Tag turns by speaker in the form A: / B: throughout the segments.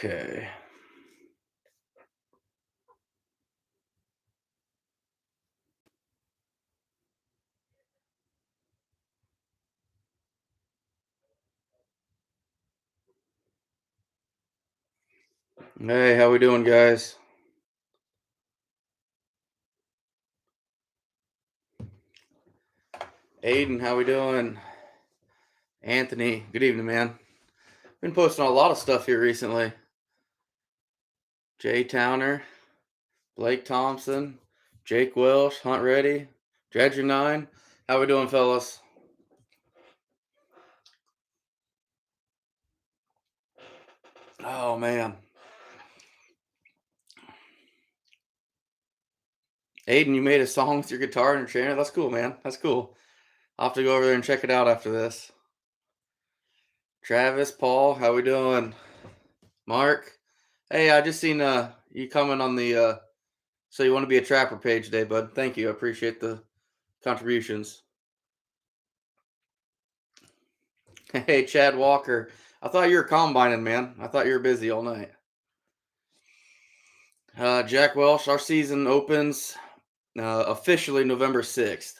A: Okay. Hey, how we doing, guys? Aiden, how we doing? Anthony, good evening, man. Been posting a lot of stuff here recently. Jay Towner, Blake Thompson, Jake Welsh, Hunt Ready, Dredger Nine. How we doing, fellas? Oh man, Aiden, you made a song with your guitar and your trainer. That's cool, man. That's cool. I'll have to go over there and check it out after this. Travis, Paul, how we doing? Mark, hey, I just seen you comment on the so you want to be a trapper page today, bud. Thank you. I appreciate the contributions. Hey, Chad Walker. I thought you were combining, man. I thought you were busy all night. Jack Welsh, our season opens officially November 6th.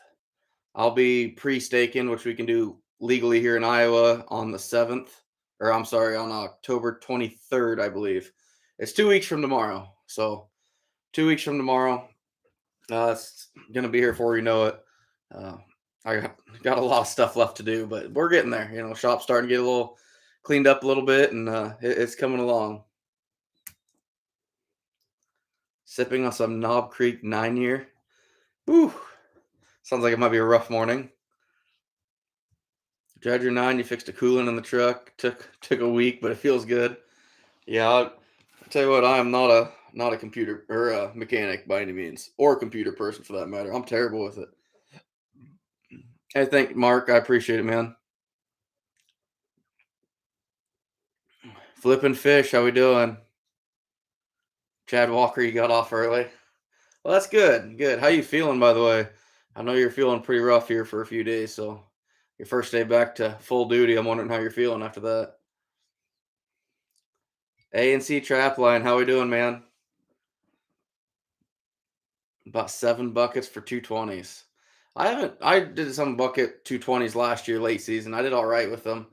A: I'll be pre-staking, which we can do legally here in Iowa on the 7th, or I'm sorry, on October 23rd, I believe. It's 2 weeks from tomorrow. So, 2 weeks from tomorrow, it's going to be here before you know it. Uh, I got a lot of stuff left to do, but we're getting there. Shop's starting to get a little cleaned up a little bit, and it's coming along. Sipping on some Knob Creek 9 year. Whew. Sounds like it might be a rough morning. Dredger 9, you fixed a coolant in the truck. Took a week, but it feels good. Yeah, I'll tell you what, I am not a computer or a mechanic by any means, or a computer person for that matter. I'm terrible with it. Hey, thank Mark. I appreciate it, man. Flipping fish, how we doing? Chad Walker, you got off early. Well, that's good. Good. How you feeling, by the way? I know you're feeling pretty rough here for a few days, so your first day back to full duty. I'm wondering how you're feeling after that. A&C Trapline, how we doing, man? About 7 buckets for 220s. I haven't. I did some bucket 220s last year, late season. I did all right with them.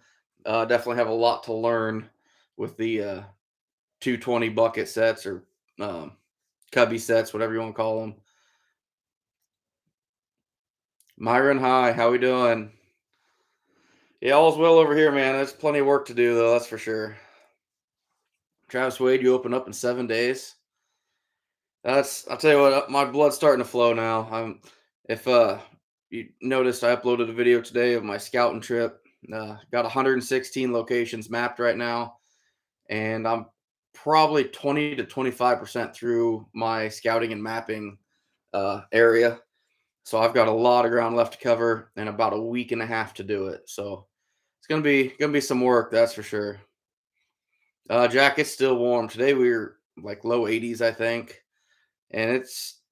A: Definitely have a lot to learn with the 220 bucket sets or um, cubby sets, whatever you want to call them. Myron, hi. How we doing? Yeah, all's well over here, man. There's plenty of work to do, though. That's for sure. Travis Wade, you open up in 7 days. I'll tell you what, my blood's starting to flow now. If you noticed, I uploaded a video today of my scouting trip. Got 116 locations mapped right now, and I'm probably 20 to 25% through my scouting and mapping area. So I've got a lot of ground left to cover and about a week and a half to do it. So it's gonna be some work, that's for sure. Jacket's still warm. Today we were like low 80s, I think. And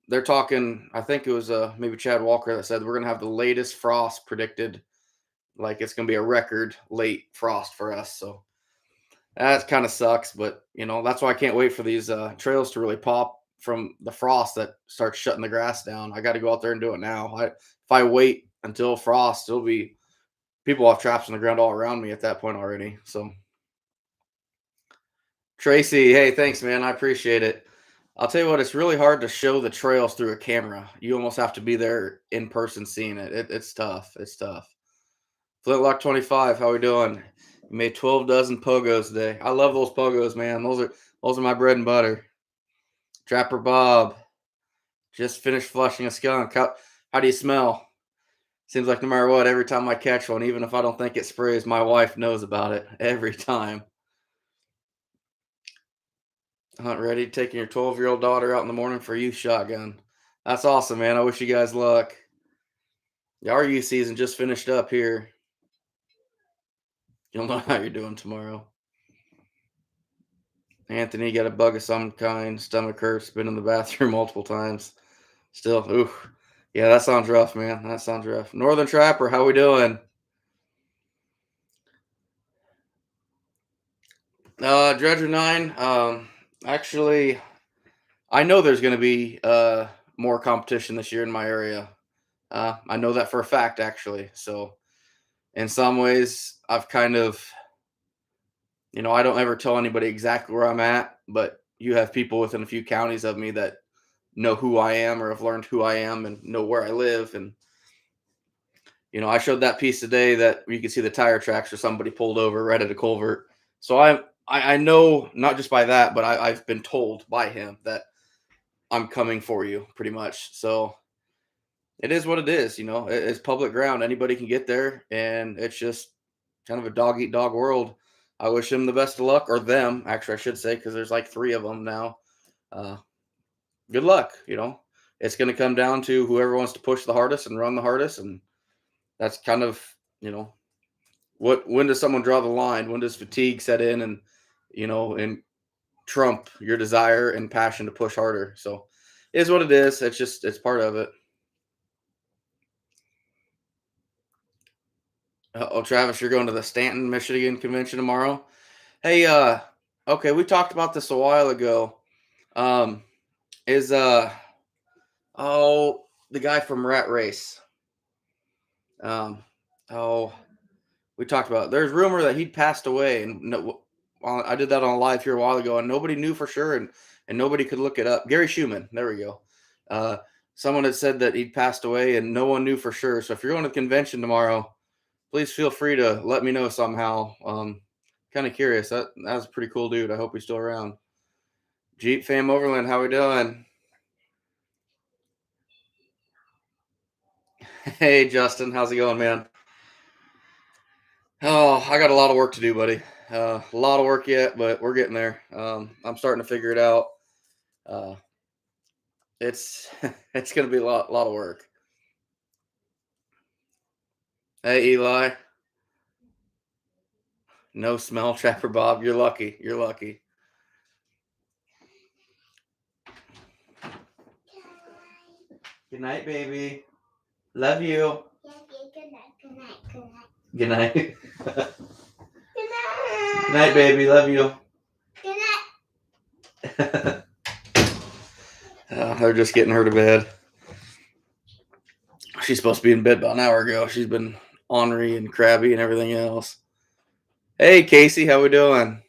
A: they're talking, I think it was maybe Chad Walker that said we're gonna have the latest frost predicted. Like it's gonna be a record late frost for us. So that kind of sucks, but that's why I can't wait for these trails to really pop from the frost that starts shutting the grass down. I got to go out there and do it now. If I wait until frost, it'll be people have traps on the ground all around me at that point already. So Tracy, hey, thanks, man. I appreciate it. I'll tell you what, it's really hard to show the trails through a camera. You almost have to be there in person seeing it. It's tough. It's tough. Flintlock 25, how we doing? You made 12 dozen pogos today. I love those pogos, man. Those are my bread and butter. Trapper Bob just finished flushing a skunk. How do you smell? Seems like no matter what, every time I catch one, even if I don't think it sprays, my wife knows about it every time. Hunt ready, taking your 12-year-old daughter out in the morning for a youth shotgun. That's awesome, man. I wish you guys luck. Yeah, our youth season just finished up here. You'll know how you're doing tomorrow. Anthony got a bug of some kind, stomach hurts, been in the bathroom multiple times. Still, ooh. Yeah, that sounds rough, man. That sounds rough. Northern Trapper, how we doing? Dredger 9. Actually, I know there's going to be more competition this year in my area. I know that for a fact, actually. So, in some ways, I've kind of, I don't ever tell anybody exactly where I'm at, but you have people within a few counties of me that know who I am or have learned who I am and know where I live. And, I showed that piece today that you can see the tire tracks or somebody pulled over right at a culvert. So I know not just by that, but I've been told by him that I'm coming for you pretty much. So it is what it is. It's public ground. Anybody can get there. And it's just kind of a dog eat dog world. I wish him the best of luck, or them, actually, I should say, because there's like three of them now. Uh, Good luck. It's going to come down to whoever wants to push the hardest and run the hardest. And that's kind of, you know, when does someone draw the line? When does fatigue set in and trump your desire and passion to push harder? So it is what it is. It's part of it. Oh, Travis, you're going to the Stanton, Michigan convention tomorrow. Hey, okay, we talked about this a while ago. Um, is the guy from Rat Race? Um, oh, we talked about. There's rumor that he'd passed away, and no, I did that on a live here a while ago, and nobody knew for sure, and nobody could look it up. Gary Schumann, there we go. Uh, Someone had said that he'd passed away, and no one knew for sure. So if you're going to the convention tomorrow, please feel free to let me know somehow. Kind of curious. That was a pretty cool dude. I hope he's still around. Jeep Fam Overland, how we doing? Hey Justin, how's it going, man? Oh, I got a lot of work to do, buddy. A lot of work yet, but we're getting there. I'm starting to figure it out. Uh, it's it's gonna be a lot of work. Hey Eli, no smell, Trapper Bob. You're lucky. You're lucky. Good night, baby. Love you. Good night. Good night, baby. Love you. They're just getting her to bed. She's supposed to be in bed about an hour ago. She's been ornery and crabby and everything else. Hey Casey, how we doing?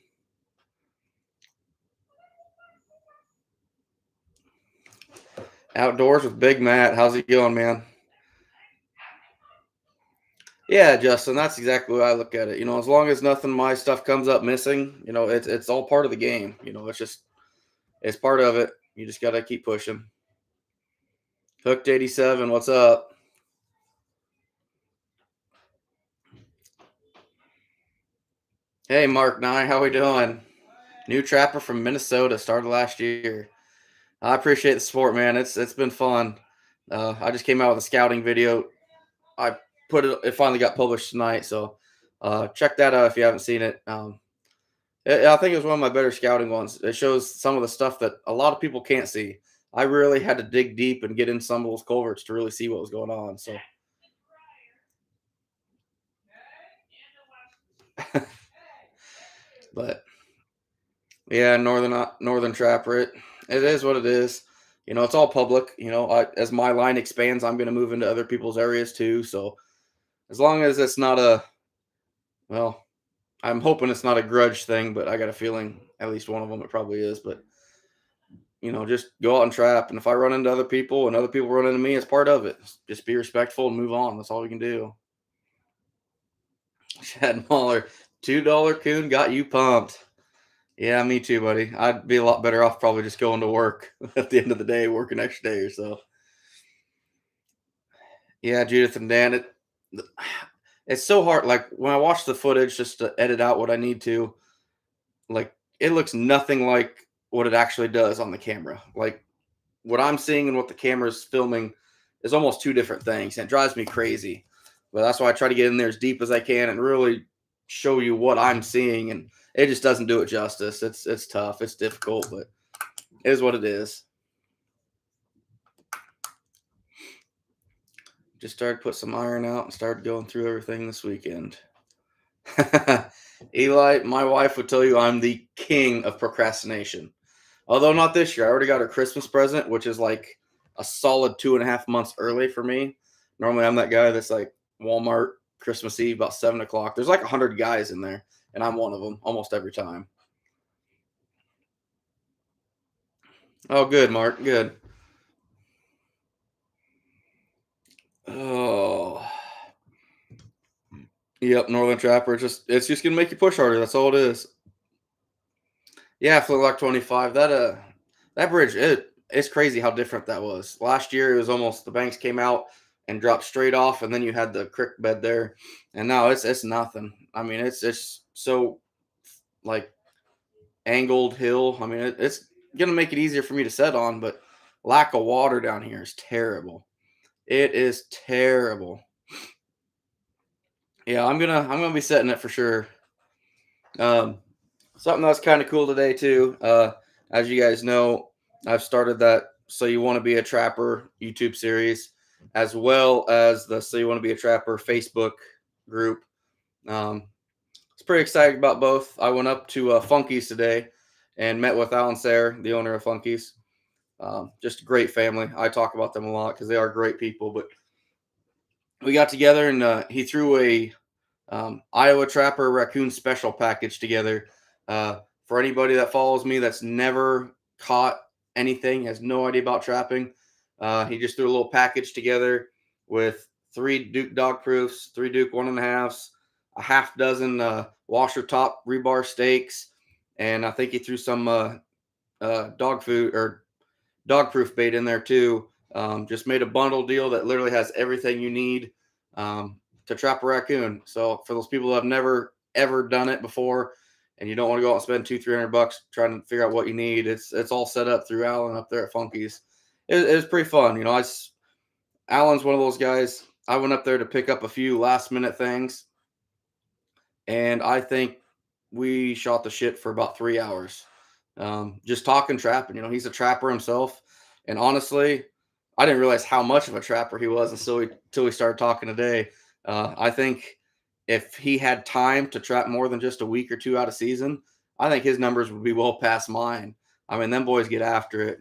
A: Outdoors with Big Matt. How's it going, man? Yeah, Justin, that's exactly what I look at it. As long as nothing my stuff comes up missing, it's all part of the game. It's part of it. You just gotta keep pushing. Hooked 87, what's up? Hey Mark Nye, how we doing? New trapper from Minnesota, started last year. I appreciate the support, man. It's been fun. I just came out with a scouting video. I put it. It finally got published tonight, so check that out if you haven't seen it. I think it was one of my better scouting ones. It shows some of the stuff that a lot of people can't see. I really had to dig deep and get in some of those culverts to really see what was going on. So, but yeah, northern trapper. It is what it is. It's all public. As my line expands, I'm going to move into other people's areas too. So as long as it's not well, I'm hoping it's not a grudge thing, but I got a feeling at least one of them it probably is. But just go out and trap. And if I run into other people and other people run into me, it's part of it. Just be respectful and move on. That's all we can do. Chad Mahler, $2 coon got you pumped. Yeah, me too, buddy. I'd be a lot better off probably just going to work at the end of the day, work an extra day or so. Yeah, Judith and Dan, it's so hard. Like when I watch the footage just to edit out what I need to, like it looks nothing like what it actually does on the camera. Like what I'm seeing and what the camera's filming is almost two different things. And it drives me crazy. But that's why I try to get in there as deep as I can and really show you what I'm seeing. And it just doesn't do it justice. It's tough. It's difficult, but it is what it is. Just started put some iron out and started going through everything this weekend. Eli, my wife would tell you I'm the king of procrastination. Although not this year. I already got her Christmas present, which is like a solid 2.5 months early for me. Normally, I'm that guy that's like Walmart Christmas Eve about 7 o'clock. There's like 100 guys in there, and I'm one of them almost every time. Oh, good, Mark. Good. Oh, yep. Northern Trapper. It's just gonna make you push harder. That's all it is. Yeah, Flint Lock 25. That bridge, it's crazy how different that was. Last year it was almost the banks came out and dropped straight off, and then you had the creek bed there. And now it's nothing. I mean, it's so like angled hill. I mean, it's gonna make it easier for me to set on, but lack of water down here is terrible. It is terrible. Yeah, I'm gonna be setting it for sure. Um, Something that's kind of cool today too. As you guys know, I've started that "So You Want to Be a Trapper" YouTube series, as well as the "So You Want to Be a Trapper" Facebook group. Um, I was pretty excited about both. I went up to Funky's today and met with Alan Sayre, the owner of Funky's. Just a great family. I talk about them a lot because they are great people. But we got together and he threw a Iowa Trapper Raccoon Special package together. For anybody that follows me that's never caught anything, has no idea about trapping, he just threw a little package together with three Duke dog proofs, three Duke 1.5s, a half dozen washer top rebar steaks, and I think he threw some dog food or dog proof bait in there too. Just made a bundle deal that literally has everything you need to trap a raccoon. So for those people that have never ever done it before, and you don't want to go out and spend 200-300 bucks trying to figure out what you need, it's all set up through Alan up there at Funky's. It was pretty fun, you know. Alan's one of those guys. I went up there to pick up a few last minute things, and I think we shot the shit for about 3 hours, just talking trapping. You know, he's a trapper himself, and honestly, I didn't realize how much of a trapper he was until we started talking today. I think if he had time to trap more than just a week or two out of season, I think his numbers would be well past mine. I mean, them boys get after it.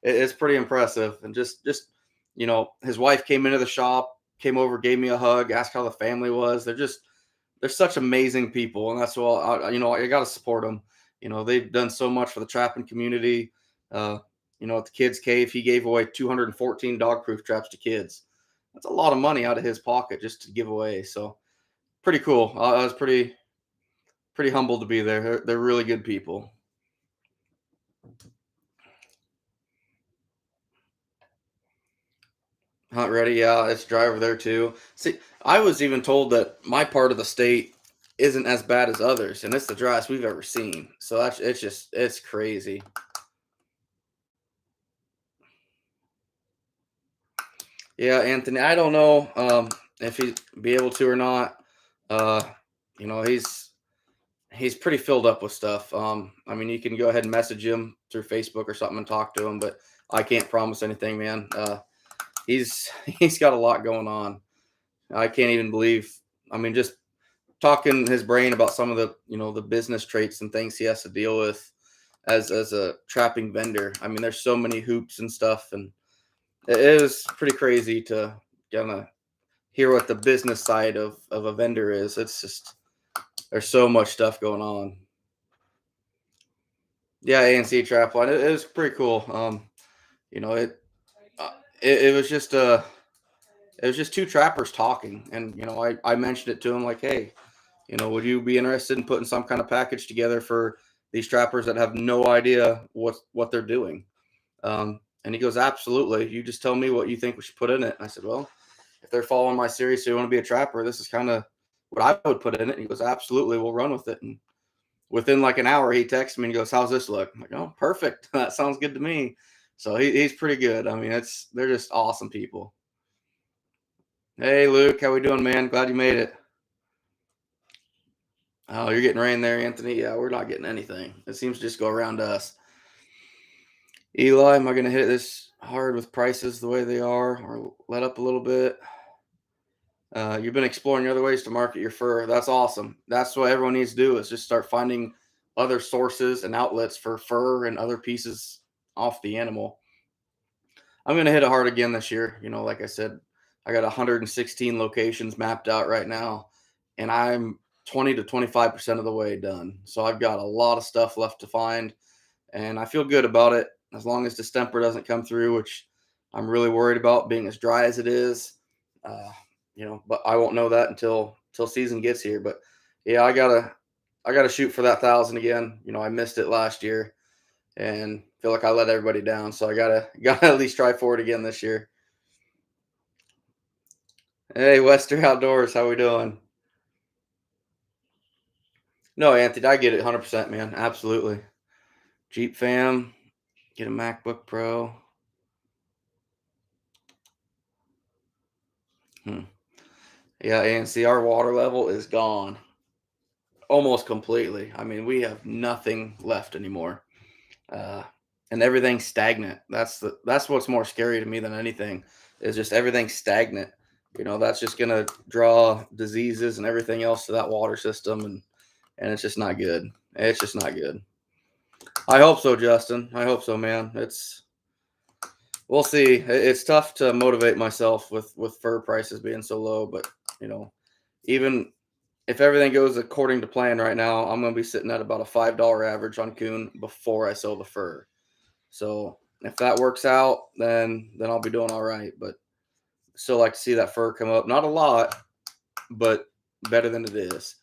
A: It's pretty impressive, and just his wife came into the shop, came over, gave me a hug, asked how the family was. They're such amazing people, and that's why I got to support them. You know, they've done so much for the trapping community. Uh, at the kids' cave, he gave away 214 dog-proof traps to kids. That's a lot of money out of his pocket just to give away. So pretty cool. I was pretty humbled to be there. They're really good people. Hunt ready, yeah, it's dry over there too. See, I was even told that my part of the state isn't as bad as others, and it's the driest we've ever seen. So it's crazy. Yeah, Anthony, I don't know if he'd be able to or not. Uh, he's pretty filled up with stuff. I mean, you can go ahead and message him through Facebook or something and talk to him, but I can't promise anything, man. He's got a lot going on. I can't even believe. I mean, just talking his brain about some of the business traits and things he has to deal with as a trapping vendor. I mean, there's so many hoops and stuff, and it is pretty crazy to kind of hear what the business side of a vendor is. It's just there's so much stuff going on. Yeah, ANC trap line. It was pretty cool. You know, uh, it was just two trappers talking, and I mentioned it to him like, hey, would you be interested in putting some kind of package together for these trappers that have no idea what they're doing? And he goes, absolutely. You just tell me what you think we should put in it. And I said, well, if they're following my series, so you want to be a trapper, this is kind of what I would put in it. And he goes, absolutely, we'll run with it. And within like an hour, he texts me and goes, how's this look? I'm like, oh, perfect. That sounds good to me. So he's pretty good. I mean, they're just awesome people. Hey, Luke, how we doing, man? Glad you made it. Oh, you're getting rain there, Anthony? Yeah, we're not getting anything. It seems to just go around us. Eli, am I going to hit this hard with prices the way they are or let up a little bit? You've been exploring other ways to market your fur. That's awesome. That's what everyone needs to do is just start finding other sources and outlets for fur and other pieces off the animal. I'm gonna hit it hard again this year. Like I said, I got 116 locations mapped out right now, and I'm 20 to 25% of the way done. So I've got a lot of stuff left to find, and I feel good about it as long as distemper doesn't come through, which I'm really worried about being as dry as it is. Uh, but I won't know that until season gets here. But yeah, I gotta shoot for that 1,000 again. I missed it last year and feel like I let everybody down. So I gotta gotta at least try for it again this year. Hey, Western Outdoors, how we doing? No, Anthony, I get it 100%, man. Absolutely. Jeep fam, get a MacBook Pro. Hmm. Yeah, and see, our water level is gone almost completely. I mean, we have nothing left anymore, uh, and everything's stagnant. That's what's more scary to me than anything is just everything stagnant. That's just gonna draw diseases and everything else to that water system, and it's just not good. It's just not good. I hope so, Justin. I hope so, man. We'll see. It's tough to motivate myself with fur prices being so low, but you know, even if everything goes according to plan right now, I'm going to be sitting at about a $5 average on coon before I sell the fur. So if that works out, then I'll be doing all right. But still like to see that fur come up. Not a lot, but better than it is.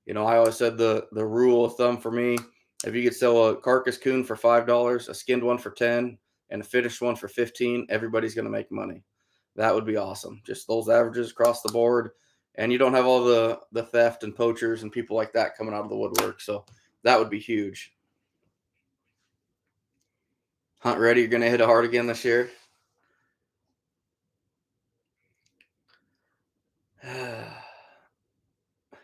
A: I always said the rule of thumb for me: if you could sell a carcass coon for $5, a skinned one for 10, and a finished one for 15, everybody's going to make money. That would be awesome. Just those averages across the board, and you don't have all the theft and poachers and people like that coming out of the woodwork. So that would be huge. Hunt ready? You're going to hit it hard again this year.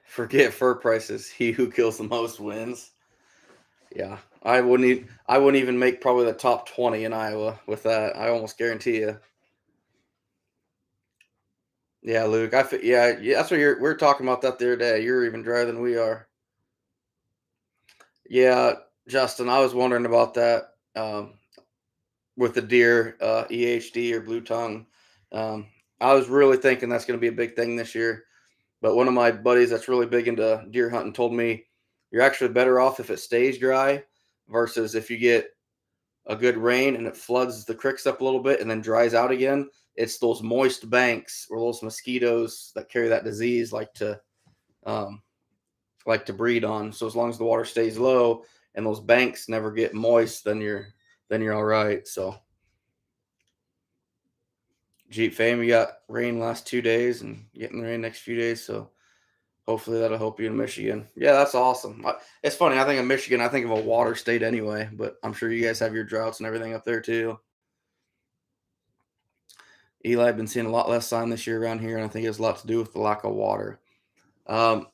A: Forget fur prices. He who kills the most wins. Yeah, I wouldn't even make probably the top 20 in Iowa with that. I almost guarantee you. Yeah, Luke. Yeah, that's what we're talking about that the other day. You're even drier than we are. Yeah, Justin, I was wondering about that with the deer, EHD or blue tongue. Um, I was really thinking that's going to be a big thing this year. But one of my buddies that's really big into deer hunting told me you're actually better off if it stays dry versus if you get a good rain and it floods the creeks up a little bit and then dries out again. It's those moist banks where those mosquitoes that carry that disease um, like to breed on. So as long as the water stays low and those banks never get moist, then you're all right. So Jeep fame, we got rain last 2 days and getting rain next few days. So hopefully that'll help you in Michigan. Yeah, that's awesome. It's funny. I think of Michigan, I think of a water state anyway, but I'm sure you guys have your droughts and everything up there too. Eli, I've been seeing a lot less sign this year around here, and I think it has a lot to do with the lack of water. Um,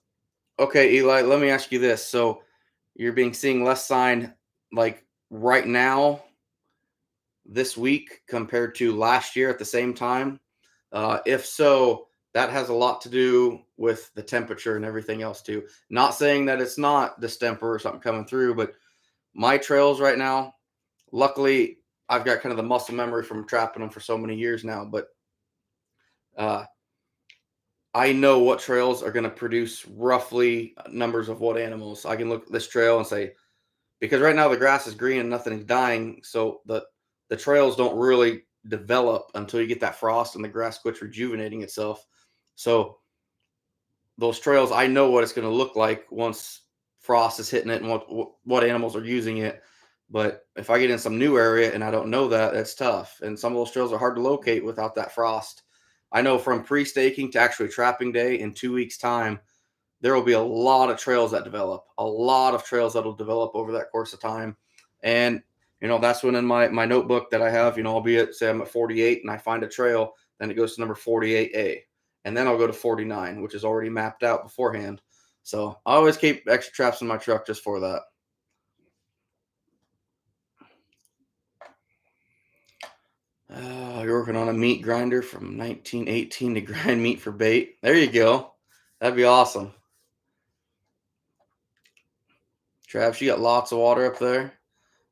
A: okay, Eli, let me ask you this. So you're being seeing less sign like right now this week compared to last year at the same time? If so, that has a lot to do with the temperature and everything else too. Not saying that it's not distemper or something coming through, but my trails right now, luckily, I've got kind of the muscle memory from trapping them for so many years now, but uh, I know what trails are going to produce roughly numbers of what animals. I can look at this trail and say, because right now the grass is green and nothing is dying, so the trails don't really develop until you get that frost and the grass quits rejuvenating itself. So those trails, I know what it's going to look like once frost is hitting it and what animals are using it. But if I get in some new area and I don't know that, that's tough. And some of those trails are hard to locate without that frost. I know from pre-staking to actually trapping day in 2 weeks' time, there will be a lot of trails that develop, a lot of trails that'll develop over that course of time. And that's when in my notebook that I have, I'll be at, say I'm at 48 and I find a trail, then it goes to number 48A. And then I'll go to 49, which is already mapped out beforehand. So I always keep extra traps in my truck just for that. You're working on a meat grinder from 1918 to grind meat for bait. There you go. That'd be awesome. Travis, you got lots of water up there.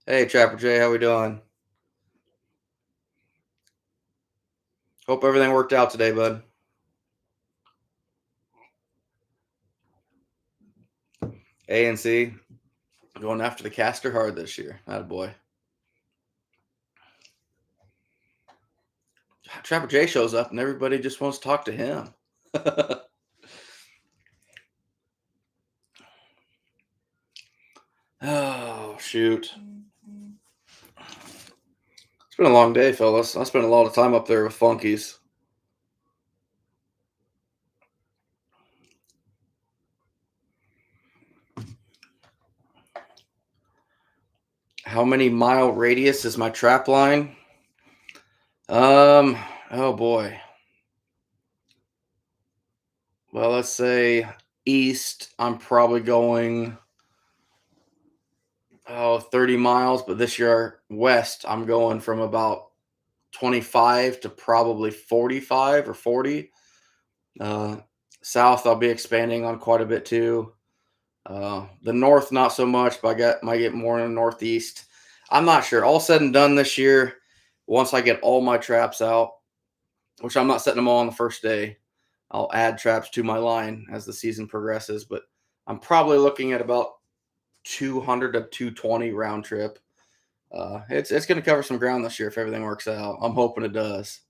A: Hey, Trapper Jay, how we doing? Hope everything worked out today, bud. A and C going after the caster hard this year. That boy. Trapper Jay shows up and everybody just wants to talk to him. Oh shoot! It's been a long day, fellas. I spent a lot of time up there with Funkies. How many mile radius is my trap line? Um, oh boy. Well, let's say east. I'm probably going 30 miles, but this year west, I'm going from about 25 to probably 45 or 40. Uh, South, I'll be expanding on quite a bit too. The north, not so much, but might get more in the northeast. I'm not sure. All said and done this year, once I get all my traps out, which I'm not setting them all on the first day, I'll add traps to my line as the season progresses. But I'm probably looking at about 200 to 220 round trip. It's going to cover some ground this year if everything works out. I'm hoping it does.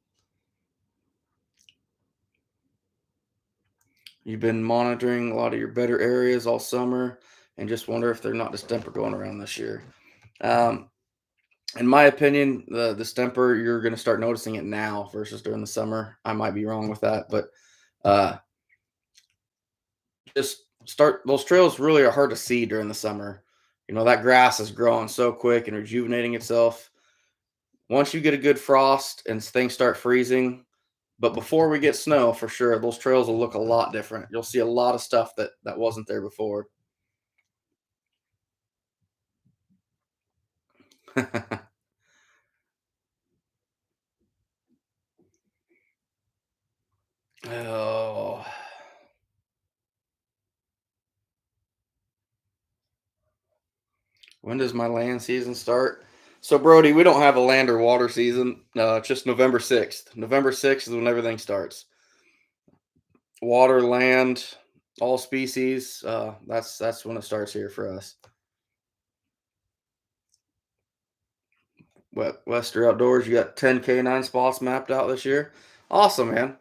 A: You've been monitoring a lot of your better areas all summer, and just wonder if they're not distemper going around this year. Um, in my opinion, the distemper you're going to start noticing it now versus during the summer. I might be wrong with that, but uh, just start those trails really are hard to see during the summer. That grass is growing so quick and rejuvenating itself. Once you get a good frost and things start freezing, but before we get snow, for sure, those trails will look a lot different. You'll see a lot of stuff that wasn't there before. Oh, when does my land season start? So, Brody, we don't have a land or water season. It's just November 6th. November 6th is when everything starts. Water, land, all species. That's when it starts here for us. Wester Outdoors, you got 10 canine spots mapped out this year. Awesome, man.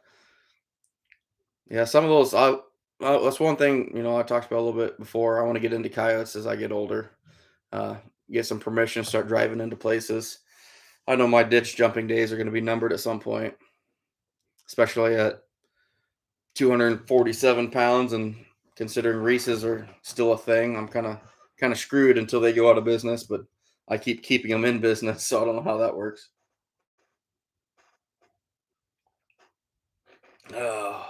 A: Yeah, some of those. That's one thing I talked about a little bit before. I want to get into coyotes as I get older. Uh, get some permission to start driving into places. I know my ditch jumping days are going to be numbered at some point, especially at 247 pounds. And considering Reese's are still a thing, I'm kind of screwed until they go out of business. But I keep keeping them in business, so I don't know how that works. Oh.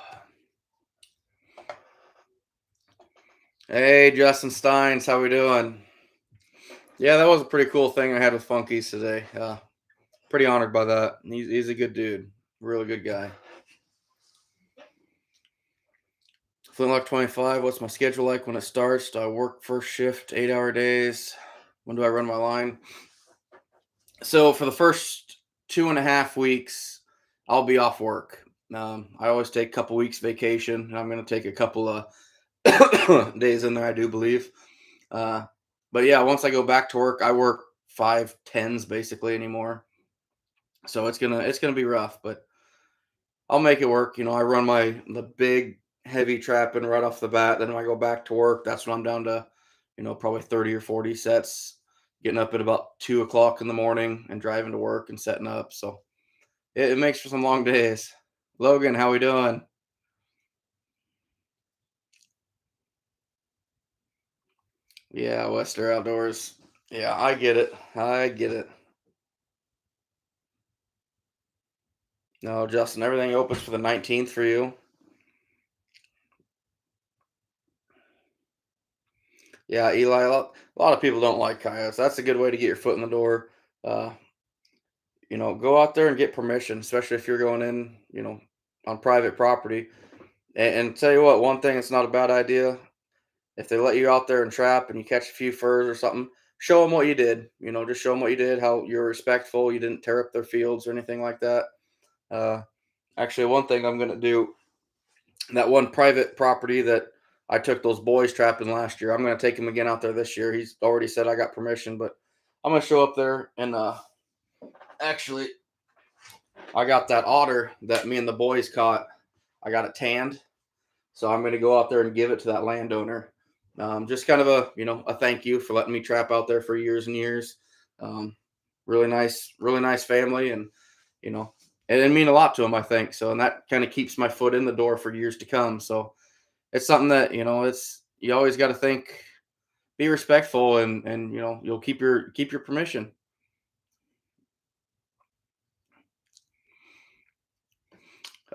A: Hey, Justin Steins, how we doing? Yeah, that was a pretty cool thing I had with Funkies today. Pretty honored by that. He's a good dude, really good guy. Flintlock 25. What's my schedule like when it starts? Do I work first shift, 8-hour days? When do I run my line? So for the first 2.5 weeks, I'll be off work. I always take a couple weeks vacation. I'm going to take a couple of days in there, I do believe. Uh, but yeah, once I go back to work, I work 5 10s basically anymore. So it's gonna be rough, but I'll make it work. I run the big heavy trapping right off the bat. Then when I go back to work, that's when I'm down to, probably 30 or 40 sets, getting up at about 2 o'clock in the morning and driving to work and setting up. So it makes for some long days. Logan, how we doing? Yeah, Wester Outdoors. Yeah, I get it. I get it. No, Justin, everything opens for the 19th for you. Yeah, Eli, a lot of people don't like coyotes. That's a good way to get your foot in the door. Uh, go out there and get permission, especially if you're going in, on private property. And tell you what, one thing, it's not a bad idea. If they let you out there and trap and you catch a few furs or something, show them what you did. Just show them what you did, how you're respectful, you didn't tear up their fields or anything like that. Uh, Actually, one thing I'm going to do, that one private property that I took those boys trapping last year, I'm going to take him again out there this year. He's already said I got permission, but I'm going to show up there and actually, I got that otter that me and the boys caught. I got it tanned, so I'm going to go out there and give it to that landowner. Just kind of a thank you for letting me trap out there for years and years. Um, really nice family, and you know, and it mean a lot to him, I think. So, and that kind of keeps my foot in the door for years to come. So, it's something that it's you always got to think, be respectful, and you'll keep your permission.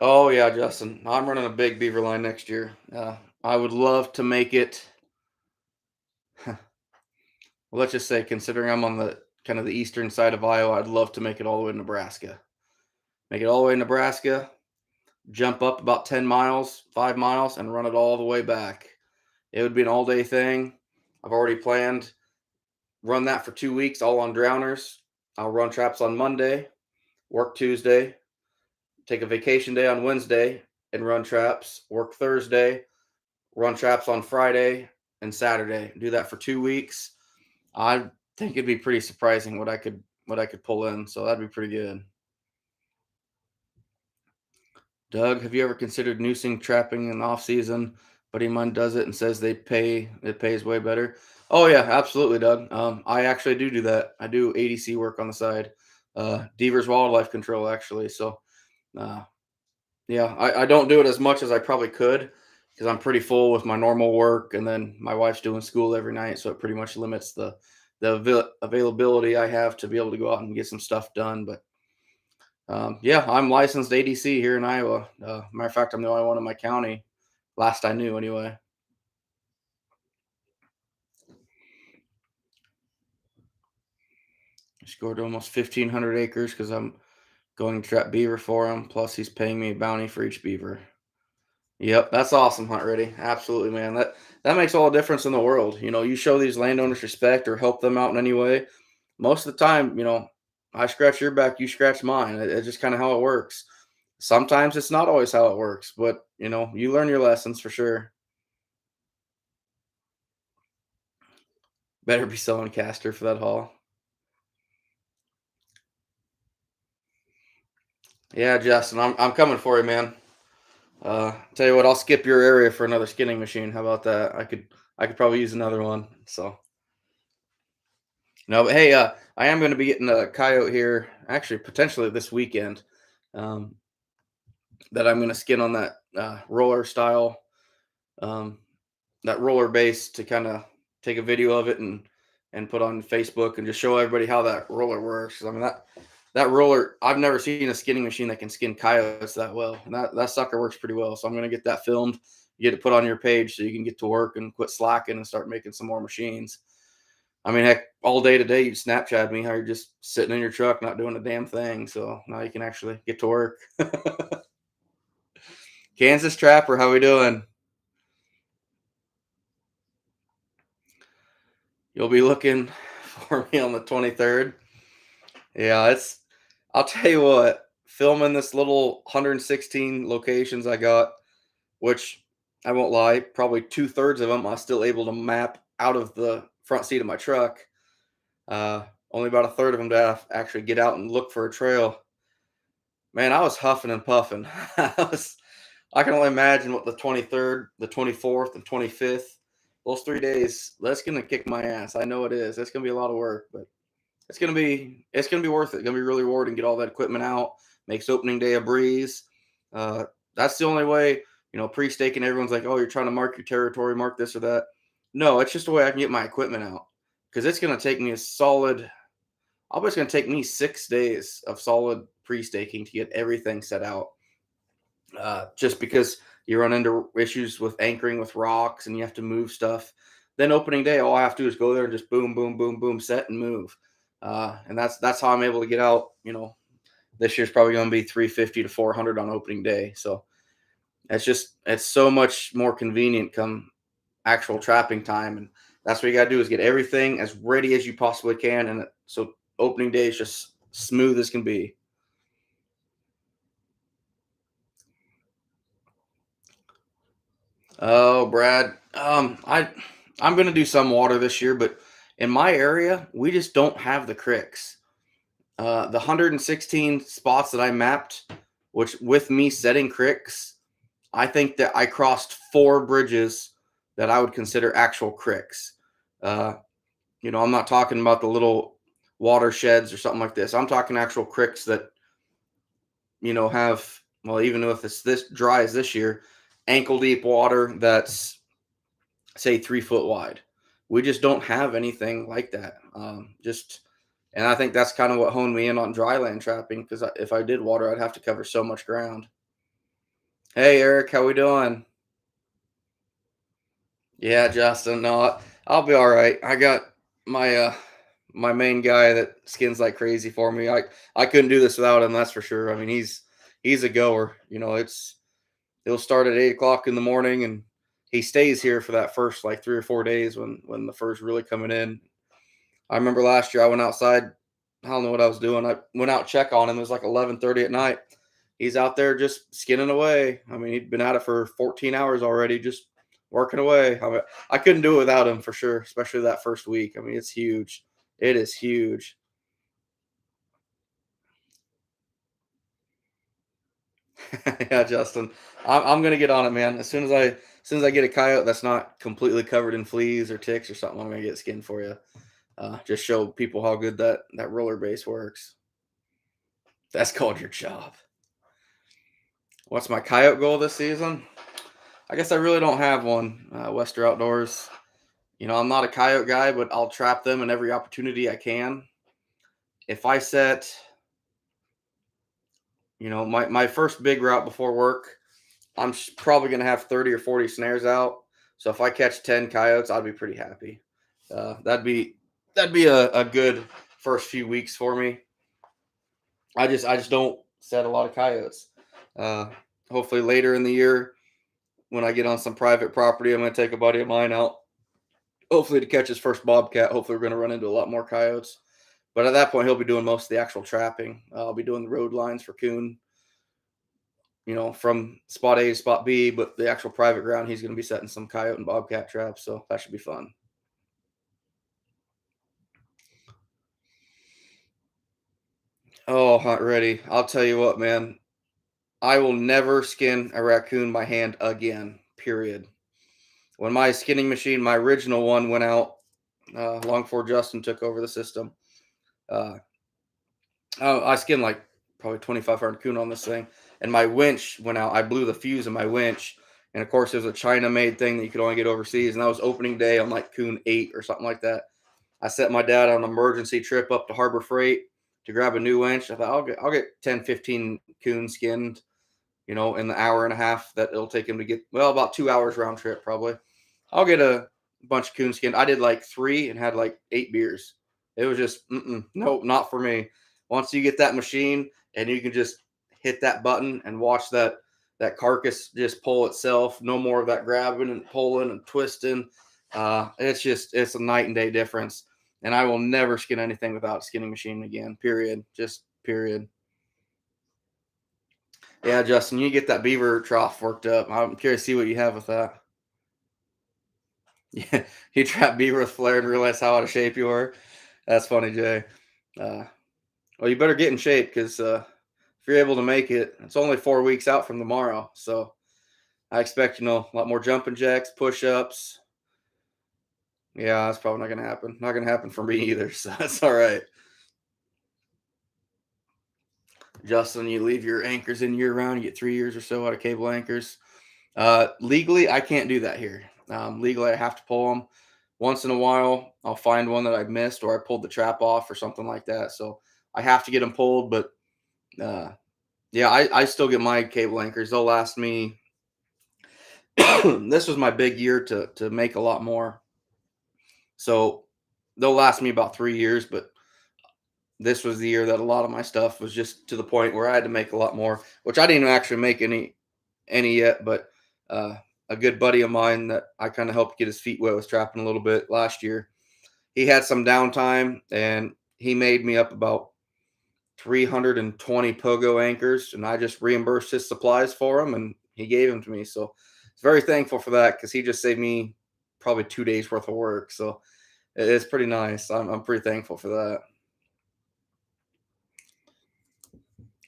A: Oh yeah, Justin, I'm running a big beaver line next year. I would love to make it. Well, let's just say, considering I'm on the kind of the eastern side of Iowa, I'd love to make it all the way to Nebraska. Make it all the way to Nebraska, jump up about 10 miles, 5 miles, and run it all the way back. It would be an all day thing. I've already planned, run that for 2 weeks, all on drowners. I'll run traps on Monday, work Tuesday, take a vacation day on Wednesday, and run traps, work Thursday, run traps on Friday and Saturday. Do that for 2 weeks. I think it'd be pretty surprising what I could pull in. So that'd be pretty good. Doug, have you ever considered noosing trapping in off season? Buddy of mine does it and says it pays way better. Oh yeah, absolutely, Doug. I actually do that. I do ADC work on the side. Devers Wildlife Control actually. So uh, yeah, I don't do it as much as I probably could because I'm pretty full with my normal work, and then my wife's doing school every night, so it pretty much limits the availability I have to be able to go out and get some stuff done. But yeah, I'm licensed ADC here in Iowa. Matter of fact, I'm the only one in my county. Last I knew, anyway. I scored almost 1,500 acres because I'm going to trap beaver for him. Plus, he's paying me a bounty for each beaver. Yep, that's awesome, Hunt Ready. Absolutely, man. That makes all the difference in the world. You show these landowners respect or help them out in any way. Most of the time, I scratch your back, you scratch mine. It's just kind of how it works. Sometimes it's not always how it works, but you learn your lessons for sure. Better be selling castor for that haul. Yeah, Justin, I'm coming for you, man. Tell you what, I'll skip your area for another skinning machine. How about that? I could probably use another one. So no, but hey, I am going to be getting a coyote here, actually potentially this weekend. Um, that I'm going to skin on that roller style, um, that roller base to kind of take a video of it and put on Facebook and just show everybody how that roller works. I mean that roller, I've never seen a skinning machine that can skin coyotes that well, and that sucker works pretty well. So I'm going to get that filmed, get it put on your page so you can get to work and quit slacking and start making some more machines. I mean, heck, all day today you Snapchat me how you're just sitting in your truck not doing a damn thing. So now you can actually get to work. Kansas Trapper, how we doing? You'll be looking for me on the 23rd. Yeah, it's. I'll tell you what. Filming this little 116 locations I got, which I won't lie, probably 2/3 of them I'm still able to map out of the front seat of my truck. Only about a third of them to actually get out and look for a trail. Man, I was huffing and puffing. I can only imagine what the 23rd, the 24th, and 25th, those 3 days, that's gonna kick my ass. I know it is. That's gonna be a lot of work, but it's gonna be worth it. It's gonna be really rewarding. Get all that equipment out, makes opening day a breeze. Uh, that's the only way. Pre-staking, everyone's like, "Oh, you're trying to mark your territory, mark this or that." No, it's just a way I can get my equipment out because it's gonna take me a solid. I'll bet it's gonna take me 6 days of solid pre-staking to get everything set out. Just because you run into issues with anchoring with rocks and you have to move stuff. Then opening day, all I have to do is go there and just boom, boom, boom, boom, set and move. And that's how I'm able to get out. This year's probably going to be 350 to 400 on opening day. So it's so much more convenient come actual trapping time, and that's what you got to do is get everything as ready as you possibly can, and so opening day is just smooth as can be. Oh, Brad, I'm gonna do some water this year, but in my area we just don't have the cricks. The 116 spots that I mapped, which with me setting cricks, I think that I crossed four bridges that I would consider actual cricks. Uh, I'm not talking about the little watersheds or something like this. I'm talking actual cricks that, have, well, even if it's this dry as this year, ankle deep water that's, say, 3 foot wide. We just don't have anything like that. And I think that's kind of what honed me in on dry land trapping because if I did water, I'd have to cover so much ground. Hey, Eric, how we doing? Yeah, Justin. No, I'll be all right. I got my main guy that skins like crazy for me. I couldn't do this without him. That's for sure. I mean, he's a goer. He'll start at 8 o'clock in the morning, and he stays here for that first like 3 or 4 days when the fur's really coming in. I remember last year I went outside. I don't know what I was doing. I went out to check on him. It was like 11:30 at night. He's out there just skinning away. I mean, he'd been at it for 14 hours already, just working away. I couldn't do it without him for sure, especially that first week. I mean, it's huge. It is huge. Yeah, Justin, I'm gonna get on it, man. As soon as I get a coyote that's not completely covered in fleas or ticks or something, I'm gonna get skinned for you. Just show people how good that roller base works. That's called your job. What's my coyote goal this season? I guess I really don't have one. Wester Outdoors. I'm not a coyote guy, but I'll trap them in every opportunity I can. If I set, my first big route before work, I'm probably going to have 30 or 40 snares out. So if I catch 10 coyotes, I'd be pretty happy. That'd be a good first few weeks for me. I just don't set a lot of coyotes. Uh, Hopefully later in the year, when I get on some private property, I'm going to take a buddy of mine out. Hopefully to catch his first bobcat. Hopefully we're going to run into a lot more coyotes. But at that point, he'll be doing most of the actual trapping. I'll be doing the road lines for coon, from spot A to spot B. But the actual private ground, he's going to be setting some coyote and bobcat traps. So that should be fun. Oh, hunt ready. I'll tell you what, man. I will never skin a raccoon by hand again, period. When my skinning machine, my original one, went out long before Justin took over the system, uh, I skinned like probably 2,500 coon on this thing, and my winch went out. I blew the fuse in my winch, and of course, it was a China-made thing that you could only get overseas, and that was opening day on like coon 8 or something like that. I set my dad on an emergency trip up to Harbor Freight to grab a new winch. I thought I'll get 10, 15 coon skinned, in the hour and a half that it'll take him to get, well, about 2 hours round trip probably. I'll get a bunch of coonskin. I did like three and had like 8 beers. It was just, nope, not for me. Once you get that machine and you can just hit that button and watch that carcass just pull itself, no more of that grabbing and pulling and twisting. It's a night and day difference. And I will never skin anything without a skinning machine again. Period. Just period. Yeah, Justin, you get that beaver trough worked up. I'm curious to see what you have with that. Yeah, you trap beaver with flare and realize how out of shape you are. That's funny, Jay. Uh, well, you better get in shape because if you're able to make it, it's only 4 weeks out from tomorrow. So I expect a lot more jumping jacks, push ups. Yeah, that's probably not going to happen. Not going to happen for me either. So that's all right. Justin, you leave your anchors in year round. You get 3 years or so out of cable anchors. Legally, I can't do that here. Legally, I have to pull them once in a while. I'll find one that I've missed or I pulled the trap off or something like that. So I have to get them pulled. But uh, yeah, I still get my cable anchors. They'll last me. This was my big year to make a lot more. So they'll last me about 3 years. But this was the year that a lot of my stuff was just to the point where I had to make a lot more, which I didn't actually make any yet, but uh, a good buddy of mine that I kind of helped get his feet wet with trapping a little bit last year. He had some downtime and he made me up about 320 pogo anchors, and I just reimbursed his supplies for him, and he gave them to me. So, it's very thankful for that because he just saved me probably 2 days worth of work. So, it's pretty nice. I'm pretty thankful for that.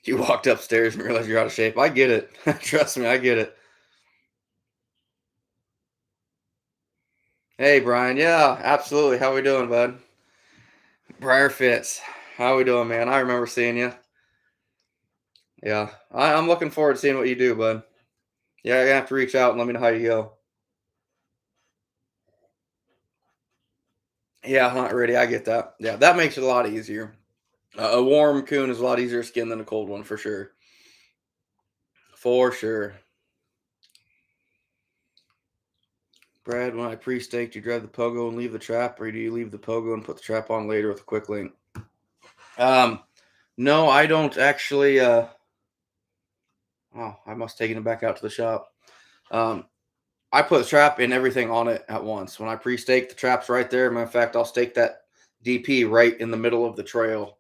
A: You walked upstairs and realized you're out of shape. I get it. Trust me, I get it. Hey, Brian. Yeah, absolutely. How we doing, bud? Briar Fits. How we doing, man? I remember seeing you. Yeah, I'm looking forward to seeing what you do, bud. Yeah, you're gonna have to reach out and let me know how you go. Yeah, hunt ready. I get that. Yeah, that makes it a lot easier. A warm coon is a lot easier to skin than a cold one, for sure. For sure. Brad, when I pre-stake, do you drive the pogo and leave the trap, or do you leave the pogo and put the trap on later with a quick link? Um, no, I don't actually. Oh, I must have taken it back out to the shop. Um, I put the trap and everything on it at once. When I pre-stake, the trap's right there. Matter of fact, I'll stake that DP right in the middle of the trail,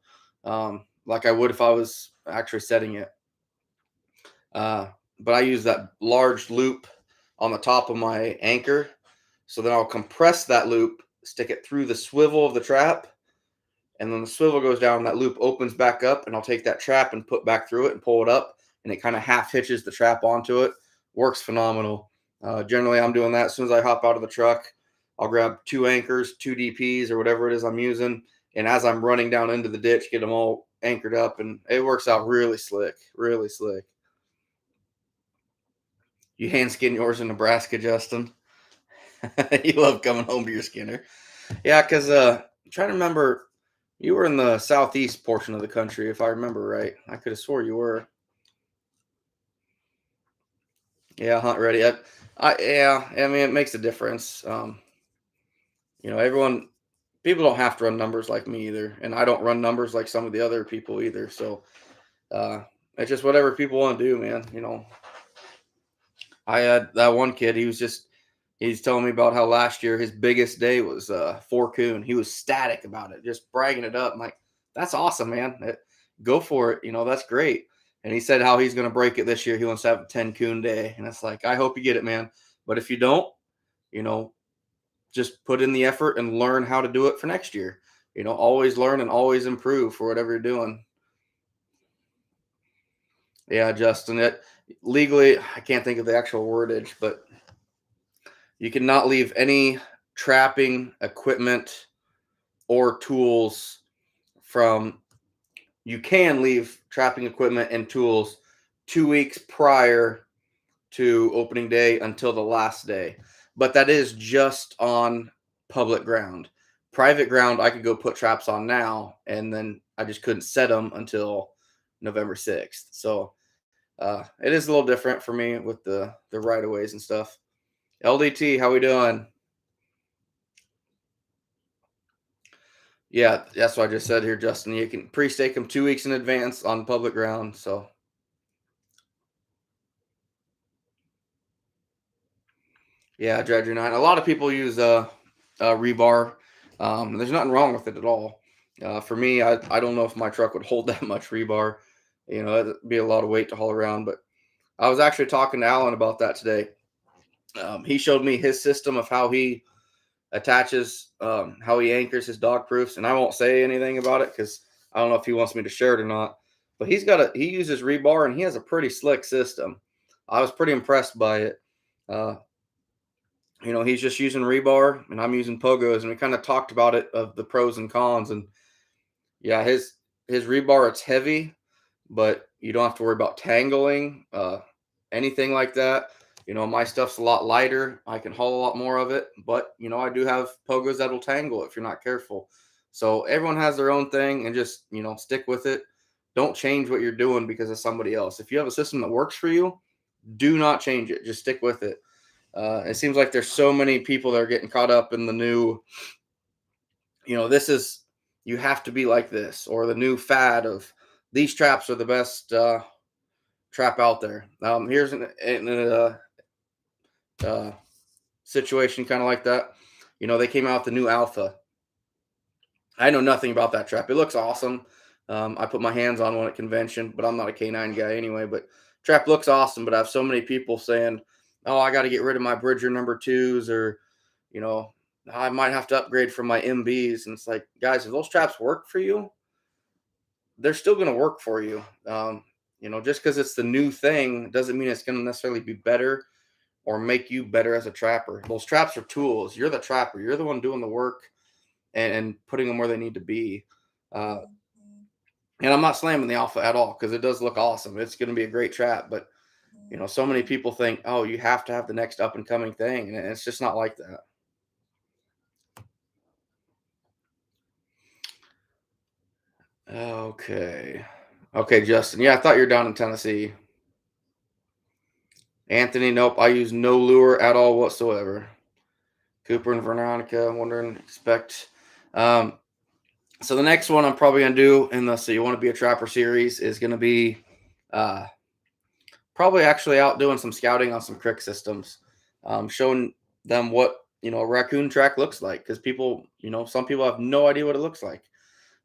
A: like I would if I was actually setting it. Uh, but I use that large loop on the top of my anchor. So then I'll compress that loop, stick it through the swivel of the trap, and then the swivel goes down, that loop opens back up, and I'll take that trap and put back through it and pull it up, and it kind of half hitches the trap onto it. Works phenomenal. Generally, I'm doing that as soon as I hop out of the truck. I'll grab two anchors, two DPs, or whatever it is I'm using, and as I'm running down into the ditch, get them all anchored up, and it works out really slick, really slick. You hand skin yours in Nebraska, Justin. You love coming home to your Skinner. Yeah, because I'm trying to remember, you were in the southeast portion of the country, if I remember right. I could have swore you were. Yeah, hunt ready. Yeah, I mean, it makes a difference. Everyone, people don't have to run numbers like me either, and I don't run numbers like some of the other people either. So uh, it's just whatever people want to do, man. I had that one kid. He's telling me about how last year his biggest day was 4 coon. He was static about it, just bragging it up. I'm like, that's awesome, man. Go for it. That's great. And he said how he's going to break it this year. He wants to have a 10 coon day. And it's like, I hope you get it, man. But if you don't, you know, just put in the effort and learn how to do it for next year. Always learn and always improve for whatever you're doing. Yeah, Justin, it legally, I can't think of the actual wordage, but you cannot leave any trapping equipment or tools from you can leave trapping equipment and tools 2 weeks prior to opening day until the last day. But that is just on public ground. Private ground, I could go put traps on now, and then I just couldn't set them until November 6th. So it is a little different for me with the right of ways and stuff. LDT, how we doing? Yeah, that's what I just said here, Justin. You can pre-stake them 2 weeks in advance on public ground. So yeah, Dredger 9. A lot of people use rebar. There's nothing wrong with it at all. For me, I don't know if my truck would hold that much rebar. It'd be a lot of weight to haul around. But I was actually talking to Alan about that today. He showed me his system of how he attaches, how he anchors his dog proofs, and I won't say anything about it because I don't know if he wants me to share it or not. But he uses rebar and he has a pretty slick system. I was pretty impressed by it. Uh, he's just using rebar and I'm using pogos, and we kind of talked about it of the pros and cons. And yeah, his rebar, it's heavy, but you don't have to worry about tangling, anything like that. My stuff's a lot lighter. I can haul a lot more of it, but I do have pogos that'll tangle if you're not careful. So everyone has their own thing, and just stick with it. Don't change what you're doing because of somebody else. If you have a system that works for you, do not change it. Just stick with it. It seems like there's so many people that are getting caught up in the new. This is you have to be like this, or the new fad of these traps are the best trap out there. Here's uh, situation kind of like that. They came out with the new Alpha. I know nothing about that trap. It looks awesome. I put my hands on one at convention, but I'm not a canine guy anyway. But trap looks awesome. But I have so many people saying, "Oh, I got to get rid of my Bridger number twos," or you know, I might have to upgrade from my MBs. And it's like, guys, if those traps work for you, they're still going to work for you. Just because it's the new thing doesn't mean it's going to necessarily be better or make you better as a trapper. Those traps are tools. You're the trapper. You're the one doing the work and putting them where they need to be. Uh, and I'm not slamming the Alpha at all because it does look awesome. It's going to be a great trap. But so many people think, oh, you have to have the next up and coming thing, and it's just not like that. Okay. Okay, Justin. Yeah, I thought you were down in Tennessee. Anthony, nope. I use no lure at all whatsoever. Cooper and Veronica, wondering, expect. Um, so the next one I'm probably gonna do in the So You Want to Be a Trapper series is gonna be uh, probably actually out doing some scouting on some crick systems, showing them what a raccoon track looks like because some people have no idea what it looks like.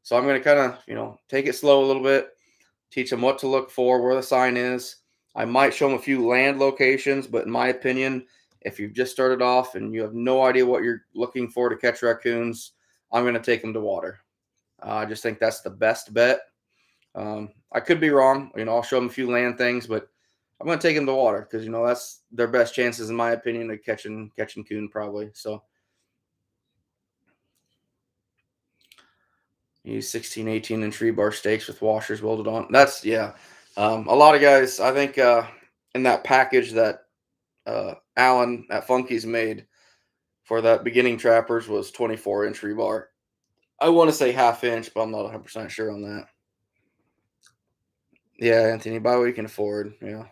A: So I'm gonna kind of take it slow a little bit, teach them what to look for, where the sign is. I might show them a few land locations, but in my opinion, if you've just started off and you have no idea what you're looking for to catch raccoons, I'm going to take them to water. I just think that's the best bet. I could be wrong. I'll show them a few land things, but I'm going to take them to water because that's their best chances, in my opinion, of catching coon probably. So use 16, 18-inch rebar stakes with washers welded on. That's yeah. A lot of guys, I think, in that package that Alan at Funky's made for that beginning trappers was 24-inch rebar. I want to say half inch, but I'm not 100% sure on that. Yeah, Anthony, buy what you can afford. Yeah.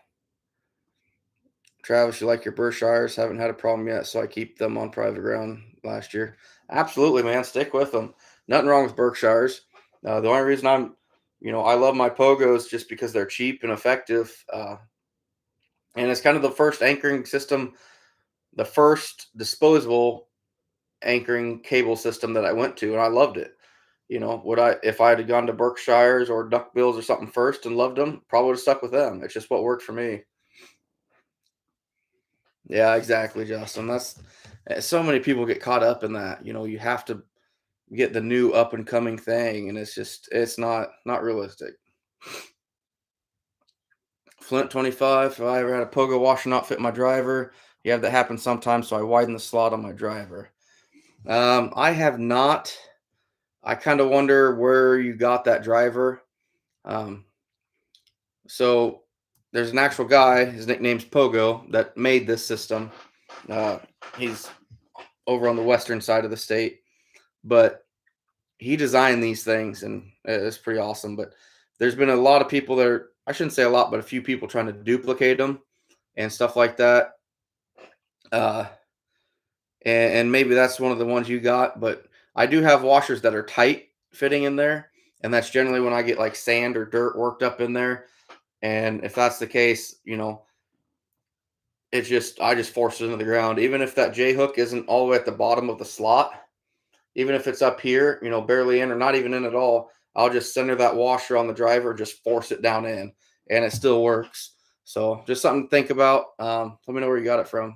A: Travis, you like your Berkshires? Haven't had a problem yet, so I keep them on private ground last year. Absolutely, man. Stick with them. Nothing wrong with Berkshires. The only reason I love my Pogos just because they're cheap and effective. And it's kind of the first anchoring system, the first disposable anchoring cable system that I went to, and I loved it. Would I, if I had gone to Berkshires or Duckbills or something first and loved them, probably would have stuck with them. It's just what worked for me. Yeah, exactly, Justin. That's So many people get caught up in that. You have to get the new up and coming thing, and it's not realistic. Flint 25. If I ever had a pogo washer not fit my driver, you have that happen sometimes, so I widen the slot on my driver. I have not. I kind of wonder where you got that driver. Um, so there's an actual guy, his nickname's Pogo, that made this system. Uh, he's over on the western side of the state, but he designed these things, and it's pretty awesome. But there's been a lot of people I shouldn't say a lot, but a few people trying to duplicate them and stuff like that. Uh, and maybe that's one of the ones you got, but I do have washers that are tight fitting in there, and that's generally when I get like sand or dirt worked up in there. And if that's the case, I just force it into the ground. Even if that J hook isn't all the way at the bottom of the slot, even if it's up here, barely in or not even in at all, I'll just center that washer on the driver, just force it down in, and it still works. So just something to think about. Let me know where you got it from.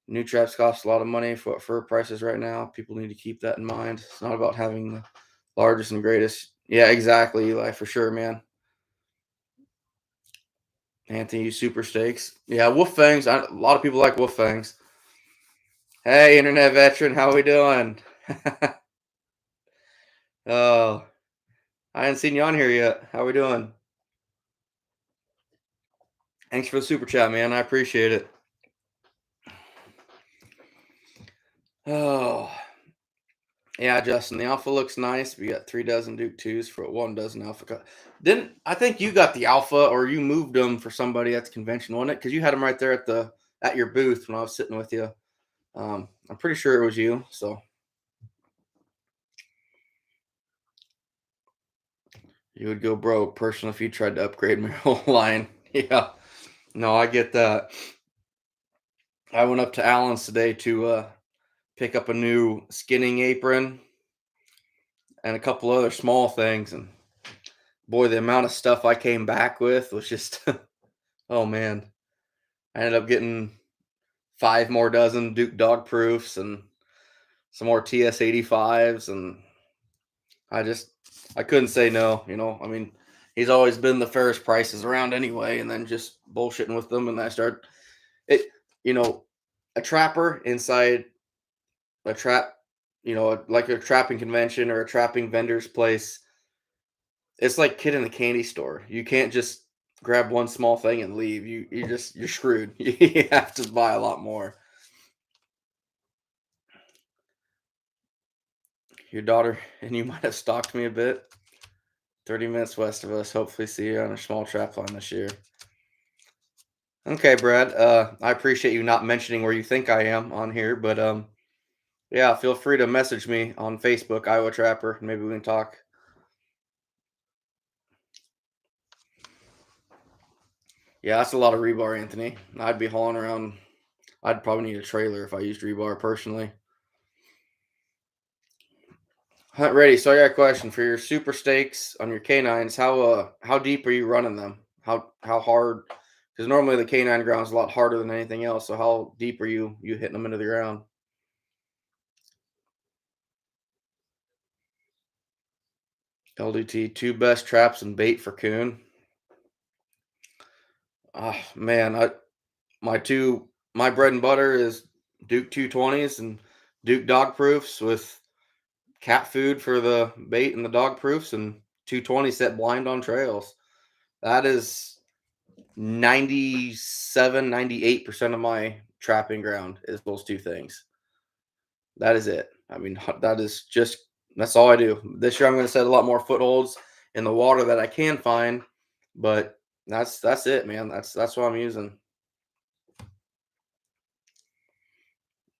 A: New traps cost a lot of money for what fur prices right now. People need to keep that in mind. It's not about having the largest and greatest. Yeah, exactly, Eli, for sure, man. Anthony, super steaks. Yeah, wolf fangs. A lot of people like wolf fangs. Hey, internet veteran, how we doing? Oh, I hadn't seen you on here yet. How we doing? Thanks for the super chat, man. I appreciate it. Oh, yeah, Justin. The alpha looks nice. We got 3 dozen Duke twos for 1 dozen alpha. Didn't I think you got the alpha, or you moved them for somebody at the convention, wasn't it? Because you had them right there at your booth when I was sitting with you. I'm pretty sure it was you. So You would go broke personally if you tried to upgrade my whole line. Yeah. No, I get that. I went up to Allen's today to pick up a new skinning apron and a couple other small things, and boy, the amount of stuff I came back with was just oh man. I ended up getting 5 more dozen Duke dog proofs and some more TS-85s, and I just I couldn't say no, you know. I mean, he's always been the fairest prices around anyway, and then just bullshitting with them, and I start it, you know, a trapper inside a trap, like a trapping convention or a trapping vendor's place. It's like kid in a candy store. You can't just grab one small thing and leave. You're screwed. You have to buy a lot more. Your daughter and you might have stalked me a bit. 30 minutes west of us. Hopefully see you on a small trap line this year. Okay, Brad. I appreciate you not mentioning where you think I am on here, but yeah, feel free to message me on Facebook, Iowa Trapper. Maybe we can talk. Yeah, that's a lot of rebar, Anthony. I'd be hauling around. I'd probably need a trailer if I used rebar personally. Hunt ready. So I got a question for your super stakes on your canines. How deep are you running them? How hard? Because normally the canine ground is a lot harder than anything else. So how deep are you hitting them into the ground? LDT, two best traps and bait for coon. Ah man, my bread and butter is Duke 220s and Duke dog proofs with cat food for the bait and the dog proofs and 220 set blind on trails. That is 97, 98% of my trapping ground is those two things. That is it. I mean, that's all I do. This year I'm going to set a lot more footholds in the water that I can find, but that's it, man. That's what I'm using.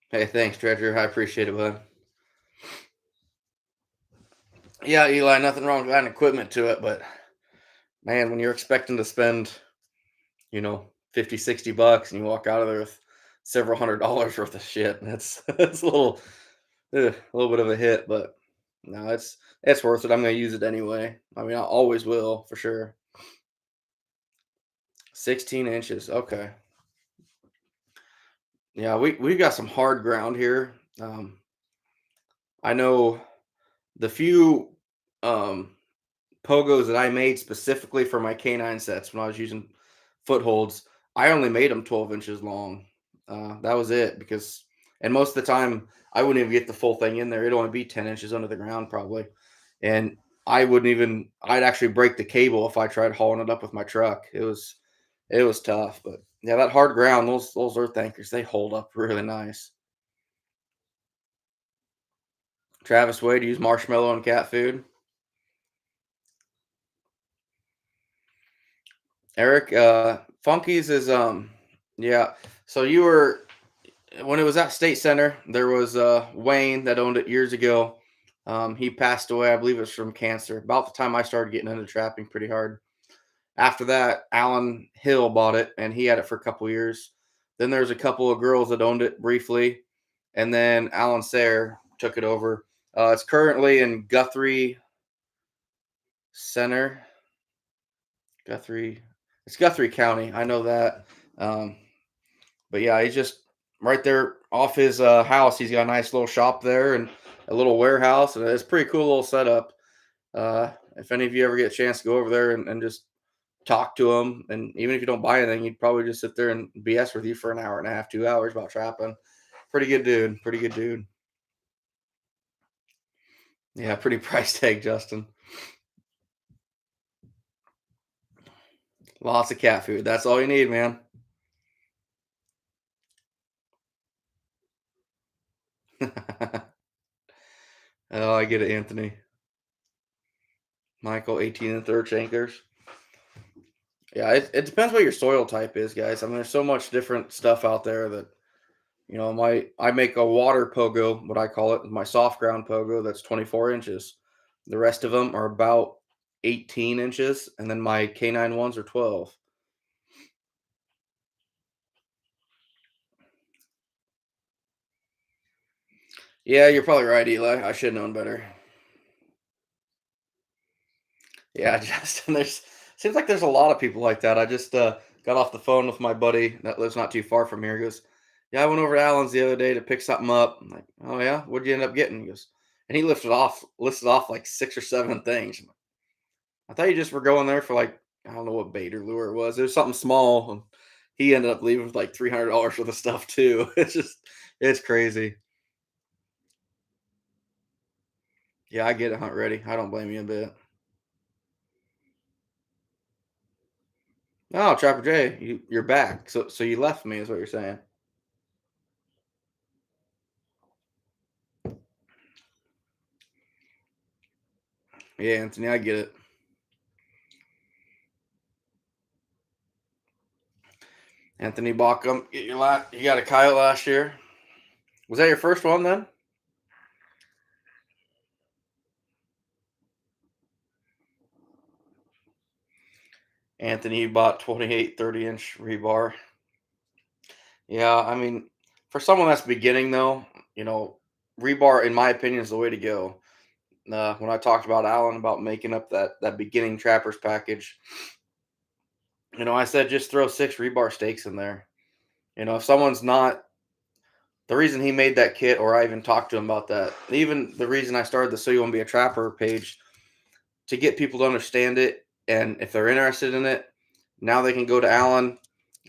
A: Hey, thanks, Dredger. I appreciate it, bud. Yeah, Eli, nothing wrong with adding equipment to it, but man, when you're expecting to spend, 50, $60 and you walk out of there with several $100 worth of shit, that's a little bit of a hit, but no, it's worth it. I'm gonna use it anyway. I mean, I always will for sure. 16 inches. Okay. Yeah, we got some hard ground here. I know the few um pogos that I made specifically for my canine sets when I was using footholds, I only made them 12 inches long. That was it because, and most of the time, I wouldn't even get the full thing in there. It'd only be 10 inches under the ground probably. And I'd actually break the cable if I tried hauling it up with my truck. It was tough, but yeah, that hard ground, those earth anchors, they hold up really nice. Travis Wade use marshmallow and cat food. Eric, Funky's is yeah. So you were when it was at State Center, there was Wayne that owned it years ago. He passed away, I believe it was from cancer. About the time I started getting into trapping pretty hard. After that, Alan Hill bought it and he had it for a couple years. Then there's a couple of girls that owned it briefly, and then Alan Sayre took it over. It's currently in Guthrie Center. Guthrie, it's Guthrie County. I know that. Um, But yeah, he's just right there off his house. He's got a nice little shop there and a little warehouse, and it's a pretty cool little setup. If any of you ever get a chance to go over there and just talk to him, and even if you don't buy anything, he'd probably just sit there and BS with you for an hour and a half, 2 hours about trapping. Pretty good dude. Pretty good dude. Yeah, pretty price tag, Justin. Lots of cat food. That's all you need, man. Oh, I get it, Anthony. Michael, 18 and third shankers. Yeah, it depends what your soil type is, guys. I mean, there's so much different stuff out there that I make a water pogo, what I call it, my soft ground pogo that's 24 inches. The rest of them are about 18 inches, and then my canine ones are 12. Yeah, you're probably right, Eli. I should have known better. Yeah, Justin, there's seems like there's a lot of people like that. I just got off the phone with my buddy that lives not too far from here. He goes, "Yeah, I went over to Allen's the other day to pick something up." I'm like, "Oh yeah, what'd you end up getting?" He goes, and he listed off like 6 or 7 things. I'm like, I thought you just were going there for like I don't know what bait or lure it was. It was something small, and he ended up leaving with like $300 worth of stuff too. It's crazy. Yeah, I get it, hunt ready. I don't blame you a bit. Oh, Trapper J, you're back. So you left me, is what you're saying. Yeah, Anthony, I get it. Anthony Bockham, you got a coyote last year. Was that your first one then? Anthony bought 28 30-inch rebar. Yeah, I mean, for someone that's beginning though, you know, rebar, in my opinion, is the way to go. When I talked about Alan about making up that beginning trappers package, I said just throw 6 rebar stakes in there. If someone's not the reason he made that kit, or I even talked to him about that, even the reason I started the So You Want to Be a Trapper page to get people to understand it, and if they're interested in it, now they can go to Alan.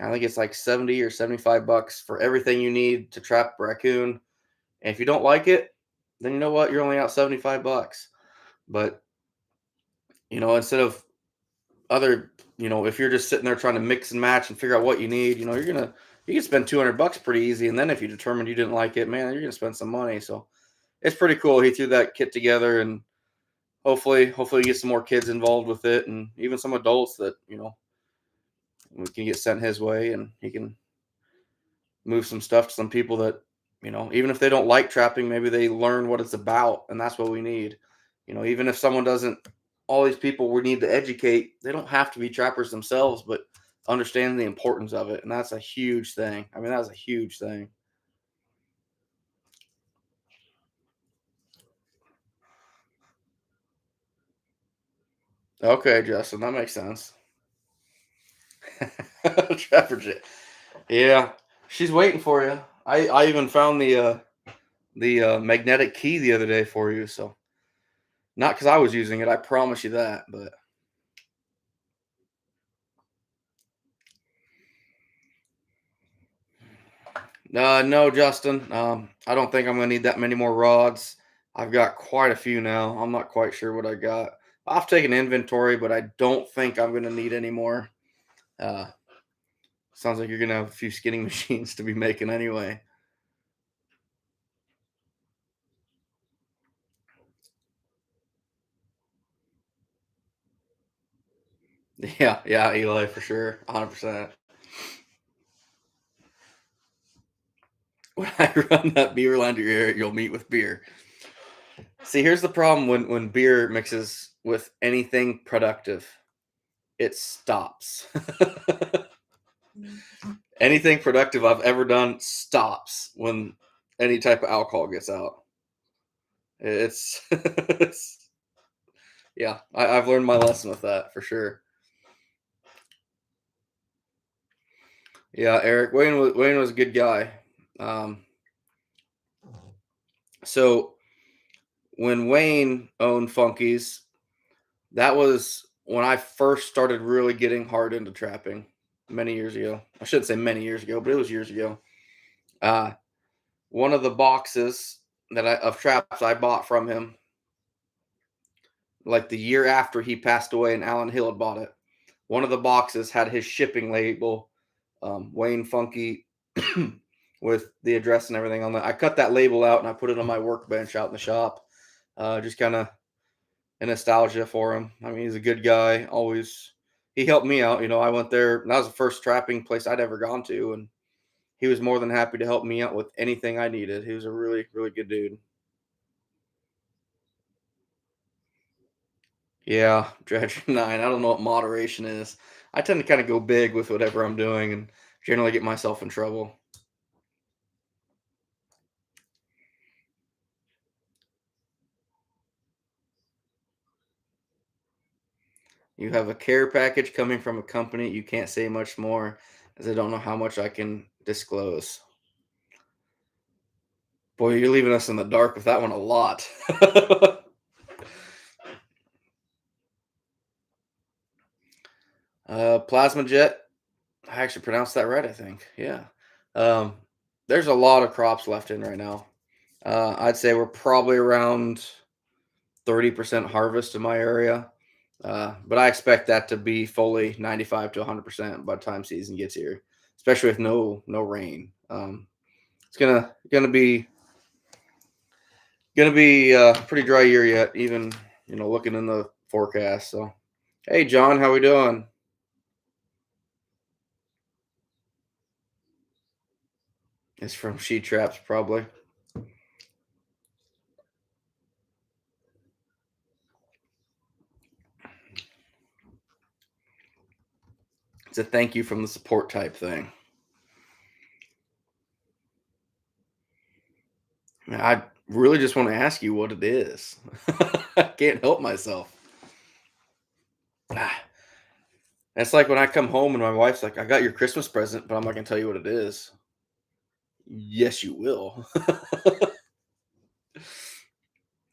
A: I think it's like 70 or $75 for everything you need to trap raccoon. And if you don't like it, then you know what? You're only out $75. But instead of other, if you're just sitting there trying to mix and match and figure out what you need, you can spend $200 pretty easy. And then if you determined you didn't like it, man, you're gonna spend some money. So it's pretty cool. He threw that kit together, and hopefully get some more kids involved with it, and even some adults that we can get sent his way, and he can move some stuff to some people that even if they don't like trapping, maybe they learn what it's about, and that's what we need. Even if someone doesn't, all these people we need to educate, they don't have to be trappers themselves, but understand the importance of it, and that's a huge thing. I mean, that's a huge thing. Okay, Justin, that makes sense. Trapper J. Yeah, she's waiting for you. I even found the magnetic key the other day for you. So not because I was using it, I promise you that. But no, Justin. I don't think I'm gonna need that many more rods. I've got quite a few now. I'm not quite sure what I got. I've taken inventory, but I don't think I'm gonna need any more. Uh, Sounds like you're gonna have a few skinning machines to be making anyway. Yeah, yeah, Eli, for sure, 100%. When I run that beer line to your ear, you'll meet with beer. See, here's the problem when beer mixes with anything productive, it stops. Anything productive I've ever done stops when any type of alcohol gets out. It's yeah, I've learned my lesson with that for sure. Yeah, Eric Wayne was a good guy. Um, so when Wayne owned Funkies, that was when I first started really getting hard into trapping many years ago. I shouldn't say many years ago, but it was years ago. Uh, One of the boxes of traps I bought from him, like the year after he passed away, and Alan Hill had bought it. One of the boxes had his shipping label, Wayne Funky, with the address and everything on that. I cut that label out and I put it on my workbench out in the shop. Just kind of a nostalgia for him. I mean, he's a good guy. Always, he helped me out. I went there. That was the first trapping place I'd ever gone to, and he was more than happy to help me out with anything I needed. He was a really, really good dude. Yeah, Dredger 9. I don't know what moderation is. I tend to kind of go big with whatever I'm doing and generally get myself in trouble. You have a care package coming from a company. You can't say much more as I don't know how much I can disclose. Boy, you're leaving us in the dark with that one a lot. Plasma jet. I actually pronounced that right, I think. Yeah. Um, there's a lot of crops left in right now. I'd say we're probably around 30% harvest in my area. But I expect that to be fully 95 to 100% by the time season gets here, especially with no rain. It's gonna be pretty dry year yet, even looking in the forecast. So, hey John, how we doing? It's from She Traps, probably. It's a thank you from the support type thing. I really just want to ask you what it is. I can't help myself. Ah, It's like when I come home and my wife's like, "I got your Christmas present," but I'm not gonna tell you what it is. Yes, you will.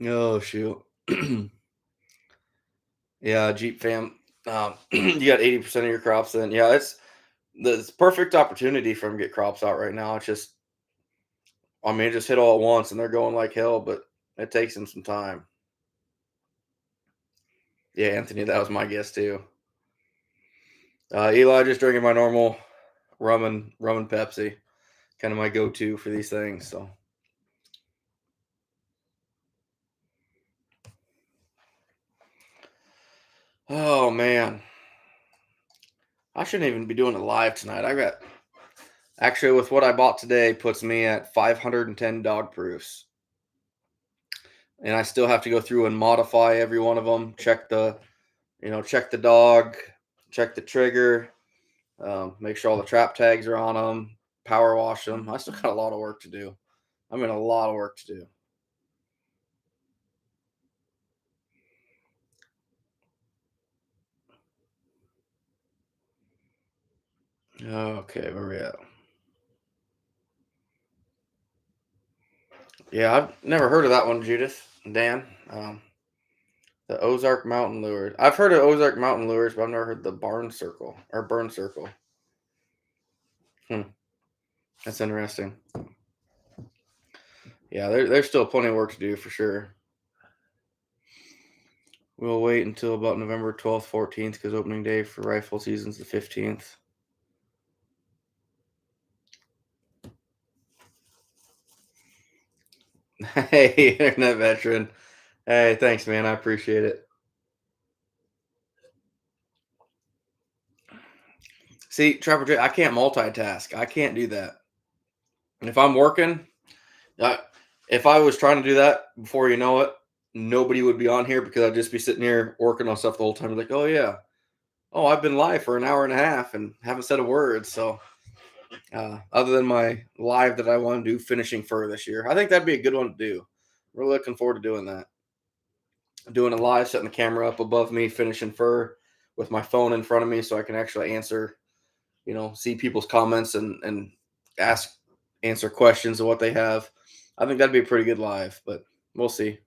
A: Oh shoot. Yeah, Jeep fam. You got 80% of your crops then. Yeah, it's perfect opportunity for them to get crops out right now. It's just, I mean, it just hit all at once and they're going like hell, but it takes them some time. Yeah, Anthony, that was my guess too. Eli just drinking my normal rum and Pepsi, kind of my go-to for these things. So, oh man, I shouldn't even be doing it live tonight. I got actually with what I bought today puts me at 510 dog proofs, and I still have to go through and modify every one of them. Check the dog, check the trigger, make sure all the trap tags are on them, power wash them. I still got a lot of work to do. I mean, a lot of work to do. Okay, where we at? Yeah, I've never heard of that one, Judith. Dan, the Ozark Mountain Lures. I've heard of Ozark Mountain Lures, but I've never heard the Barn Circle or Burn Circle. Hmm, that's interesting. Yeah, there's still plenty of work to do for sure. We'll wait until about November 12th, 14th, because opening day for rifle season's the 15th. Hey, internet veteran. Hey, thanks, man. I appreciate it. See, Trapper J, I can't multitask. I can't do that. And if I'm working, I, if I was trying to do that before you know it, nobody would be on here because I'd just be sitting here working on stuff the whole time. Like, oh yeah, oh I've been live for an hour and a half and haven't said a word. So, other than my live that I want to do finishing fur this year, I think that'd be a good one to do. Really looking forward to doing that. Doing a live, setting the camera up above me, finishing fur with my phone in front of me, so I can actually answer, see people's comments and ask answer questions of what they have. I think that'd be a pretty good live, but we'll see.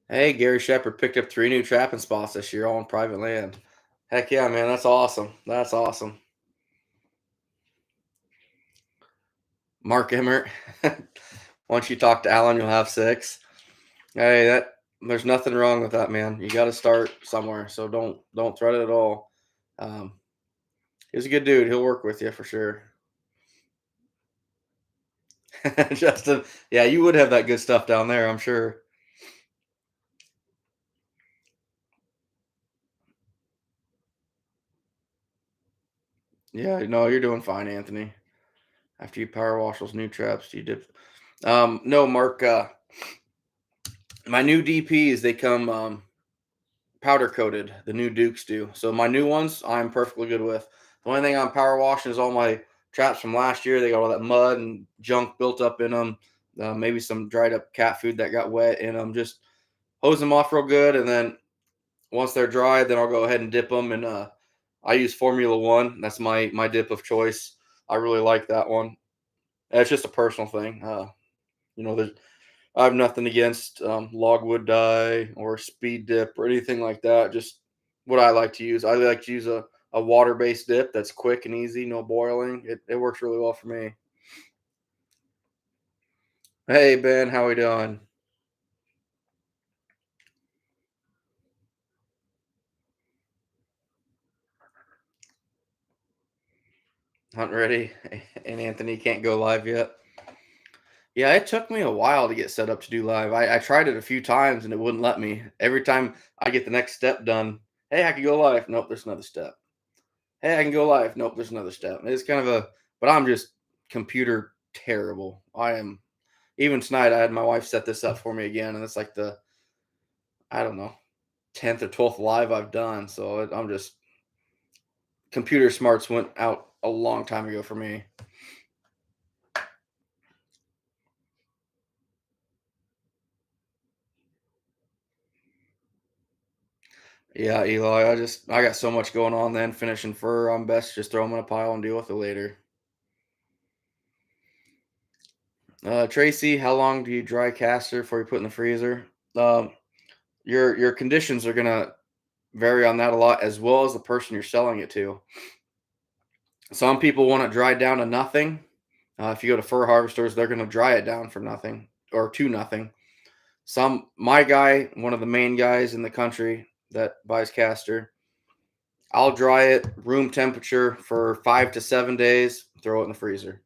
A: Hey, Gary Shepard picked up 3 new trapping spots this year, all on private land. Heck yeah, man, that's awesome. That's awesome. Mark Emmert. Once you talk to Alan, you'll have 6. Hey, that there's nothing wrong with that, man. You got to start somewhere, so don't threat it at all. Um, he's a good dude. He'll work with you for sure. Justin, yeah, you would have that good stuff down there, I'm sure. Yeah, no, you're doing fine, Anthony. After you power wash those new traps, you did. No, Mark. My new DPs, they come powder coated. The new Dukes do. So my new ones, I'm perfectly good with. The only thing I'm power washing is all my traps from last year. They got all that mud and junk built up in them. Maybe some dried up cat food that got wet in them. Just hose them off real good, and then once they're dry, then I'll go ahead and dip them. And I use Formula One. That's my dip of choice. I really like that one. It's just a personal thing. There's I have nothing against logwood dye or speed dip or anything like that. Just what I like to use. I like to use a water based dip that's quick and easy, no boiling. It works really well for me. Hey Ben, how we doing? Hunt ready? And Anthony can't go live yet. Yeah, it took me a while to get set up to do live. I tried it a few times and it wouldn't let me. Every time I get the next step done, hey, I can go live. Nope, there's another step. Hey, I can go live. Nope, there's another step. It's kind of but I'm just computer terrible. I am. Even tonight, I had my wife set this up for me again, and it's like I don't know, 10th or 12th live I've done. So I'm just, computer smarts went out a long time ago for me. Yeah, Eli, I got so much going on then, finishing fur. I'm best just throw them in a pile and deal with it later. Tracy, how long do you dry caster before you put in the freezer? Um, your conditions are gonna vary on that a lot, as well as the person you're selling it to. Some people want it dried down to nothing. If you go to fur harvesters, they're going to dry it down for nothing or to nothing. My guy, one of the main guys in the country that buys caster, I'll dry it room temperature for 5 to 7 days, throw it in the freezer.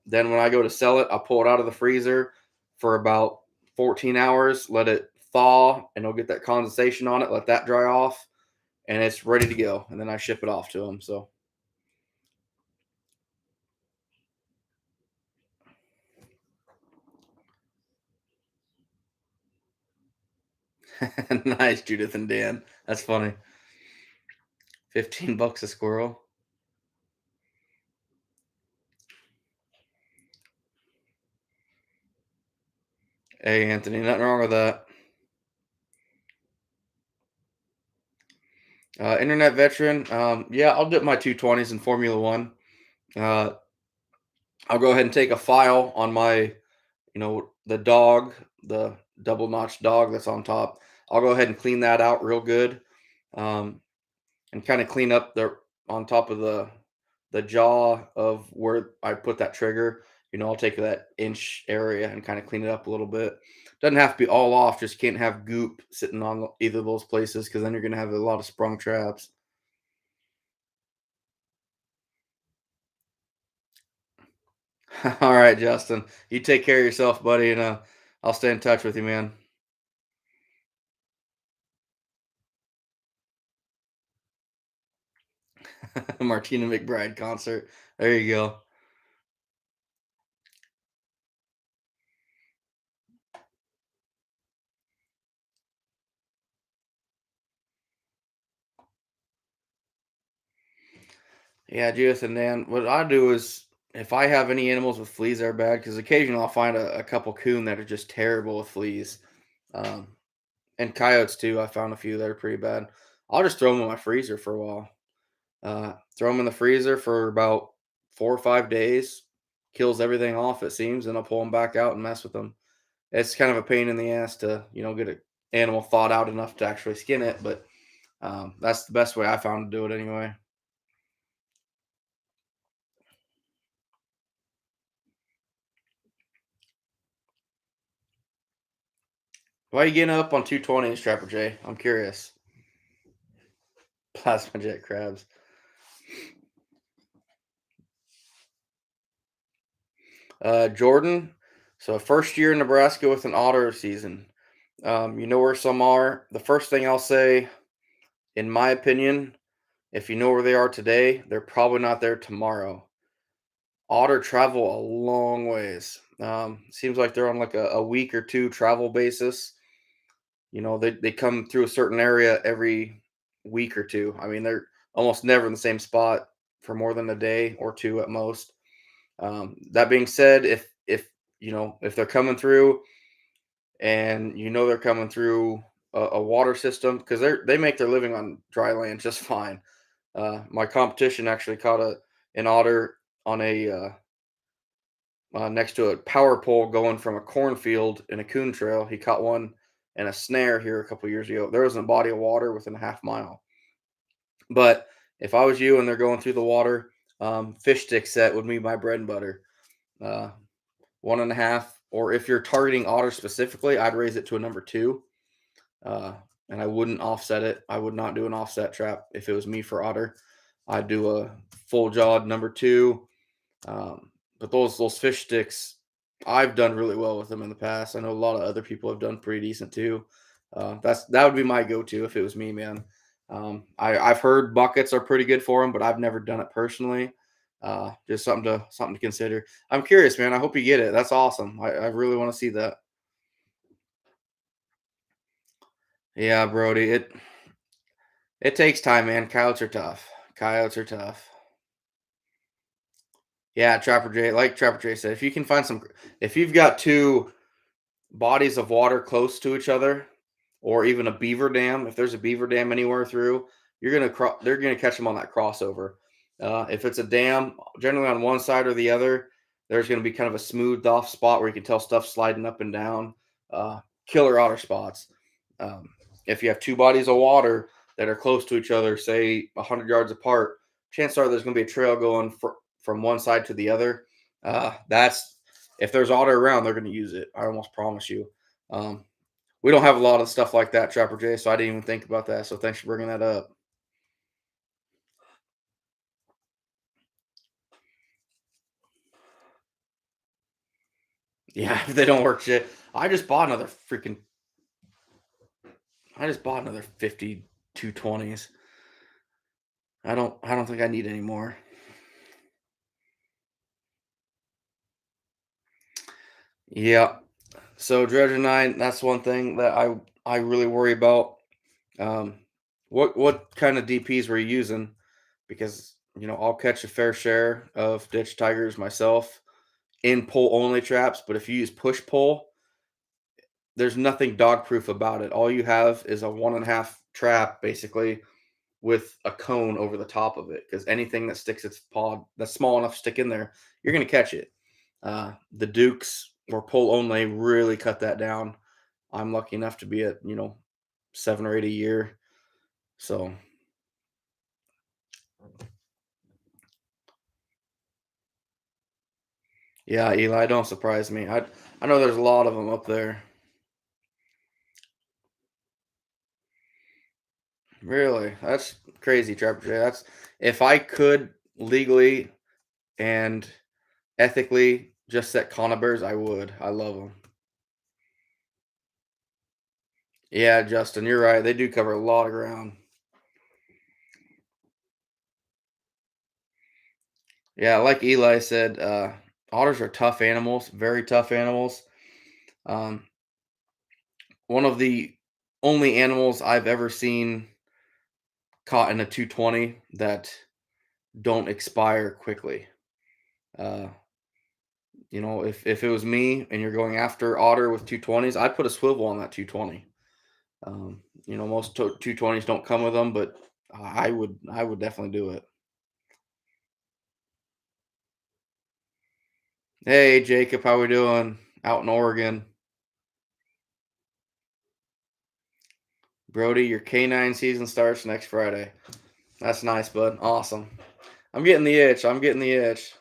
A: Then when I go to sell it, I'll pull it out of the freezer for about 14 hours, let it thaw, and it'll get that condensation on it, let that dry off, and it's ready to go. And then I ship it off to them. So nice, Judith and Dan. That's funny. 15 bucks a squirrel. Hey, Anthony, nothing wrong with that. Internet veteran. Yeah, I'll dip my 220s in Formula One. Uh, I'll go ahead and take a file on the dog, the double notch dog that's on top. I'll go ahead and clean that out real good, um, and kind of clean up the on top of the jaw of where I put that trigger. I'll take that inch area and kind of clean it up a little bit. Doesn't have to be all off, just can't have goop sitting on either of those places because then you're going to have a lot of sprung traps. All right, Justin. You take care of yourself, buddy, and I'll stay in touch with you, man. Martina McBride concert. There you go. Yeah, Judith and Dan. What I do is if I have any animals with fleas that are bad, because occasionally I'll find a couple coon that are just terrible with fleas. Um, and coyotes too. I found a few that are pretty bad. I'll just throw them in my freezer for a while. Throw them in the freezer for about 4 or 5 days. Kills everything off, it seems, and I'll pull them back out and mess with them. It's kind of a pain in the ass to get an animal thawed out enough to actually skin it, but that's the best way I found to do it anyway. Why are you getting up on 220s, Trapper J? I'm curious. Plasma jet crabs. Jordan. So first year in Nebraska with an otter season. You know where some are. The first thing I'll say, in my opinion, if you know where they are today, they're probably not there tomorrow. Otter travel a long ways. Seems like they're on like a week or two travel basis. They come through a certain area every week or two. I mean, they're almost never in the same spot for more than a day or two at most. That being said, if they're coming through and they're coming through a water system because they make their living on dry land just fine. My competition actually caught an otter on a next to a power pole going from a cornfield in a coon trail. He caught one in a snare here a couple years ago. There was a body of water within a half mile. But if I was you and they're going through the water, fish stick set would be my bread and butter. Uh, one and a half, or if you're targeting otter specifically, I'd raise it to a number two. Uh, and I wouldn't offset it. I would not do an offset trap if it was me for otter. I'd do a full jawed number two. But those fish sticks, I've done really well with them in the past. I know a lot of other people have done pretty decent too. That would be my go-to if it was me, man. I've heard buckets are pretty good for them, but I've never done it personally. Just something to consider. I'm curious, man. I hope you get it. That's awesome. I really want to see that. Yeah, Brody. It takes time, man. Coyotes are tough. Coyotes are tough. Yeah, Trapper J, like Trapper J said, if you've got two bodies of water close to each other, or even a beaver dam, if there's a beaver dam anywhere through, they're gonna catch them on that crossover. If it's a dam, generally on one side or the other, there's gonna be kind of a smoothed off spot where you can tell stuff sliding up and down. Uh, Killer otter spots. Um, if you have two bodies of water that are close to each other, say 100 yards apart, chances are there's gonna be a trail going from one side to the other. That's if there's otter around, they're gonna use it. I almost promise you. Um, we don't have a lot of stuff like that, Trapper J, so I didn't even think about that. So thanks for bringing that up. Yeah, if they don't work shit. I just bought another 50 220s. I don't think I need any more. Yeah. So Dredger 9, that's one thing that I really worry about. Um what kind of DPs were you using? Because I'll catch a fair share of ditch tigers myself in pull only traps, but if you use push pull, there's nothing dog proof about it. All you have is a 1.5 trap basically with a cone over the top of it because anything that sticks its paw that's small enough to stick in there, you're gonna catch it. The Dukes or pull only really cut that down. I'm lucky enough to be at 7 or 8 a year. So yeah, Eli, don't surprise me. I know there's a lot of them up there. Really, that's crazy, Trapper Jay. That's if I could legally and ethically just set conifers, I would. I love them. Yeah, Justin, you're right. They do cover a lot of ground. Yeah, like Eli said, otters are tough animals, very tough animals. Um, One of the only animals I've ever seen caught in a 220 that don't expire quickly. Uh, if it was me and you're going after otter with 220s, I'd put a swivel on that 220. Most 220s don't come with them, but I would definitely do it. Hey Jacob, how we doing? Out in Oregon. Brody, your canine season starts next Friday. That's nice, bud. Awesome. I'm getting the itch. I'm getting the itch.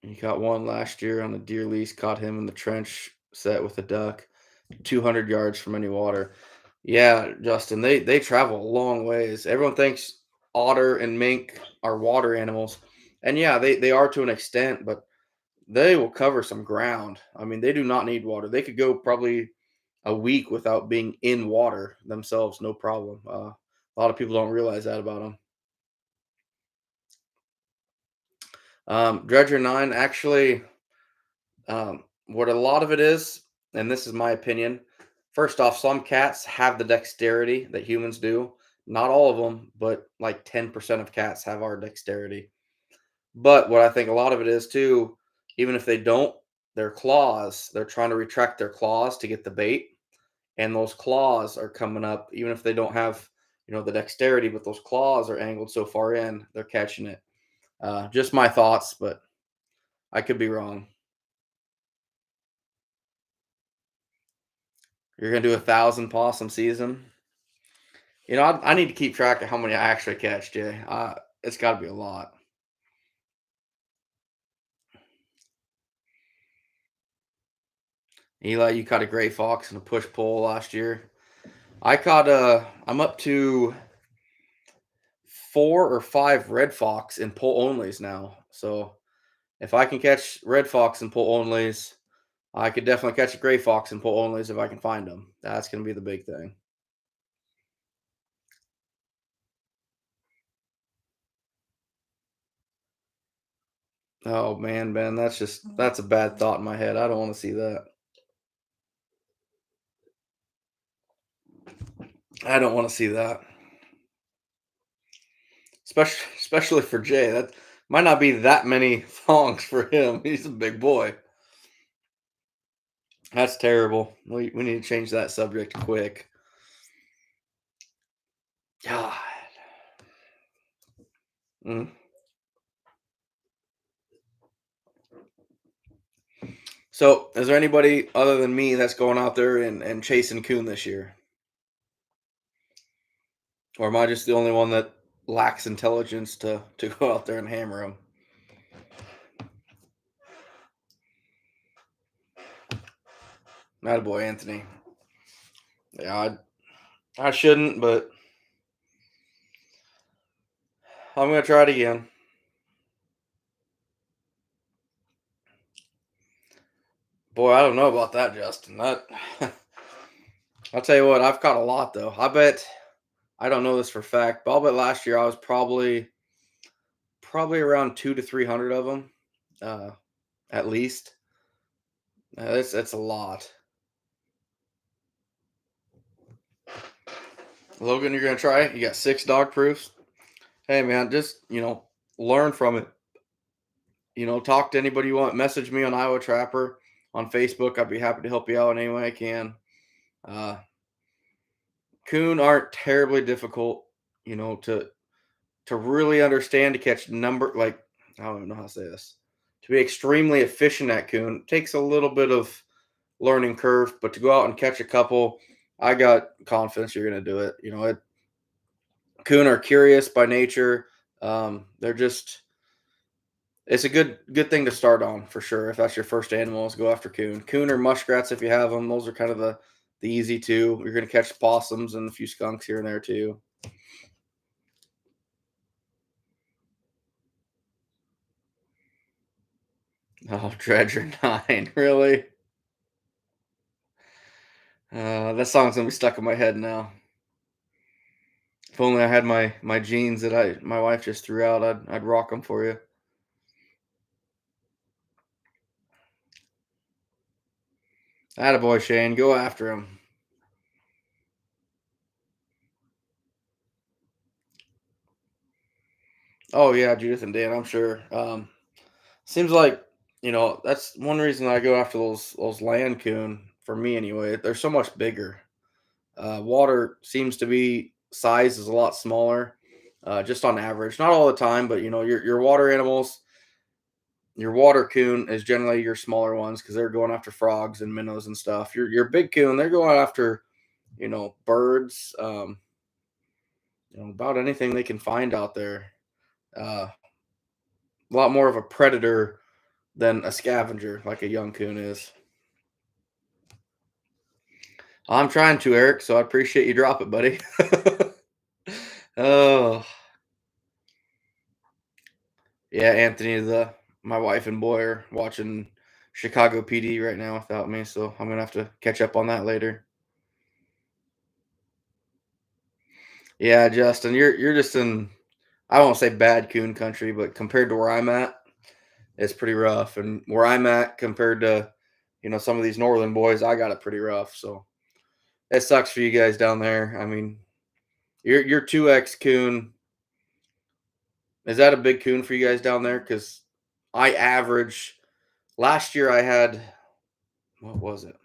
A: He caught one last year on a deer lease, caught him in the trench set with a duck, 200 yards from any water. Yeah, Justin, they travel a long ways. Everyone thinks otter and mink are water animals. And yeah, they are to an extent, but they will cover some ground. I mean, they do not need water. They could go probably a week without being in water themselves, no problem. A lot of people don't realize that about them. Dredger 9 actually, what a lot of it is, and this is my opinion. First off, some cats have the dexterity that humans do. Not all of them, but like 10% of cats have our dexterity. But what I think a lot of it is too, even if they don't, their claws, they're trying to retract their claws to get the bait, and those claws are coming up, even if they don't have, the dexterity, but those claws are angled so far in, they're catching it. Just my thoughts, but I could be wrong. You're gonna do 1,000 possum season. I need to keep track of how many I actually catch, Jay. It's got to be a lot. Eli, you caught a gray fox and a push pole last year. I'm up to 4 or 5 red fox in pull onlys now. So if I can catch red fox in pull onlys, I could definitely catch a gray fox in pull onlys if I can find them. That's gonna be the big thing. Oh man, Ben, that's a bad thought in my head. I don't want to see that. I don't want to see that. Especially for Jay. That might not be that many thongs for him. He's a big boy. That's terrible. We need to change that subject quick. God. Mm. So, is there anybody other than me that's going out there and chasing coon this year? Or am I just the only one that lacks intelligence to go out there and hammer them? Not a boy, Anthony. Yeah, I shouldn't, but I'm gonna try it again. Boy, I don't know about that, Justin. That I'll tell you what, I've caught a lot though. I don't know this for a fact, but I'll bet last year I was probably around 200 to 300 of them, uh, at least. That's a lot. Logan, you're gonna try it. You got 6 dog proofs. Hey man, just learn from it. Talk to anybody you want. Message me on Iowa Trapper on Facebook. I'd be happy to help you out in any way I can. Uh, Coon aren't terribly difficult, to really understand to catch number like I don't even know how to say this. To be extremely efficient at coon takes a little bit of learning curve, but to go out and catch a couple, I got confidence you're going to do it. Coon are curious by nature. They're just it's a good thing to start on for sure. If that's your first animal, is go after coon. Coon or muskrats if you have them. Those are kind of the easy two. You're going to catch possums and a few skunks here and there too. Oh, Dredger 9, really? That song's gonna be stuck in my head now. If only I had my jeans that my wife just threw out, I'd rock them for you. Attaboy, Shane, go after him. Oh yeah, Judith and Dan, I'm sure. Seems like that's one reason I go after those land coon for me anyway. They're so much bigger. Water seems to be size is a lot smaller, just on average. Not all the time, but your water animals. Your water coon is generally your smaller ones because they're going after frogs and minnows and stuff. Your big coon, they're going after birds, about anything they can find out there. A lot more of a predator than a scavenger, like a young coon is. I'm trying to, Eric, so I appreciate you drop it, buddy. Oh, yeah, Anthony, the my wife and boy are watching Chicago PD right now without me, so I'm gonna have to catch up on that later. Yeah, Justin, you're just in I won't say bad coon country, but compared to where I'm at, It's pretty rough. And where I'm at compared to, some of these northern boys, I got it pretty rough. So it sucks for you guys down there. I mean, your 2X coon, is that a big coon for you guys down there? Because I average last year I had, what was it?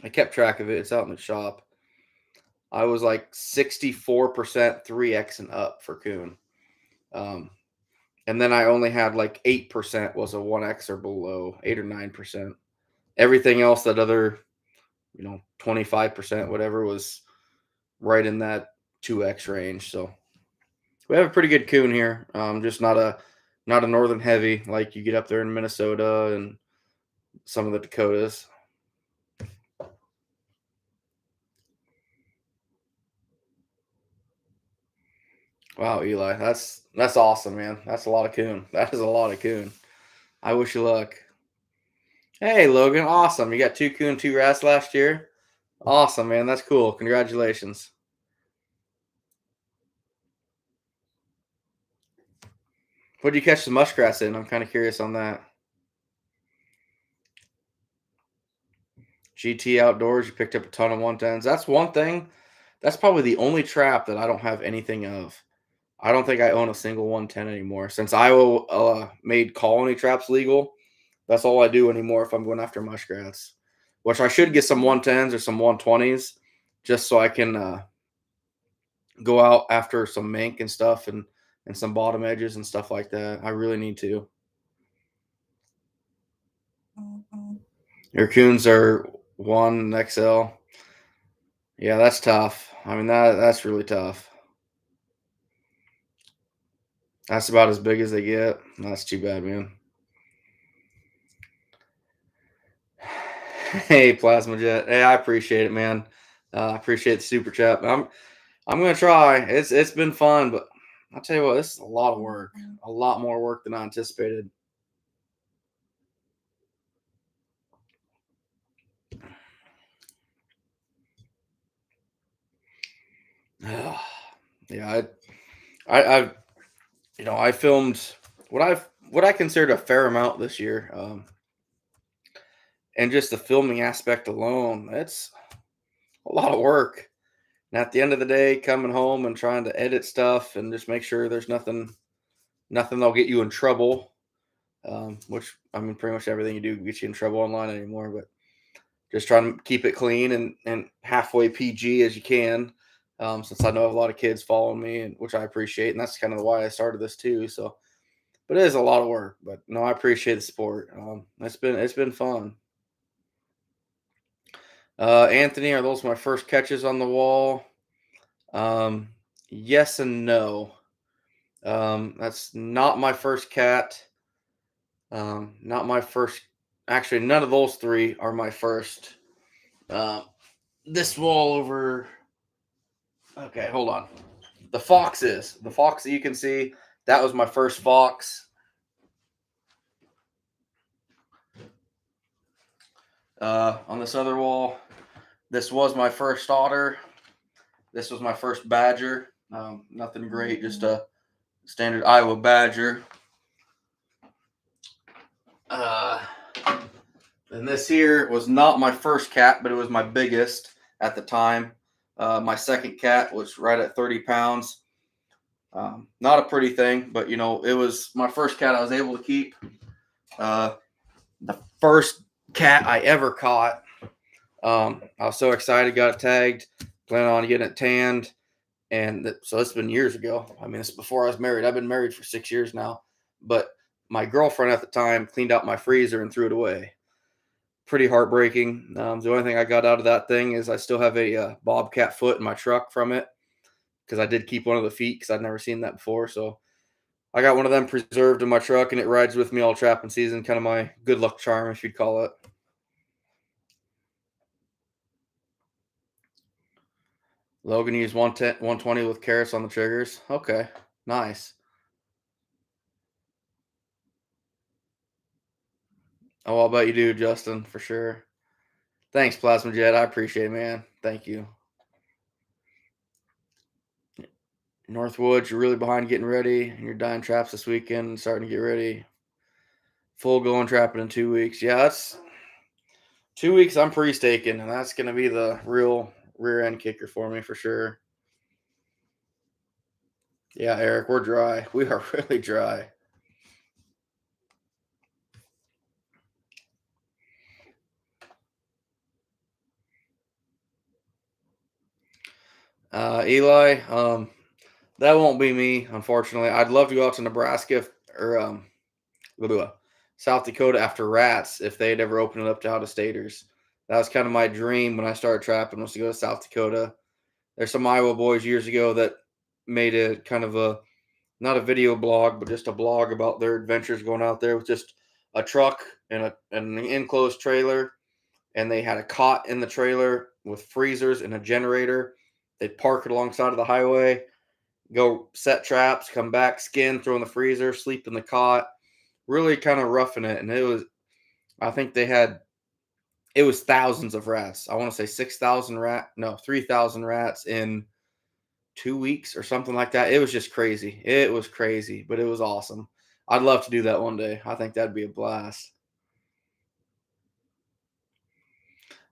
A: I kept track of it. It's out in the shop. I was like 64% 3X and up for coon. Um, and then I only had like 8% was a 1X or below, 8 or 9%. Everything else, that other, 25%, whatever, was right in that 2X range. So we have a pretty good coon here. Just not a northern heavy like you get up there in Minnesota and some of the Dakotas. Wow, Eli, that's awesome, man. That's a lot of coon. That is a lot of coon. I wish you luck. Hey, Logan, awesome. You got two coon, two rats last year. Awesome, man. That's cool. Congratulations. What did you catch the muskrats in? I'm kind of curious on that. GT Outdoors, you picked up a ton of 110s. That's one thing. That's probably the only trap that I don't have anything of. I don't think I own a single 110 anymore. Since Iowa made colony traps legal, that's all I do anymore if I'm going after muskrats. Which I should get some 110s or some 120s just so I can go out after some mink and stuff and some bottom edges and stuff like that. I really need to. Your coons are one XL. Yeah, that's tough. I mean that's really tough. That's about as big as they get. That's too bad, man. Hey, Plasma Jet. Hey, I appreciate it, man. I appreciate the super chat. I'm gonna try. It's been fun, but I'll tell you what, this is a lot of work. A lot more work than I anticipated. Yeah, I I filmed what I considered a fair amount this year, and just the filming aspect alone, it's a lot of work. And at the end of the day, coming home and trying to edit stuff and just make sure there's nothing that'll get you in trouble. Which I mean, pretty much everything you do gets you in trouble online anymore. But just trying to keep it clean and halfway PG as you can. Since I know I have a lot of kids following me, and which I appreciate, and that's kind of why I started this too. So, but it is a lot of work. But no, I appreciate the support. It's been fun. Anthony, are those my first catches on the wall? Um, yes and no. That's not my first cat. Not my first. Actually, none of those three are my first. Um, this wall over. Okay, hold on. The fox that you can see. That was my first fox. On this other wall, this was my first otter. This was my first badger. Nothing great, just a standard Iowa badger. Uh, and this here was not my first cat, but it was my biggest at the time. My second cat was right at 30 pounds. Not a pretty thing, but it was my first cat I was able to keep. Uh, the first cat I ever caught. I was so excited, got it tagged, planning on getting it tanned. And so it's been years ago. I mean, it's before I was married. I've been married for 6 years now. But my girlfriend at the time cleaned out my freezer and threw it away. Pretty heartbreaking. The only thing I got out of that thing is I still have a bobcat foot in my truck from it because I did keep one of the feet because I'd never seen that before. So I got one of them preserved in my truck and it rides with me all trapping season. Kind of my good luck charm, if you'd call it. Logan used 110, 120 with carrots on the triggers. Okay, nice. Oh, I'll bet you do, Justin, for sure. Thanks, Plasma Jet. I appreciate it, man. Thank you. Northwoods, you're really behind getting ready. You're dying traps this weekend and starting to get ready. Full going trapping in 2 weeks. Yeah, that's 2 weeks. I'm pre-staking, and that's gonna be the real rear end kicker for me for sure. Yeah, Eric, we're dry. We are really dry. Eli, that won't be me, unfortunately. I'd love to go out to Nebraska or blah, blah, blah, South Dakota after rats if they'd ever opened it up to out of staters. That was kind of my dream when I started trapping was to go to South Dakota. There's some Iowa boys years ago that made a kind of a not a video blog, but just a blog about their adventures going out there with just a truck and an enclosed trailer, and they had a cot in the trailer with freezers and a generator. They'd park it alongside of the highway, go set traps, come back, skin, throw in the freezer, sleep in the cot, really kind of roughing it. And it was, I think they had, it was thousands of rats. I want to say 6,000 no, 3,000 rats in 2 weeks or something like that. It was just crazy. It was crazy, but it was awesome. I'd love to do that one day. I think that'd be a blast.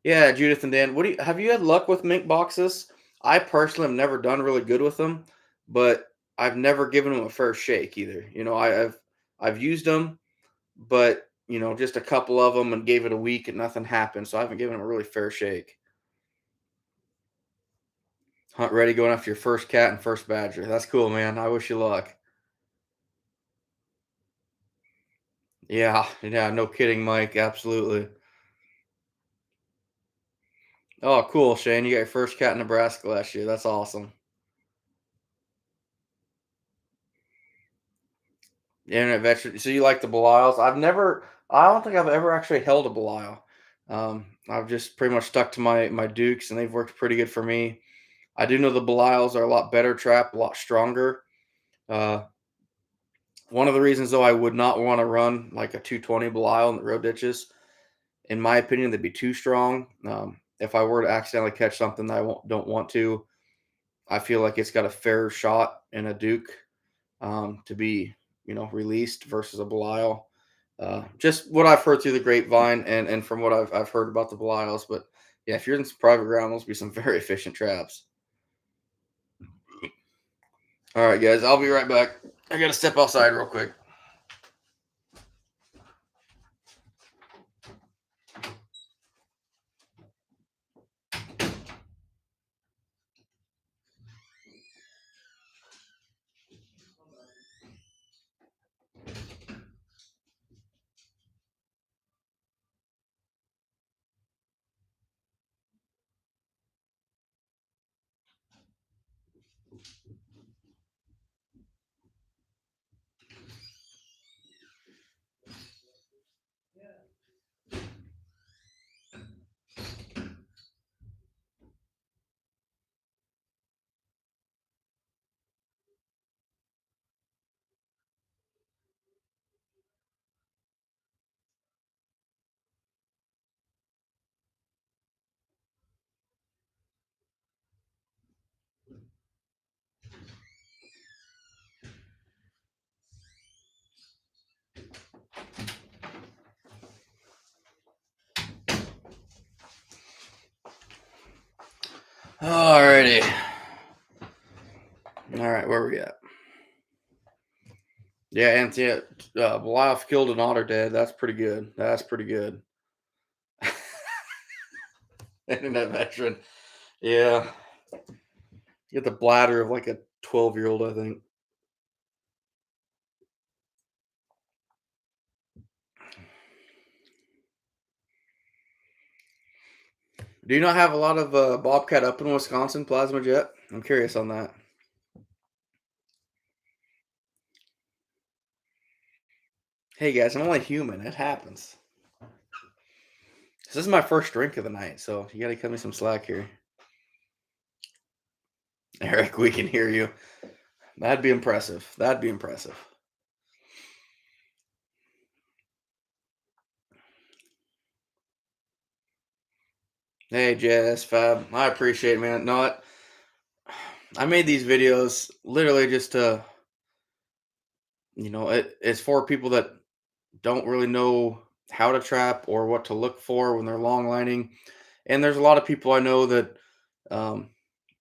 A: Yeah, Judith and Dan, what do you have you had luck with mink boxes? I personally have never done really good with them, but I've never given them a fair shake either. I've used them, but just a couple of them and gave it a week and nothing happened. So I haven't given them a really fair shake. Hunt ready, going after your first cat and first badger. That's cool, man. I wish you luck. Yeah, yeah, no kidding, Mike. Absolutely. Oh, cool, Shane. You got your first cat in Nebraska last year. That's awesome. Internet veteran. So you like the Belials? I don't think I've ever actually held a Belial. I've just pretty much stuck to my Dukes, and they've worked pretty good for me. I do know the Belials are a lot better trap, a lot stronger. Uh, One of the reasons, though, I would not want to run like a 220 Belial in the road ditches. In my opinion, they'd be too strong. If I were to accidentally catch something that don't want to, I feel like it's got a fair shot in a Duke to be, released versus a Belial. Just what I've heard through the grapevine and from what I've heard about the Belials. But yeah, if you're in some private ground, those will be some very efficient traps. All right, guys, I'll be right back. I got to step outside real quick. Alrighty. All right, where we at? Yeah, Anthony, Belial killed an otter dead. That's pretty good. That's pretty good. Internet veteran. Yeah. You get the bladder of like a 12-year-old, I think. Do you not have a lot of bobcat up in Wisconsin, plasma jet? I'm curious on that. Hey guys, I'm only human. It happens. This is my first drink of the night, so you got to cut me some slack here. Eric, we can hear you. That'd be impressive. That'd be impressive. Hey, Jess, Fab. I appreciate it, man. No, I made these videos literally just to, it's for people that don't really know how to trap or what to look for when they're long lining. And there's a lot of people I know that, um,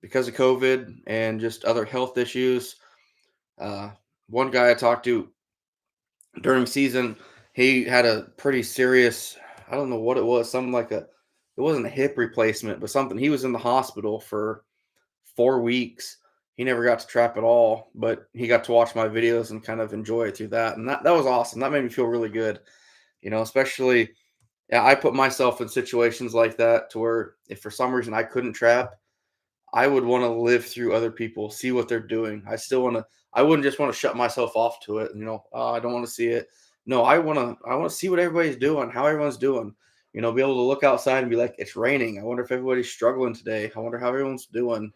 A: because of COVID and just other health issues, uh, one guy I talked to during season, he had a pretty serious, I don't know what it was, something like it wasn't a hip replacement, but something. He was in the hospital for 4 weeks. He never got to trap at all, but he got to watch my videos and kind of enjoy it through that. And that was awesome. That made me feel really good, especially, yeah, I put myself in situations like that to where if for some reason I couldn't trap, I would want to live through other people, see what they're doing. I wouldn't just want to shut myself off to it, "Oh, I don't want to see it." No, I want to see what everybody's doing, how everyone's doing. Be able to look outside and be like, it's raining. I wonder if everybody's struggling today. I wonder how everyone's doing.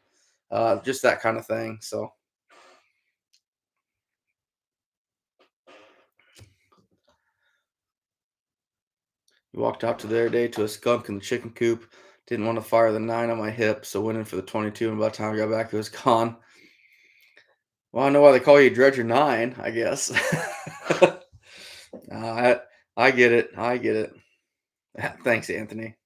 A: Just that kind of thing. So we walked out to the other day to a skunk in the chicken coop. Didn't want to fire the 9 on my hip, so went in for the 22, and by the time I got back, it was gone. Well, I know why they call you Dredger 9, I guess. I I get it. I get it. Thanks, Anthony.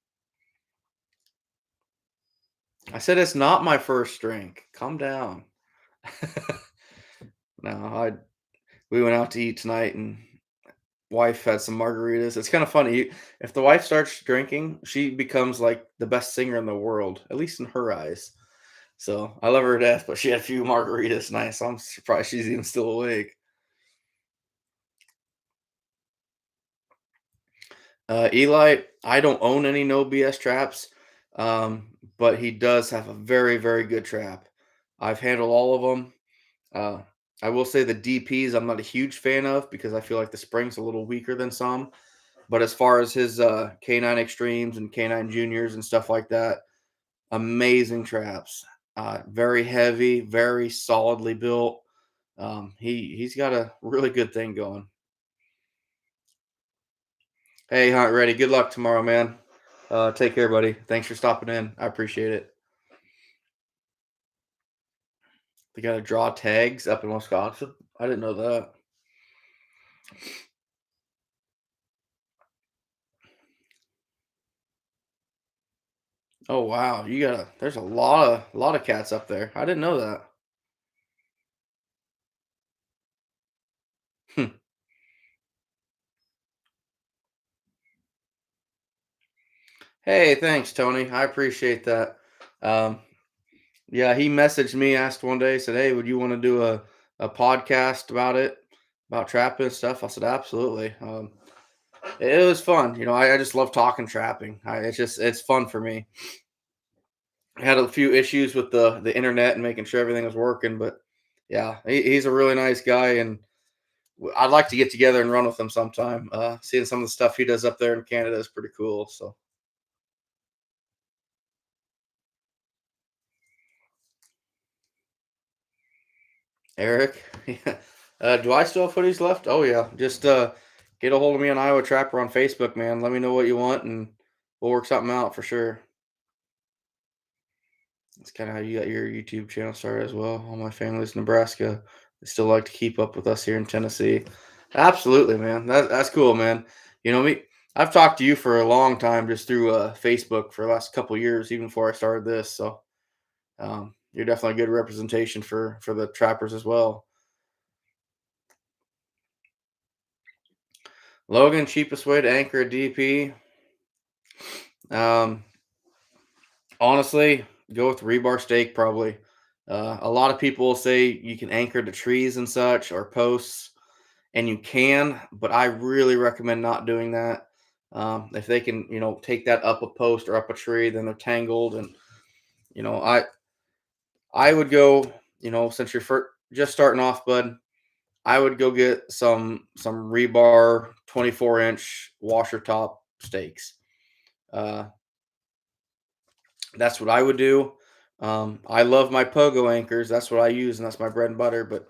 A: I said it's not my first drink. Calm down. No, I we went out to eat tonight, and wife had some margaritas. It's kind of funny. If the wife starts drinking, she becomes like the best singer in the world, at least in her eyes. So I love her to death, but she had a few margaritas tonight, so I'm surprised she's even still awake. Eli, I don't own any no BS traps, but he does have a very, very good trap. I've handled all of them. Uh, I will say the DPs I'm not a huge fan of because I feel like the spring's a little weaker than some. But as far as his K9 Extremes and K9 Juniors and stuff like that, amazing traps. Very heavy, very solidly built. He's got a really good thing going. Hey, Hunt Ready. Good luck tomorrow, man. Take care, buddy. Thanks for stopping in. I appreciate it. They got to draw tags up in Wisconsin. I didn't know that. Oh wow, you got a. There's a lot of cats up there. I didn't know that. Hmm. Hey, thanks, Tony. I appreciate that. Um, yeah, he messaged me, asked one day, said, "Hey, would you want to do a podcast about it, about trapping and stuff?" I said, "Absolutely." It was fun. I just love talking trapping. It's fun for me. I had a few issues with the internet and making sure everything was working, but yeah, he's a really nice guy, and I'd like to get together and run with him sometime. Seeing some of the stuff he does up there in Canada is pretty cool. So, Eric, yeah. Do I still have hoodies left? Oh yeah, just get a hold of me on Iowa Trapper on Facebook, man. Let me know what you want, and we'll work something out for sure. That's kind of how you got your YouTube channel started as well. All my family's Nebraska. They still like to keep up with us here in Tennessee. Absolutely, man. That's cool, man. Me. I've talked to you for a long time just through Facebook for the last couple years, even before I started this. So you're definitely a good representation for the trappers as well. Logan, cheapest way to anchor a DP. Um, Honestly, go with rebar stake probably. A lot of people say you can anchor to trees and such or posts, and you can, but I really recommend not doing that. If they can, take that up a post or up a tree, then they're tangled. And you know, I I would go, since you're just starting off, bud, I would go get some rebar 24-inch washer top stakes. Uh, that's what I would do. I love my pogo anchors. That's what I use, and that's my bread and butter. But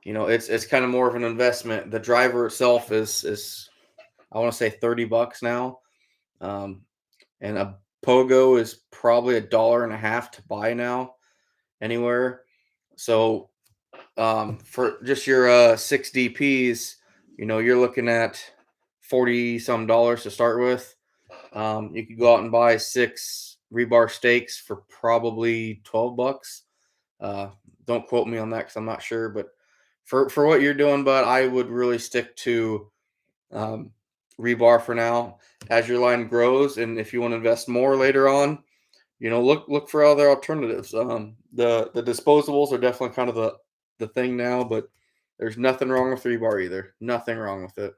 A: it's kind of more of an investment. The driver itself is I want to say $30 now. Um, and a pogo is probably a dollar and a half to buy now anywhere. So for just your 6 DPs, you're looking at 40 some dollars to start with. You could go out and buy six rebar stakes for probably 12 bucks. Uh, don't quote me on that because I'm not sure, but for what you're doing, bud, I would really stick to um, rebar for now. As your line grows, and if you want to invest more later on, look for other alternatives. The disposables are definitely kind of the thing now, but there's nothing wrong with rebar either. Nothing wrong with it.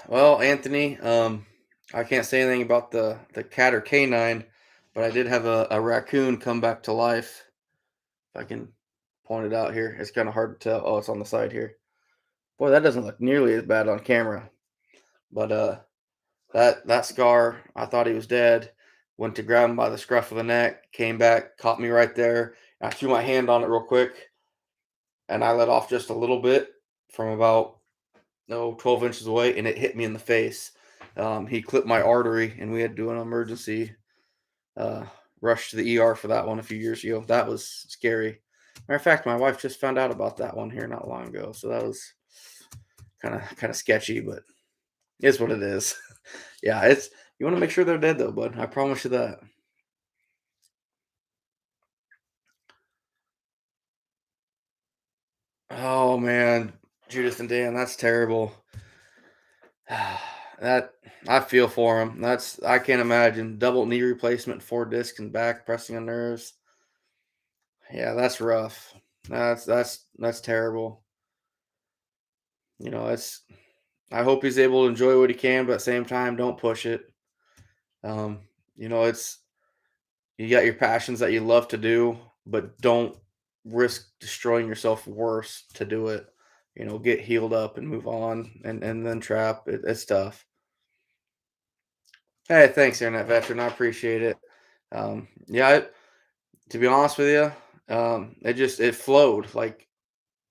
A: Well, Anthony, I can't say anything about the cat or canine, but I did have a raccoon come back to life. If I can point it out here, it's kind of hard to tell. Oh, it's on the side here. Boy, that doesn't look nearly as bad on camera. But that scar, I thought he was dead. Went to grab him by the scruff of the neck, came back, caught me right there. I threw my hand on it real quick, and I let off just a little bit from about no 12 inches away, and it hit me in the face. He clipped my artery, and we had to do an emergency uh, rush to the ER for that one a few years ago. That was scary. Matter of fact, my wife just found out about that one here not long ago, so that was kind of sketchy, but it's what it is. Yeah, it's you want to make sure they're dead though, bud. I promise you that. Oh man, Judith and Dan, that's terrible. That I feel for him. I can't imagine double knee replacement, four discs and back pressing on nerves. Yeah, that's rough. That's terrible. It's I hope he's able to enjoy what he can, but at the same time, don't push it. Um, it's you got your passions that you love to do, but don't risk destroying yourself worse to do it. Get healed up and move on, and then trap. It's tough. Hey, thanks, Internet Veteran. I appreciate it. Yeah, to be honest with you, it flowed like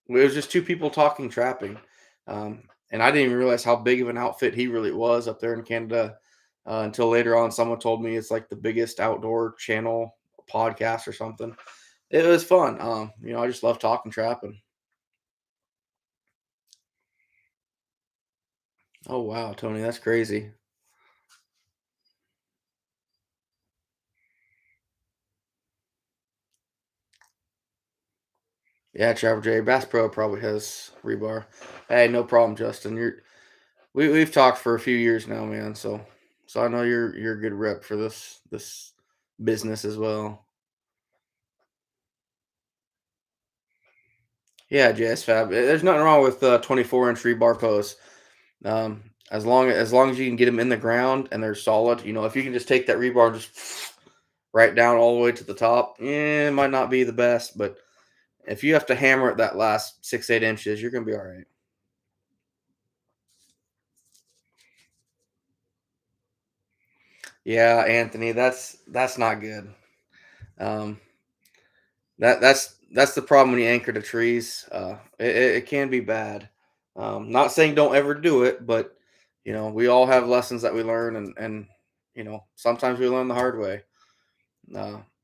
A: it was just two people talking trapping, and I didn't even realize how big of an outfit he really was up there in Canada until later on. Someone told me it's like the biggest outdoor channel podcast or something. It was fun. I just love talking trapping. Oh wow, Tony, that's crazy. Yeah, Trapper J, Bass Pro probably has rebar. Hey, no problem, Justin. We've talked for a few years now, man. So I know you're a good rep for this business as well. Yeah, JS Fab. There's nothing wrong with 24-inch rebar posts. As long as you can get them in the ground and they're solid. If you can just take that rebar and just right down all the way to the top, it might not be the best, but if you have to hammer it that last 6 8 inches, you're gonna be all right. Yeah, Anthony, that's not good. Um, that's the problem when you anchor to trees. It can be bad. Not saying don't ever do it, but we all have lessons that we learn, and sometimes we learn the hard way.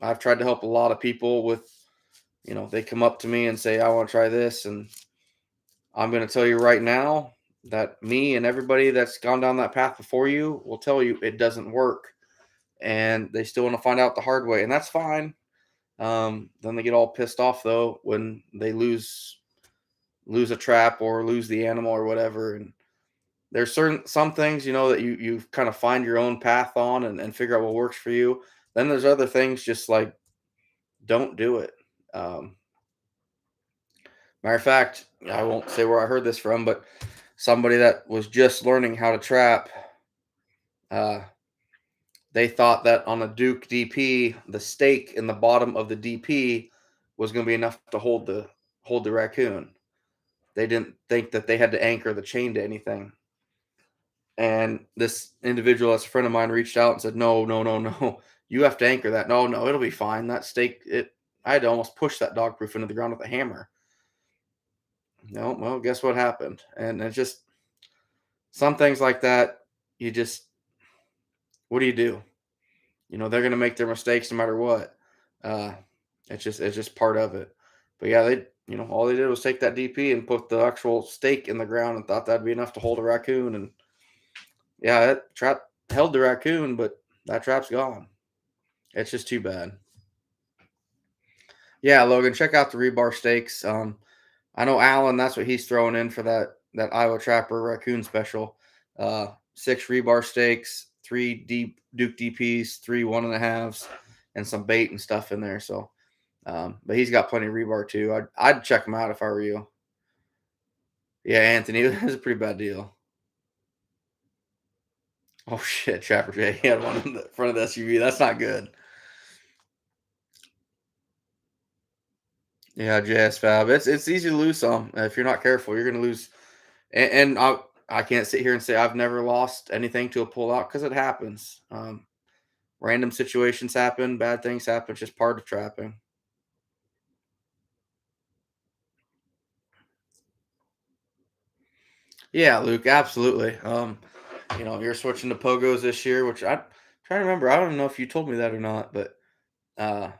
A: I've tried to help a lot of people with they come up to me and say I want to try this, and I'm going to tell you right now that me and everybody that's gone down that path before you will tell you it doesn't work, and they still want to find out the hard way, and that's fine. Then they get all pissed off though when they lose a trap or lose the animal or whatever. And there's some things that you kind of find your own path on and figure out what works for you. Then there's other things just like don't do it. Um, Matter of fact, I won't say where I heard this from, but somebody that was just learning how to trap, uh, they thought that on a Duke DP, the stake in the bottom of the DP was going to be enough to hold the raccoon. They didn't think that they had to anchor the chain to anything. And this individual, that's a friend of mine, reached out and said, "No, no, no, no. You have to anchor that. No, no, it'll be fine. That stake, it. I had to almost push that dog proof into the ground with a hammer. No, well, guess what happened? And it's just some things like that. You just, what do you do? They're going to make their mistakes no matter what. Uh, it's just part of it. But yeah, All they did was take that DP and put the actual stake in the ground and thought that'd be enough to hold a raccoon. And yeah, that trap held the raccoon, but that trap's gone. It's just too bad. Yeah, Logan, check out the rebar stakes. I know Alan, that's what he's throwing in for that Iowa Trapper raccoon special. Six rebar stakes, three deep Duke DPs, three 1.5s, and some bait and stuff in there. So, but he's got plenty of rebar too. I'd check him out if I were you. Yeah, Anthony, it was a pretty bad deal. Oh shit, Trapper J, he had one in the front of the SUV. That's not good. Yeah, JS Fab. It's easy to lose some. If you're not careful, you're gonna lose. And I can't sit here and say I've never lost anything to a pullout because it happens. Random situations happen, bad things happen. It's just part of trapping. Yeah, Luke, absolutely. You're switching to pogos this year, which I'm trying to remember. I don't know if you told me that or not, but uh,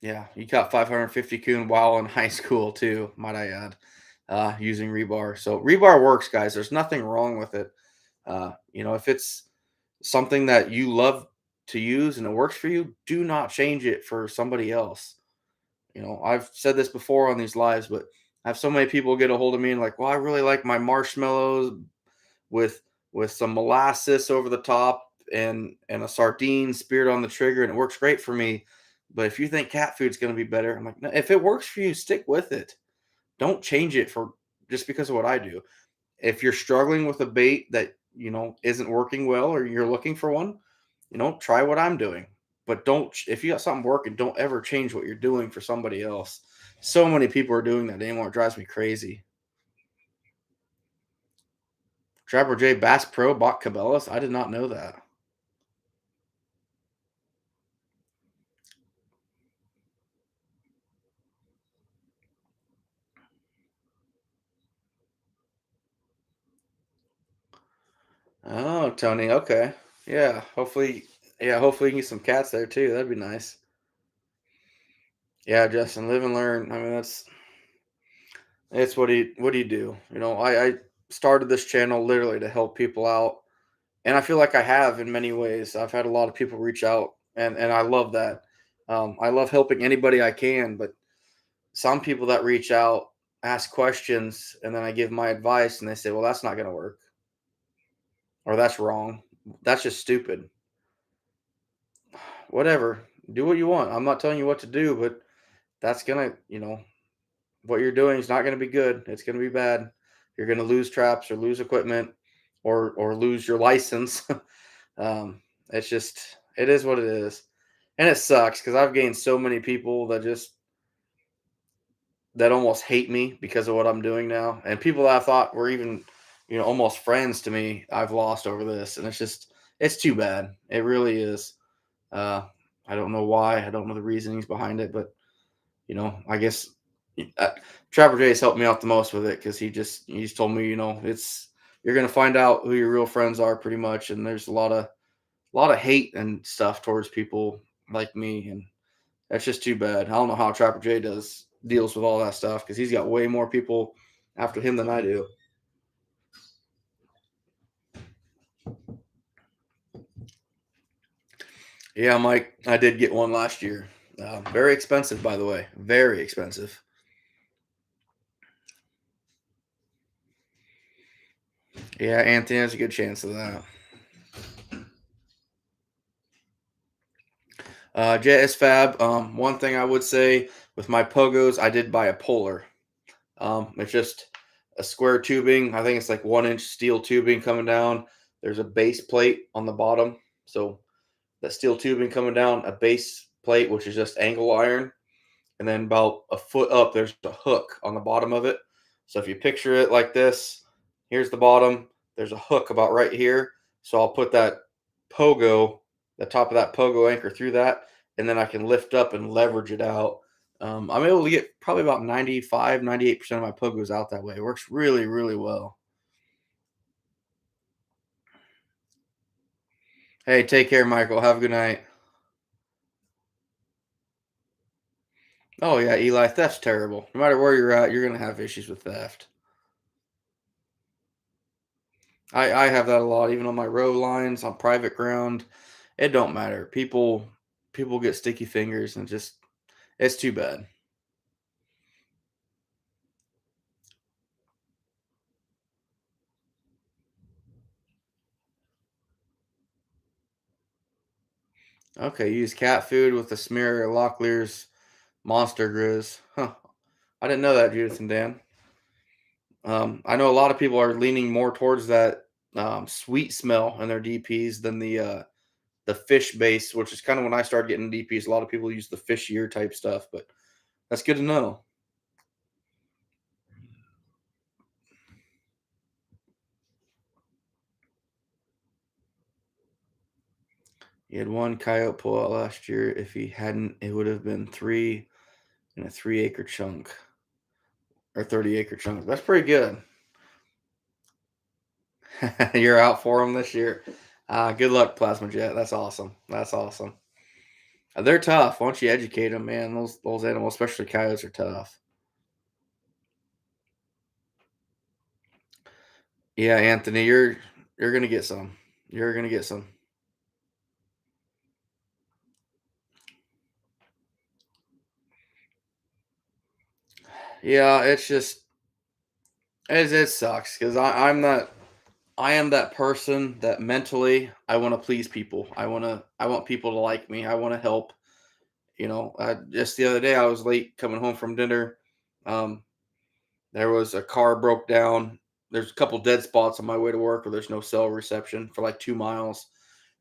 A: yeah, you caught 550 coon while in high school too, might I add, using rebar. So rebar works, guys. There's nothing wrong with it. If it's something that you love to use and it works for you, do not change it for somebody else. I've said this before on these lives, but I have so many people get a hold of me and like, well, I really like my marshmallows with some molasses over the top and a sardine speared on the trigger, and it works great for me. But if you think cat food's going to be better, I'm like, no, if it works for you, stick with it. Don't change it for just because of what I do. If you're struggling with a bait that isn't working well, or you're looking for one, try what I'm doing. But don't if you got something working, don't ever change what you're doing for somebody else. So many people are doing that anymore. It drives me crazy. Trapper J Bass Pro bought Cabela's. I did not know that. Oh, Tony. Okay. Yeah. Hopefully. Yeah. Hopefully you can get some cats there too. That'd be nice. Yeah, Justin. Live and learn. I mean, it's what do you do? I started this channel literally to help people out, and I feel like I have in many ways. I've had a lot of people reach out, and I love that. I love helping anybody I can, but some people that reach out ask questions, and then I give my advice, and they say, "Well, that's not going to work," or "That's wrong." That's just stupid. Whatever, do what you want. I'm not telling you what to do, but that's gonna, what you're doing is not gonna be good. It's gonna be bad. You're gonna lose traps or lose equipment or lose your license. It's just it is what it is, and it sucks because I've gained so many people that almost hate me because of what I'm doing now, and people that I thought were even, almost friends to me, I've lost over this, and it's too bad. It really is. Uh, I don't know why. I don't know the reasonings behind it, but I guess uh, Trapper J has helped me out the most with it because he's told me, it's you're gonna find out who your real friends are pretty much, and there's a lot of hate and stuff towards people like me, and that's just too bad. I don't know how Trapper J deals with all that stuff because he's got way more people after him than I do. Yeah, Mike, I did get one last year. Very expensive, by the way. Very expensive. Yeah, Anthony has a good chance of that. JS Fab. One thing I would say with my pogos, I did buy a Polar. It's just a square tubing. I think it's like 1 inch steel tubing coming down. There's a base plate on the bottom. So that steel tubing coming down, a base plate, which is just angle iron, and then about a foot up, there's a hook on the bottom of it. So if you picture it like this, here's the bottom. There's a hook about right here. So I'll put that pogo, the top of that pogo anchor through that, and then I can lift up and leverage it out. I'm able to get probably about 95, 98% of my pogos out that way. It works really, really well. Hey, take care, Michael. Have a good night. Oh yeah, Eli, theft's terrible. No matter where you're at, you're gonna have issues with theft. I have that a lot, even on my row lines, on private ground. It don't matter. People get sticky fingers and just it's too bad. Okay, use cat food with a smear of Locklear's Monster Grizz. Huh. I didn't know that, Judith and Dan. I know a lot of people are leaning more towards that sweet smell in their DPs than the fish base, which is kind of when I started getting DPs. A lot of people use the fishier type stuff, but that's good to know. He had one coyote pull out last year. If he hadn't, it would have been three in a 3 acre chunk or 30 acre chunk. That's pretty good. You're out for him this year. Good luck, Plasma Jet. That's awesome. That's awesome. They're tough. Once you educate them, man, those animals, especially coyotes, are tough. Yeah, Anthony, you're gonna get some. You're gonna get some. Yeah, it's just it sucks because I am that person that mentally I want to please people. I want people to like me. I want to help. Just the other day I was late coming home from dinner. Um, there was a car broke down. There's a couple dead spots on my way to work where there's no cell reception for like 2 miles.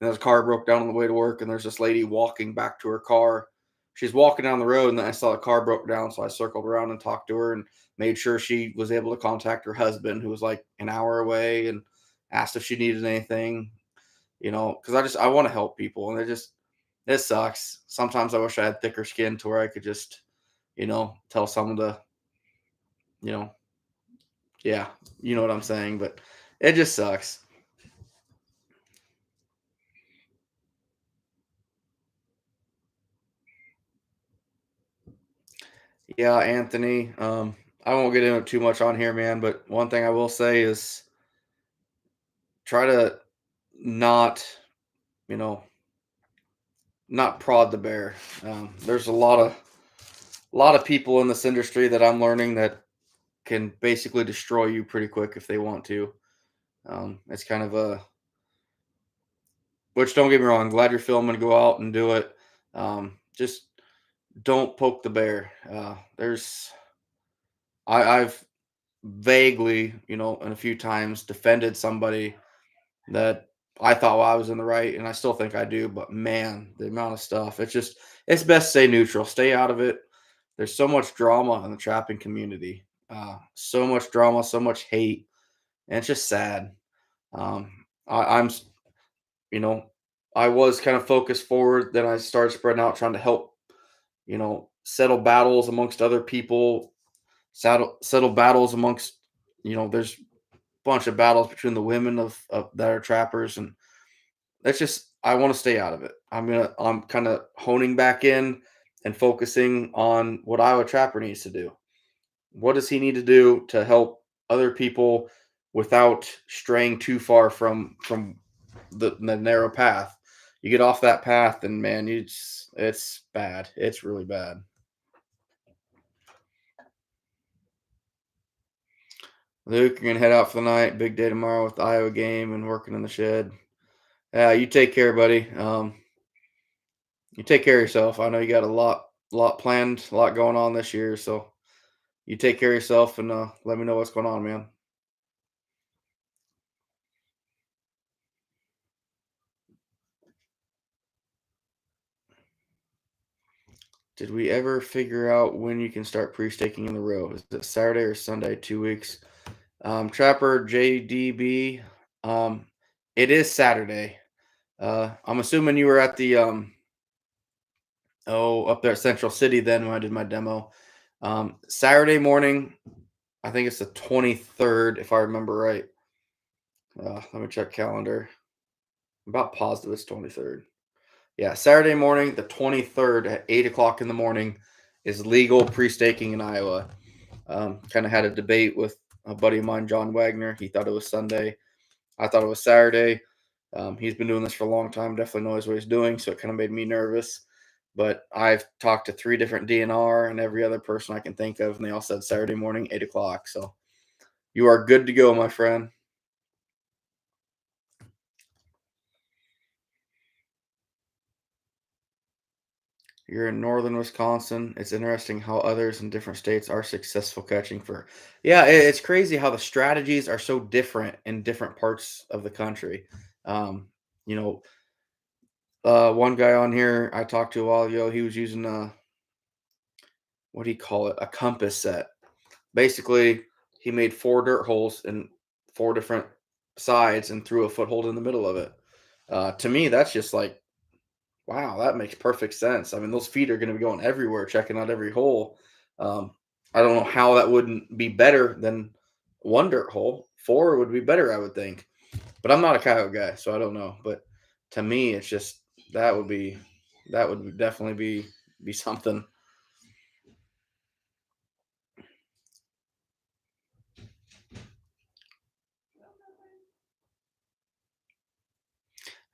A: And there's a car broke down on the way to work, and there's this lady walking back to her car. She's walking down the road, and then I saw the car broke down, so I circled around and talked to her and made sure she was able to contact her husband, who was like an hour away, and asked if she needed anything. Because I want to help people, and it sucks. Sometimes I wish I had thicker skin to where I could just tell someone to you know yeah, you know what I'm saying, but it just sucks. Yeah, Anthony. I won't get into it too much on here, man, but one thing I will say is try to not, you know, not prod the bear. There's a lot of people in this industry that I'm learning that can basically destroy you pretty quick if they want to. It's kind of which don't get me wrong, glad you're filming, go out and do it. Just don't poke the bear. I've vaguely, and a few times defended somebody that I thought, well, I was in the right, and I still think I do. But man, the amount of stuff, it's best to stay neutral, stay out of it. There's so much drama in the trapping community, so much drama, so much hate, and it's just sad. I'm, you know, I was kind of focused forward, then I started spreading out, trying to help, settle battles amongst other people, settle battles amongst, there's bunch of battles between the women of that are trappers, and that's just I want to stay out of it. I'm kind of honing back in and focusing on what Iowa Trapper needs to do. What does he need to do to help other people without straying too far from the narrow path? You get off that path, and man, it's bad. It's really bad. Luke, you're gonna head out for the night. Big day tomorrow with the Iowa game and working in the shed. Yeah, you take care, buddy. You take care of yourself. I know you got a lot planned, a lot going on this year. So you take care of yourself and let me know what's going on, man. Did we ever figure out when you can start pre-staking in the row? Is it Saturday or Sunday? 2 weeks. Trapper JDB. Um, it is Saturday. I'm assuming you were at the up there at Central City then when I did my demo. Saturday morning. I think it's the 23rd, if I remember right. Let me check calendar. I'm about positive it's 23rd. Yeah, Saturday morning, the 23rd at 8 o'clock in the morning. is legal pre-staking in Iowa. Kind of had a debate with a buddy of mine, John Wagner. He thought it was Sunday. I thought it was Saturday. He's been doing this for a long time, definitely knows what he's doing, so it kind of made me nervous. But I've talked to 3 different DNR and every other person I can think of, and they all said Saturday morning, 8 o'clock. So you are good to go, my friend. You're in northern Wisconsin. It's interesting how others in different states are successful catching fur. Yeah, it's crazy how the strategies are so different in different parts of the country. Um, you know, one guy on here I talked to a while ago, he was using a, what do you call it? A compass set. Basically, he made 4 dirt holes in 4 different sides and threw a foothold in the middle of it. To me, that's just like, wow, that makes perfect sense. I mean, those feet are going to be going everywhere, checking out every hole. Um, I don't know how that wouldn't be better than 1 dirt hole. 4 would be better, I would think. But I'm not a coyote guy, so I don't know. But to me, it's just that would be definitely be something.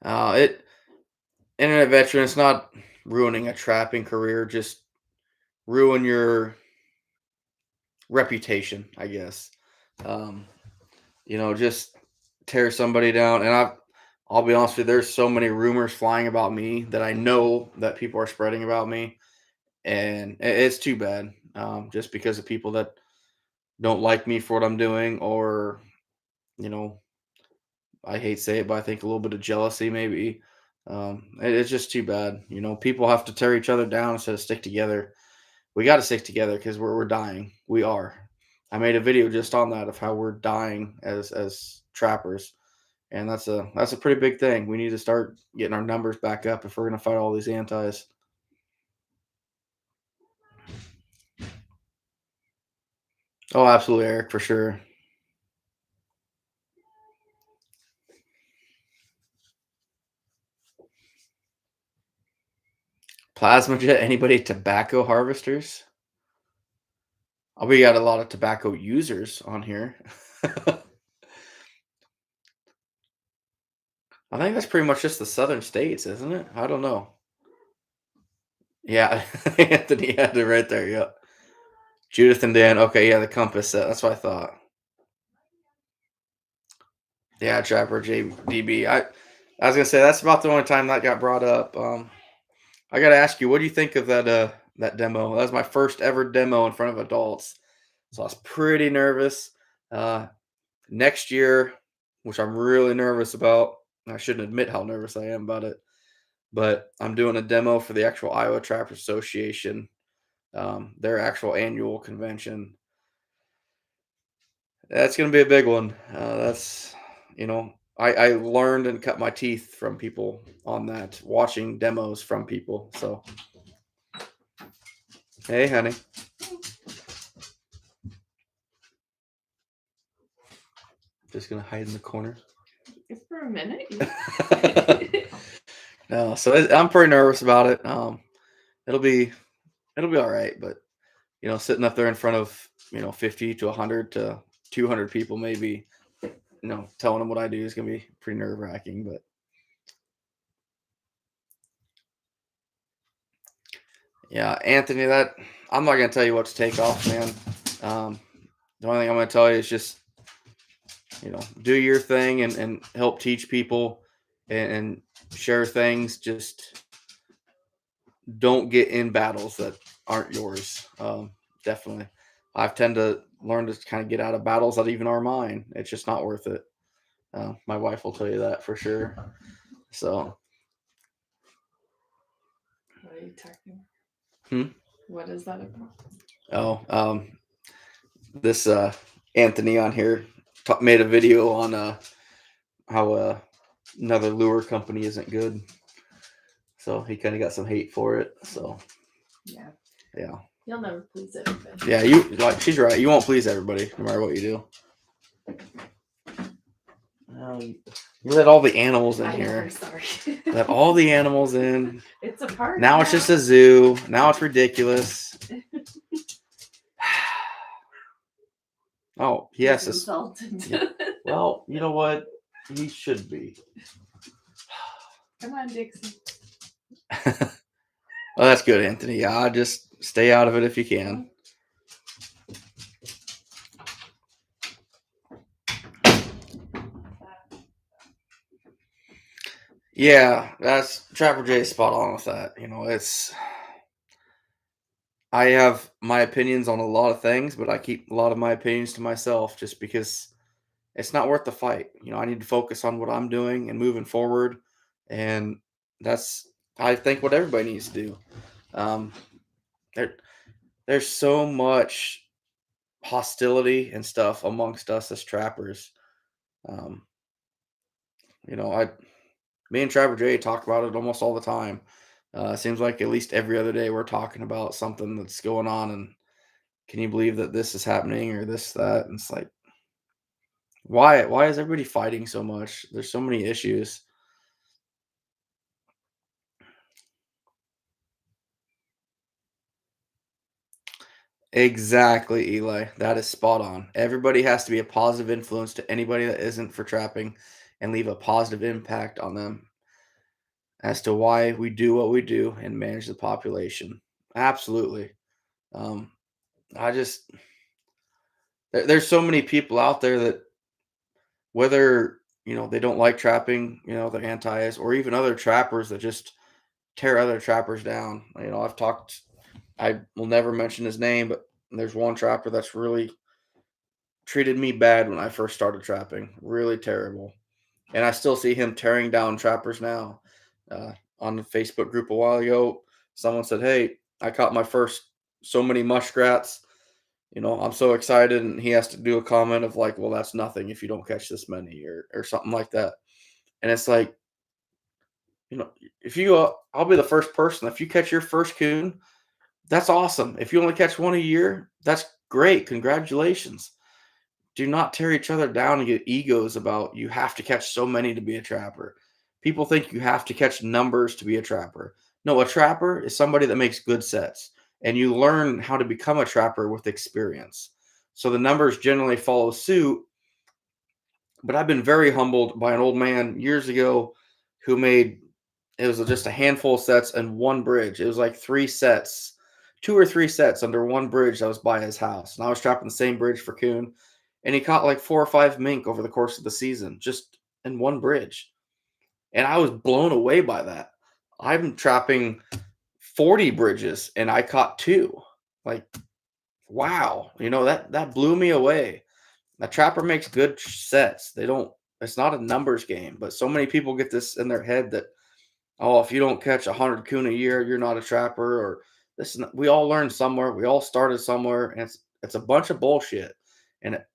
A: It internet veteran. It's not ruining a trapping career. Just ruin your reputation, I guess. Um, just tear somebody down. And I'll be honest with you, there's so many rumors flying about me that I know that people are spreading about me, and it's too bad. Just because of people that don't like me for what I'm doing, or you know, I hate to say it, but I think a little bit of jealousy maybe. It's just too bad. People have to tear each other down instead of stick together. We got to stick together because we're dying. We are. I made a video just on that of how we're dying as trappers, and that's a pretty big thing. We need to start getting our numbers back up if we're going to fight all these antis. Oh, absolutely, Eric, for sure. Plasma jet. Anybody tobacco harvesters? Oh, we got a lot of tobacco users on here. I think that's pretty much just the southern states, isn't it? I don't know. Yeah, Anthony had it right there. Yep. Judith and Dan. Okay, yeah, the compass set. That's what I thought. Yeah, Trapper JDB. I was gonna say that's about the only time that got brought up. I gotta ask you, what do you think of that demo? That was my first ever demo in front of adults, so I was pretty nervous. Uh, Next year, which I'm really nervous about. I shouldn't admit how nervous I am about it, but I'm doing a demo for the actual Iowa Trappers Association, their actual annual convention. That's going to be a big one. I learned and cut my teeth from people on that, watching demos from people. So, hey, honey. Just going to hide in the corner.
B: For a minute.
A: No, so I'm pretty nervous about it. It'll be all right, but sitting up there in front of 50 to 100 to 200 people, maybe telling them what I do is gonna be pretty nerve wracking. But yeah, Anthony, that I'm not gonna tell you what to take off, man. The only thing I'm gonna tell you is just do your thing and help teach people and share things. Just don't get in battles that aren't yours. Definitely, I've tend to learn to kind of get out of battles that even are mine. It's just not worth it. My wife will tell you that for sure. So,
B: What are you talking
A: hmm?
B: What is that about?
A: Oh, this Anthony on here made a video on how another lure company isn't good. So he kind of got some hate for it. So
B: Yeah.
A: yeah,
B: You'll never please everybody.
A: yeah. You like she's right. You won't please everybody, no matter what you do. You let all the animals in
B: I know,
A: here.
B: I'm sorry.
A: Let all the animals in.
B: It's a park.
A: Now it's just a zoo. Now it's ridiculous. Oh, yes.
B: He's insulted.
A: Yeah. Well, you know what? He should be.
B: Come on, Dixie.
A: Well, that's good, Anthony. Yeah, just stay out of it if you can. Yeah, that's Trapper J spot on with that. You know, I have my opinions on a lot of things, but I keep a lot of my opinions to myself just because it's not worth the fight. You know, I need to focus on what I'm doing and moving forward, and that's I think what everybody needs to do. Um, there, there's so much hostility and stuff amongst us as trappers. Um, you know, me and Trapper J talk about it almost all the time. It seems like at least every other day we're talking about something that's going on, and can you believe that this is happening or this that? And it's like, why is everybody fighting so much? There's so many issues. Exactly, Eli. That is spot on. Everybody has to be a positive influence to anybody that isn't for trapping and leave a positive impact on them as to why we do what we do and manage the population. Absolutely. Um, I just there's so many people out there that whether they don't like trapping, they're anti us, or even other trappers that just tear other trappers down. I've talked. I will never mention his name, but there's one trapper that's really treated me bad when I first started trapping, really terrible. And I still see him tearing down trappers now. Uh, on the Facebook group a while ago, someone said, "Hey, I caught my first so many muskrats. I'm so excited," and he has to do a comment of like, "Well, that's nothing if you don't catch this many," or something like that. And it's like, if you, I'll be the first person. If you catch your first coon, that's awesome. If you only catch one a year, that's great. Congratulations. Do not tear each other down and get egos about you have to catch so many to be a trapper. People think you have to catch numbers to be a trapper. No, a trapper is somebody that makes good sets, and you learn how to become a trapper with experience. So the numbers generally follow suit. But I've been very humbled by an old man years ago who made it was just a handful of sets and one bridge. It was like three sets, two or three sets under one bridge that was by his house. And I was trapping the same bridge for coon. And he caught like 4 or 5 mink over the course of the season, just in one bridge. And I was blown away by that. I'm trapping 40 bridges and I caught two. Like, wow. That blew me away. A trapper makes good sets. They don't. It's not a numbers game, but so many people get this in their head that if you don't catch 100 coon a year, you're not a trapper. Or this, we all learned somewhere. We all started somewhere, and it's a bunch of bullshit, and it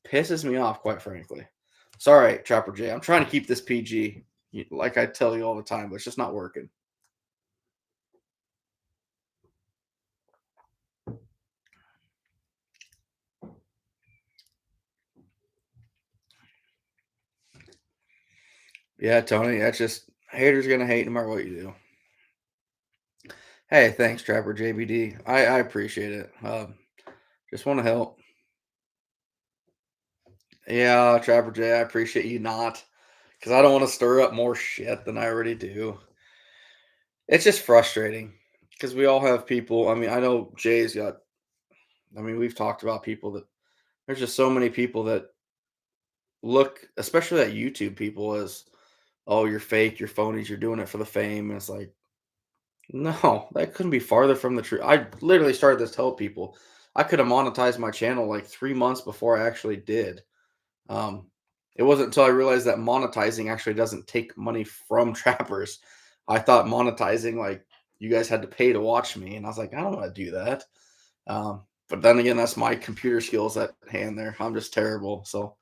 A: pisses me off, quite frankly. Sorry, Trapper J. I'm trying to keep this PG, like I tell you all the time, but it's just not working. Yeah, Tony. That's just haters gonna hate no matter what you do. Hey, thanks, Trapper JBD. I appreciate it. Just want to help. Yeah, Trapper J, I appreciate you not, because I don't want to stir up more shit than I already do. It's just frustrating because we all have people. I mean, I know Jay's got. I mean, we've talked about people that there's just so many people that look, especially that YouTube people, as oh, you're fake, you're phonies, you're doing it for the fame, and it's like, no, that couldn't be farther from the truth. I literally started this to tell people I could have monetized my channel like 3 months before I actually did. Um, it wasn't until I realized that monetizing actually doesn't take money from trappers. I thought monetizing, like, you guys had to pay to watch me, and I was like, I don't want to do that. But then again, that's my computer skills at hand there. I'm just terrible. So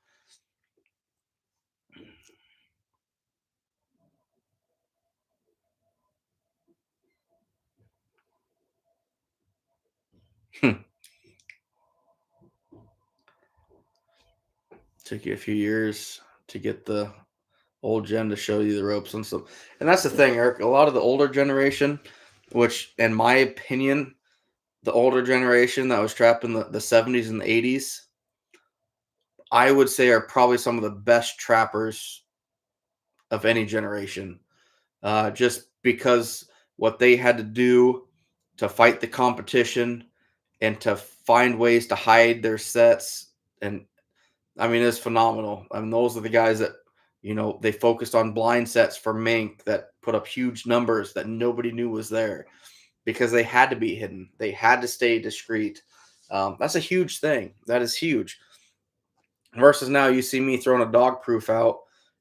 A: took you a few years to get the old gen to show you the ropes and stuff. And that's the thing, Eric. A lot of the older generation, which in my opinion, the older generation that was trapped in the 70s and the 80s, I would say are probably some of the best trappers of any generation. Just because what they had to do to fight the competition and to find ways to hide their sets. And I mean, it's phenomenal. I mean, those are the guys that, they focused on blind sets for mink that put up huge numbers that nobody knew was there because they had to be hidden. They had to stay discreet. That's a huge thing. That is huge. Versus now, you see me throwing a dog proof out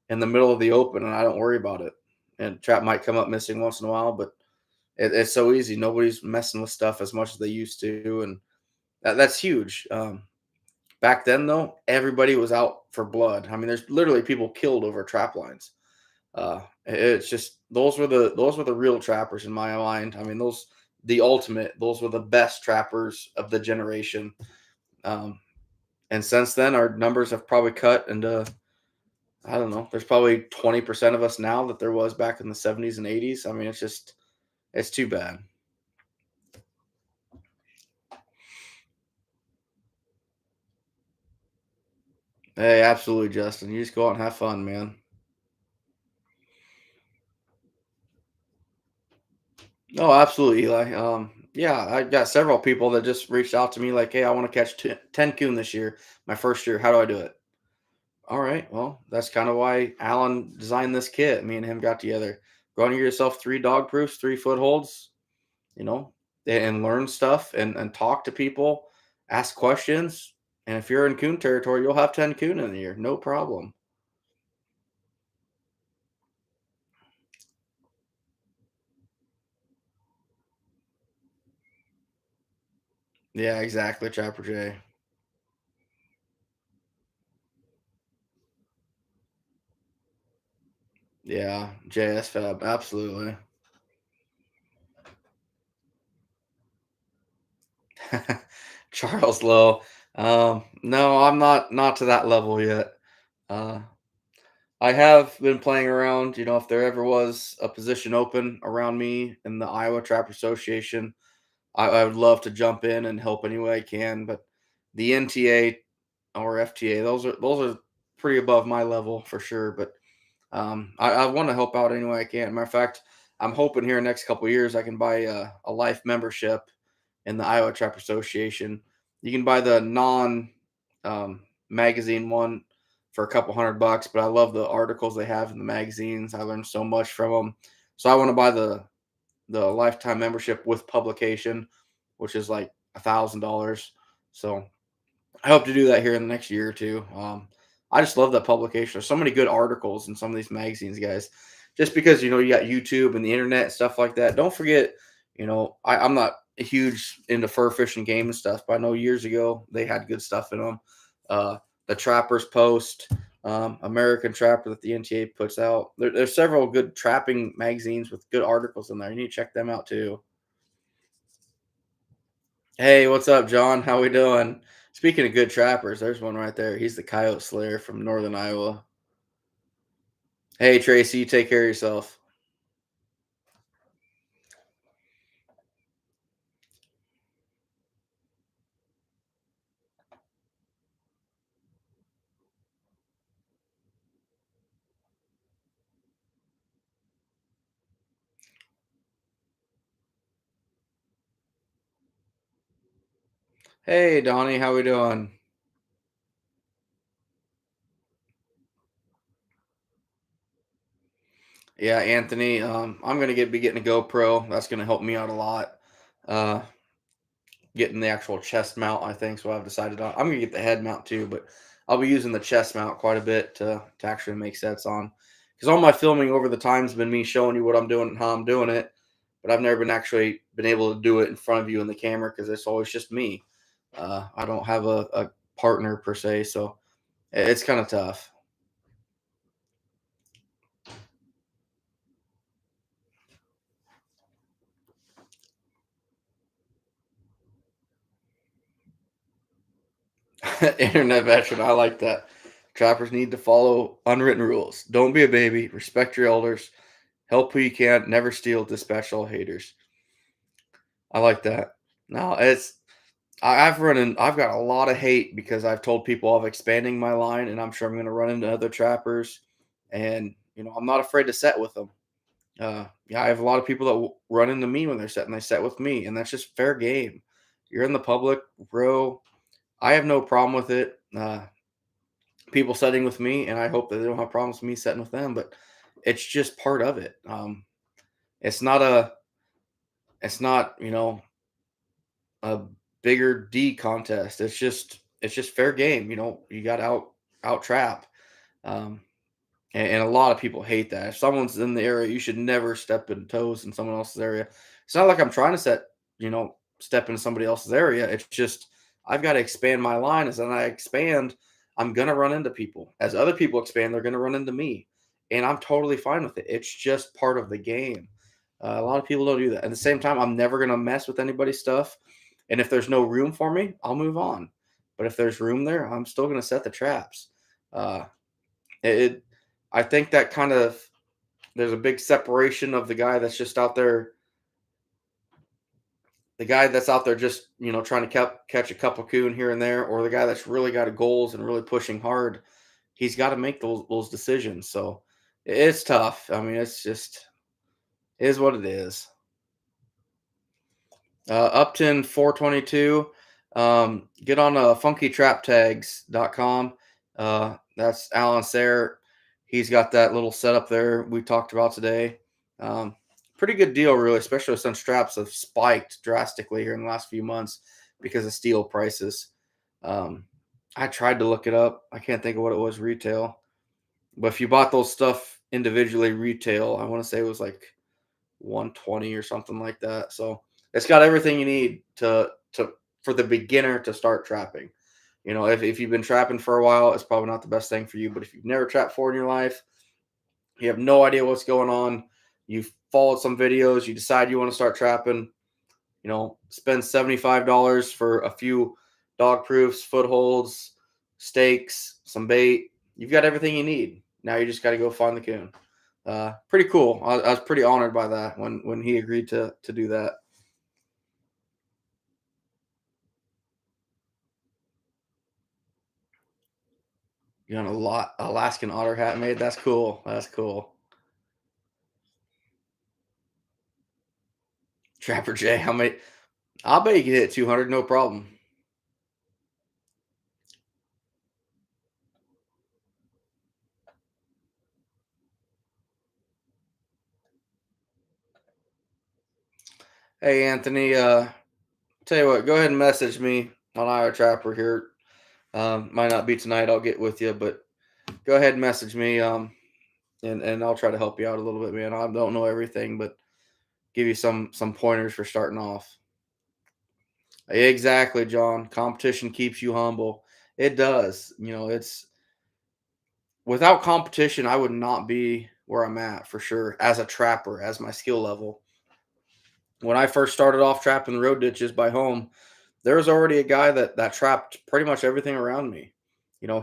A: in the middle of the open, and I don't worry about it. And trap might come up missing once in a while, but it's so easy. Nobody's messing with stuff as much as they used to, and that's huge. Back then, though, everybody was out for blood. I mean, there's literally people killed over trap lines. It's just those were the real trappers in my mind. I mean, the ultimate. Those were the best trappers of the generation. Um, and since then, our numbers have probably cut into, I don't know. There's probably 20% of us now that there was back in the 70s and 80s. I mean, it's too bad. Hey, absolutely, Justin. You just go out and have fun, man. Oh, absolutely, Eli. Yeah, I got several people that just reached out to me like, "Hey, I want to catch 10 coon this year, my first year. How do I do it?" All right, well, that's kind of why Alan designed this kit. Me and him got together. Go out and get yourself 3 dog proofs, 3 footholds, you know, and learn stuff and talk to people, ask questions. And if you're in coon territory, you'll have 10 coon in a year, no problem. Yeah, exactly, Trapper J. Yeah, JS Fab, absolutely. Charles Lowe. No, I'm not to that level yet. Uh, I have been playing around. If there ever was a position open around me in the Iowa Trapper Association, I would love to jump in and help any way I can. But the NTA or FTA, those are pretty above my level for sure. But I want to help out any way I can. Matter of fact, I'm hoping here in the next couple of years I can buy a life membership in the Iowa Trapper Association. You can buy the non magazine one for a couple $100, but I love the articles they have in the magazines. I learned so much from them. So I want to buy the lifetime membership with publication, which is like $1,000. So I hope to do that here in the next year or two. I just love that publication. There's so many good articles in some of these magazines, guys. Just because you got YouTube and the internet and stuff like that. Don't forget, I'm not huge into fur fishing game and stuff, but I know years ago they had good stuff in them. Uh, the Trappers Post, American Trapper that the NTA puts out. There's several good trapping magazines with good articles in there. You need to check them out too. Hey, what's up, John? How we doing? Speaking of good trappers, there's one right there. He's the coyote slayer from northern Iowa. Hey, Tracy, you take care of yourself. Hey, Donnie, how we doing? Yeah, Anthony. I'm gonna be getting a GoPro. That's gonna help me out a lot. Uh, Getting the actual chest mount, I think. So I've decided on. I'm gonna get the head mount too, but I'll be using the chest mount quite a bit to actually make sets on. Because all my filming over the time's been me showing you what I'm doing and how I'm doing it, but I've never been able to do it in front of you in the camera because it's always just me. I don't have a partner per se, so it's kind of tough. Internet veteran, I like that. Trappers need to follow unwritten rules. Don't be a baby. Respect your elders. Help who you can. Never steal. Dispatch all haters. I like that. No, I've got a lot of hate because I've told people I'm expanding my line, and I'm sure I'm going to run into other trappers, and I'm not afraid to set with them. Yeah, I have a lot of people that run into me when they're setting. They set with me, and that's just fair game. You're in the public, bro. I have no problem with it. People setting with me, and I hope that they don't have problems with me setting with them. But it's just part of it. It's not a, it's not a bigger D contest. It's just fair game. You got to out trap. Um, and a lot of people hate that. If someone's in the area, you should never step in toes in someone else's area. It's not like I'm trying to step into somebody else's area. It's just I've got to expand my line. As I expand, I'm gonna run into people. As other people expand, they're gonna run into me, and I'm totally fine with it. It's just part of the game. A lot of people don't do that. At the same time, I'm never gonna mess with anybody's stuff. And if there's no room for me, I'll move on. But if there's room there, I'm still gonna set the traps. Uh, it I think that kind of there's a big separation of the guy that's out there just trying to catch a couple coon here and there, or the guy that's really got a goals and really pushing hard. He's got to make those decisions. So it's tough. I mean, it's just is what it is. Upton 422. Get on funkytraptags.com. That's Alan Sayre. He's got that little setup there we talked about today. Um, Pretty good deal, really, especially since straps have spiked drastically here in the last few months because of steel prices. Um, I tried to look it up. I can't think of what it was retail. But if you bought those stuff individually retail, I want to say it was like 120 or something like that. So it's got everything you need to for the beginner to start trapping. If you've been trapping for a while, it's probably not the best thing for you. But if you've never trapped before in your life, you have no idea what's going on. You've followed some videos, you decide you want to start trapping, spend $75 for a few dog proofs, footholds, stakes, some bait. You've got everything you need. Now you just got to go find the coon. Pretty cool. I was pretty honored by that when he agreed to do that. You got a lot Alaskan otter hat made. That's cool. That's cool. Trapper J, how many? I'll bet you can hit 200, no problem. Hey Anthony, tell you what, go ahead and message me on IR Trapper here. Might not be tonight. I'll get with you, but go ahead and message me. And I'll try to help you out a little bit, man. I don't know everything, but give you some pointers for starting off. Exactly, John. Competition keeps you humble. It does. It's without competition, I would not be where I'm at for sure as a trapper, as my skill level. When I first started off trapping the road ditches by home, there was already a guy that trapped pretty much everything around me.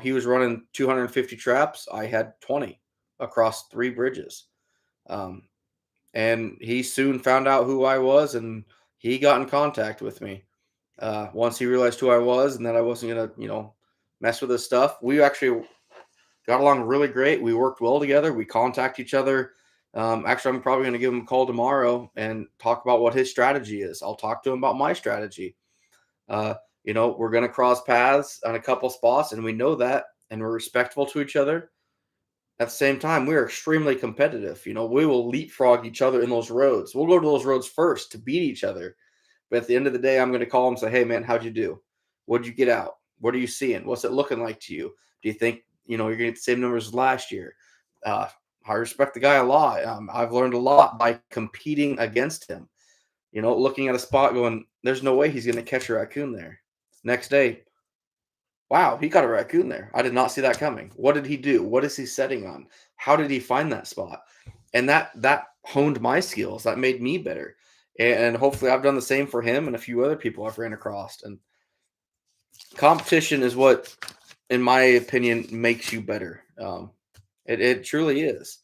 A: He was running 250 traps. I had 20 across 3 bridges. Um, and he soon found out who I was, and he got in contact with me. Once he realized who I was and that I wasn't gonna, mess with his stuff, we actually got along really great. We worked well together. We contact each other. Actually, I'm probably going to give him a call tomorrow and talk about what his strategy is. I'll talk to him about my strategy. Uh, we're going to cross paths on a couple spots, and we know that, and we're respectful to each other. At the same time, we are extremely competitive. We will leapfrog each other in those roads. We'll go to those roads first to beat each other. But at the end of the day, I'm going to call him and say, hey, man, how'd you do? What'd you get out? What are you seeing? What's it looking like to you? Do you think, you're going to get the same numbers as last year? Uh, I respect the guy a lot. I've learned a lot by competing against him. Looking at a spot going, there's no way he's going to catch a raccoon there. Next day, wow, he got a raccoon there. I did not see that coming. What did he do? What is he setting on? How did he find that spot? And that honed my skills. That made me better. And hopefully I've done the same for him and a few other people I've ran across. And competition is what in my opinion, makes you better. It truly is.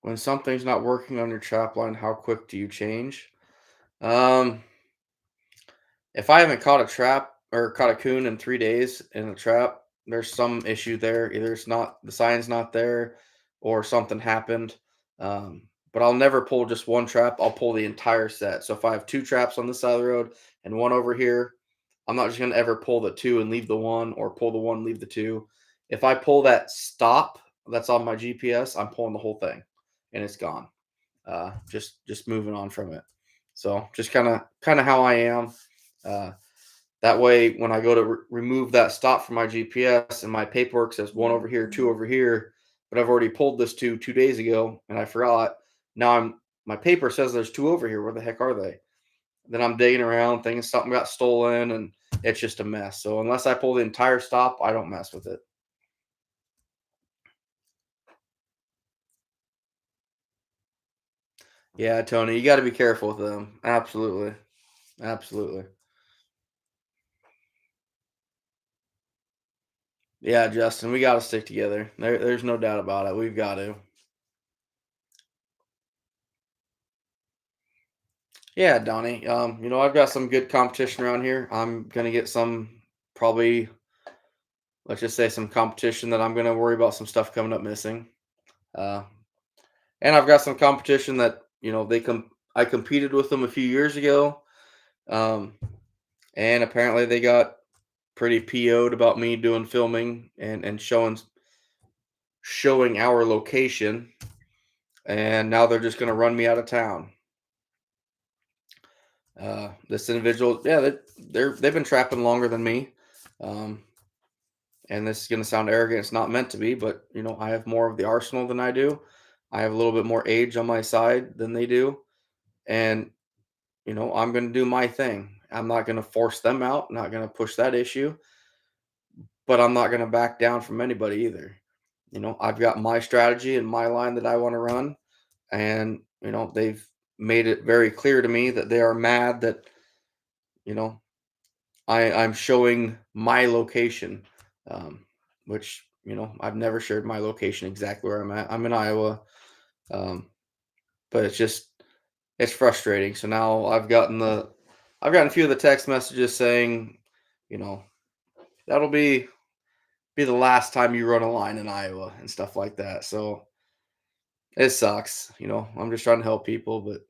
A: When something's not working on your trap line, how quick do you change? Um, if I haven't caught a trap or caught a coon in 3 days in a trap, there's some issue there. Either it's not the sign's not there, or something happened. But I'll never pull just one trap. I'll pull the entire set. So if I have two traps on this side of the road and one over here, I'm not just gonna ever pull the two and leave the one, or pull the one, leave the two. If I pull that stop that's on my GPS, I'm pulling the whole thing, and it's gone. Just moving on from it. So just kind of how I am. Uh, that way, when I go to remove that stop from my GPS and my paperwork says one over here, two over here, but I've already pulled this 2 days ago and I forgot. Now my paper says there's two over here. Where the heck are they? Then I'm digging around, thinking something got stolen, and it's just a mess. So unless I pull the entire stop, I don't mess with it. Yeah, Tony, you got to be careful with them. Absolutely, absolutely. Yeah, Justin, we got to stick together. There's no doubt about it. We've got to. Yeah, Donnie. I've got some good competition around here. I'm gonna get some, probably, let's just say, some competition that I'm gonna worry about some stuff coming up missing. Uh, and I've got some competition that I competed with them a few years ago. Um, and apparently they got pretty PO'd about me doing filming and showing our location, and now they're just gonna run me out of town. This individual, yeah, they've been trapping longer than me. Um, and this is going to sound arrogant. It's not meant to be, but I have more of the arsenal than I do. I have a little bit more age on my side than they do, and I'm going to do my thing. I'm not going to force them out. Not going to push that issue, but I'm not going to back down from anybody either. I've got my strategy and my line that I want to run, and they've made it very clear to me that they are mad that you know I'm showing my location, which I've never shared my location exactly where I'm at. I'm in Iowa, um, but it's frustrating. So now I've gotten a few of the text messages saying, you know, that'll be the last time you run a line in Iowa and stuff like that. So it sucks. I'm just trying to help people, but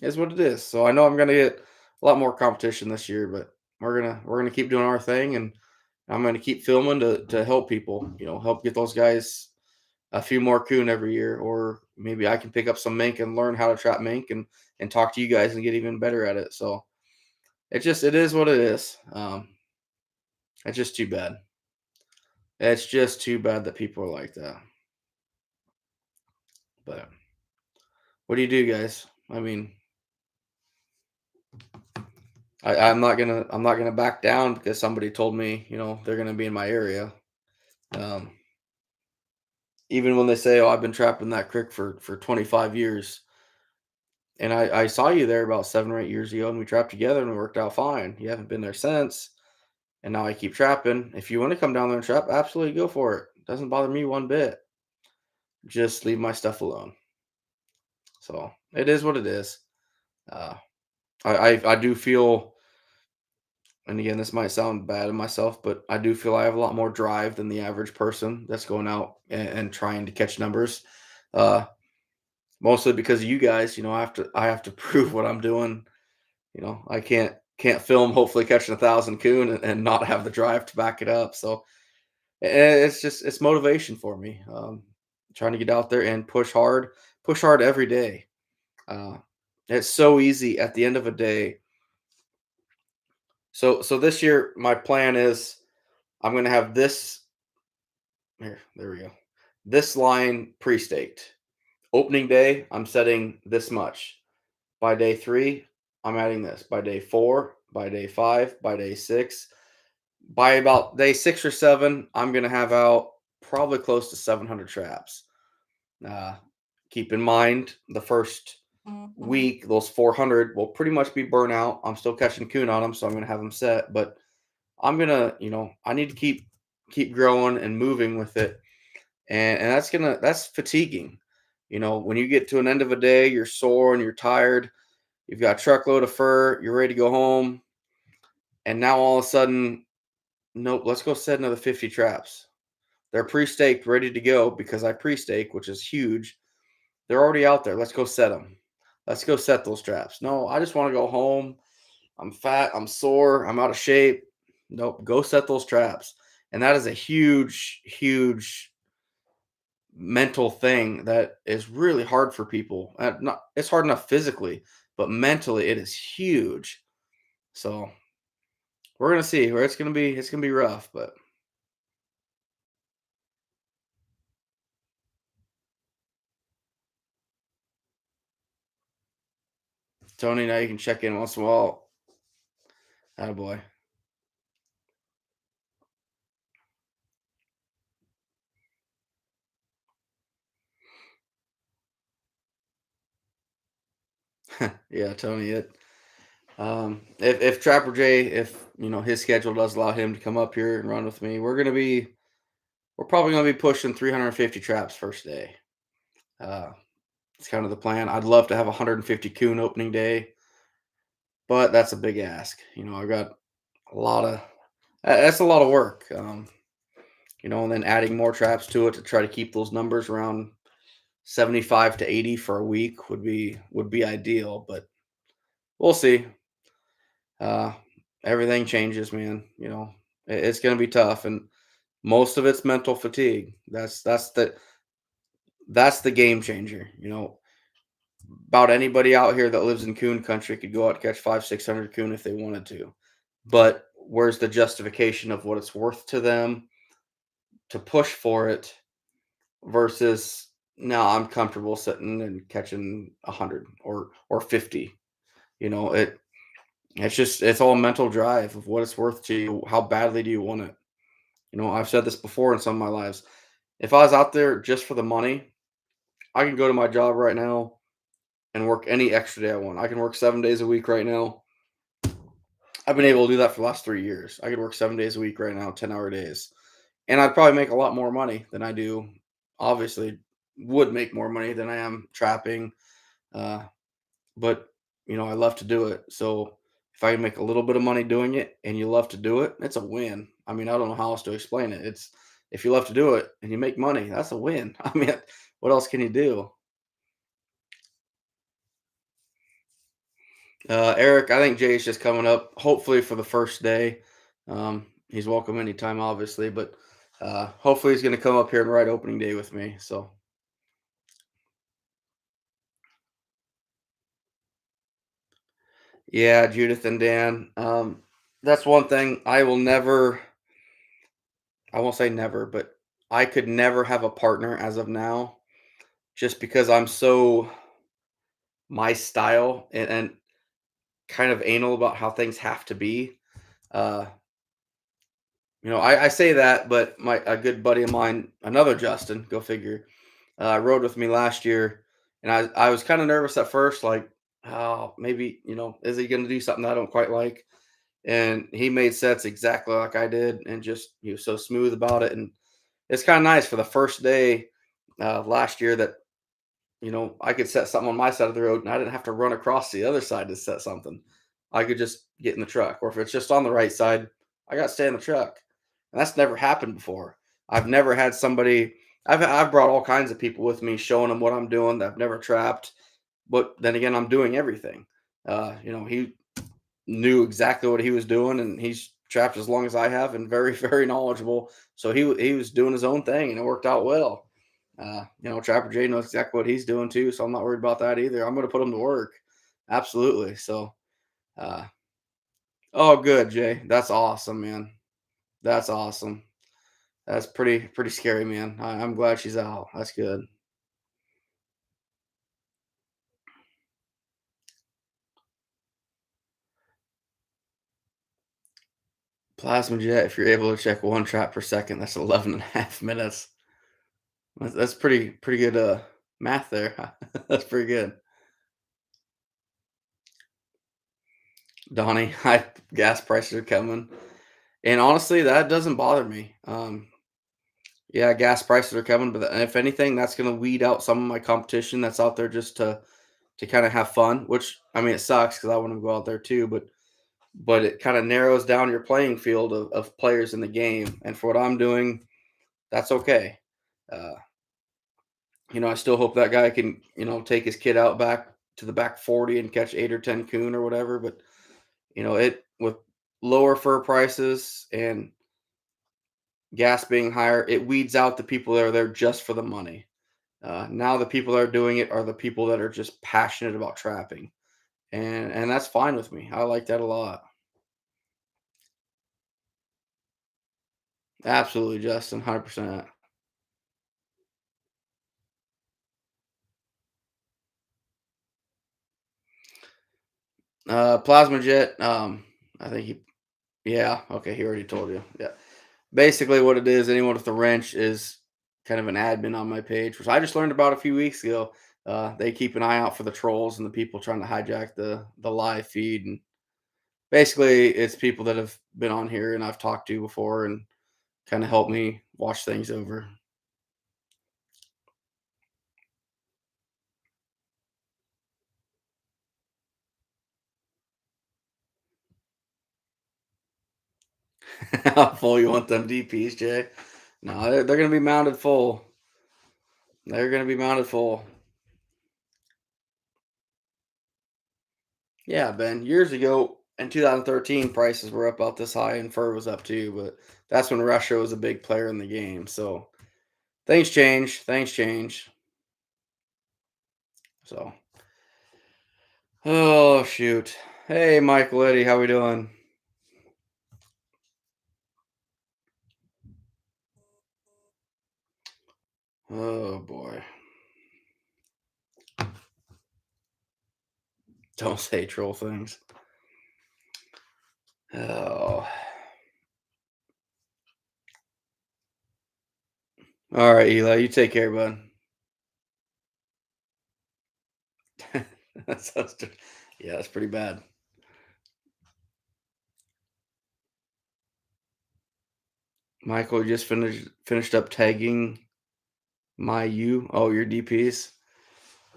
A: it's what it is. So I know I'm gonna get a lot more competition this year, but we're gonna keep doing our thing, and I'm gonna keep filming to help people. Help get those guys a few more coon every year, or maybe I can pick up some mink and learn how to trap mink and talk to you guys and get even better at it. So it is what it is. It's just too bad. It's just too bad that people are like that. But what do you do, guys? I mean, I'm not gonna back down because somebody told me they're gonna be in my area. Um, Even when they say, "Oh, I've been trapped in that creek for 25 years," and I saw you there about 7 or 8 years ago, and we trapped together, and it worked out fine. You haven't been there since, and now I keep trapping. If you want to come down there and trap, absolutely go for it. Doesn't bother me one bit. Just leave my stuff alone. So it is what it is. Uh, I do feel, and again, this might sound bad in myself, but I do feel I have a lot more drive than the average person that's going out and trying to catch numbers. Uh, Mostly because of you guys. I have to prove what I'm doing. I can't film hopefully catching 1,000 coon and not have the drive to back it up. So it's motivation for me. Trying to get out there and push hard every day. Uh, it's so easy at the end of a day. So this year my plan is I'm going to have this here. There we go. This line pre-staked. Opening day, I'm setting this much. By day 3, I'm adding this. By day 4, by day 5, by day 6. By about day 6 or 7, I'm gonna have out probably close to 700 traps. Uh, Keep in mind the first week, those 400 will pretty much be burnt out. I'm still catching coon on them, so I'm gonna have them set, but I'm gonna, I need to keep growing and moving with it, and that's fatiguing. When you get to an end of a day, you're sore and you're tired. You've got a truckload of fur. You're ready to go home, and now all of a sudden, nope. Let's go set another 50 traps. They're pre-staked, ready to go because I pre-stake, which is huge. They're already out there. Let's go set them. Let's go set those traps. No, I just want to go home. I'm fat. I'm sore. I'm out of shape. Nope. Go set those traps. And that is a huge, huge mental thing that is really hard for people. Not it's hard enough physically, but mentally it is huge. So we're gonna see where it's gonna be. It's gonna be rough, but Tony, now you can check in once in a while. Attaboy. Yeah, Tony. If Trapper J, if his schedule does allow him to come up here and run with me, we're probably gonna be pushing 350 traps first day. Uh, it's kind of the plan. I'd love to have 150 coon opening day, but that's a big ask. I got a lot of that's a lot of work. And then adding more traps to it to try to keep those numbers around 75 to 80 for a week would be ideal, but we'll see. Uh, Everything changes, man. It's going to be tough, and most of it's mental fatigue. That's the game changer. About anybody out here that lives in coon country could go out and catch 500, 600 coon if they wanted to, but where's the justification of what it's worth to them to push for it versus no, I'm comfortable sitting and catching 100 or 50. It's all mental drive of what it's worth to you. How badly do you want it? I've said this before in some of my lives. If I was out there just for the money, I can go to my job right now and work any extra day I want. I can work 7 days a week right now. I've been able to do that for the last 3 years. I could work 7 days a week right now, 10-hour days. And I'd probably make a lot more money than I do. Obviously, would make more money than I am trapping. Uh, but I love to do it. So if I can make a little bit of money doing it and you love to do it, it's a win. I mean, I don't know how else to explain it. It's if you love to do it and you make money, that's a win. I mean, what else can you do? Eric, I think Jay's just coming up, hopefully for the first day. He's welcome anytime, obviously, but hopefully he's going to come up here and ride opening day with me. So, yeah, Judith and Dan. That's one thing I won't say never, but I could never have a partner as of now just because I'm so my style and kind of anal about how things have to be. Uh, I say that, but my a good buddy of mine, another Justin, go figure, rode with me last year, and I was kind of nervous at first, like, oh, maybe is he going to do something I don't quite like? And he made sets exactly like I did, and just he was so smooth about it, and it's kind of nice for the first day last year that I could set something on my side of the road, and I didn't have to run across the other side to set something. I could just get in the truck, or if it's just on the right side, I got to stay in the truck, and that's never happened before. I've never had somebody. I've brought all kinds of people with me, showing them what I'm doing that I've never trapped, but then again, I'm doing everything. He knew exactly what he was doing, and he's trapped as long as I have, and very, very knowledgeable. So he was doing his own thing, and it worked out well. Trapper J knows exactly what he's doing too, so I'm not worried about that either. I'm going to put him to work, absolutely. So, uh, oh, good, Jay. That's awesome, man. That's awesome. That's pretty scary, man. I'm glad she's out. That's good. Plasma jet. If you're able to check one trap per second, that's 11 and a half minutes. That's pretty good math there. That's pretty good. Donnie, high gas prices are coming. And honestly, that doesn't bother me. Yeah, gas prices are coming, but if anything, that's going to weed out some of my competition that's out there just to kind of have fun. Which I mean, it sucks because I want to go out there too, but it kind of narrows down your playing field of players in the game. And for what I'm doing, that's okay. Uh, I still hope that guy can take his kid out back to the back 40 and catch 8 or 10 coon or whatever. But it with lower fur prices and gas being higher, it weeds out the people that are there just for the money. Now the people that are doing it are the people that are just passionate about trapping, and that's fine with me. I like that a lot. Absolutely, Justin, 100%. Plasma jet. I think he. Yeah. Okay. He already told you. Yeah. Basically, what it is, anyone with a wrench is kind of an admin on my page, which I just learned about a few weeks ago. They keep an eye out for the trolls and the people trying to hijack the live feed, and basically, it's people that have been on here and I've talked to before and kind of help me watch things over. How full you want them DPs, Jay? No, they're going to be mounted full. They're going to be mounted full. Yeah, Ben. Years ago in 2013, prices were up about this high and fur was up too, but that's when Russia was a big player in the game. So things change. Things change. So, oh shoot. Hey, Michael Eddie, how we doing? Oh boy. Don't say troll things. Oh. All right, Eli, you take care, bud. That sounds, yeah, that's pretty bad. Michael, you just finished up tagging your DPs.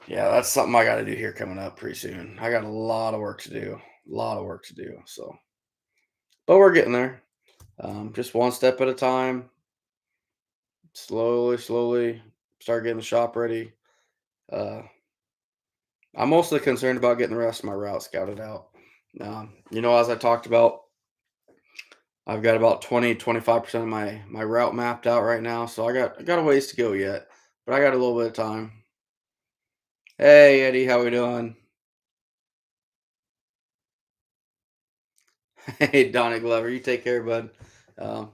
A: Yeah, that's something I got to do here coming up pretty soon. I got a lot of work to do, a lot of work to do. So, but we're getting there. Just one step at a time. Slowly, slowly, start getting the shop ready. Uh, I'm mostly concerned about getting the rest of my route scouted out. As I talked about, I've got about 20-25% of my route mapped out right now, so I got a ways to go yet, but I got a little bit of time. Hey Eddie, how we doing? Hey Donnie Glover, you take care, bud.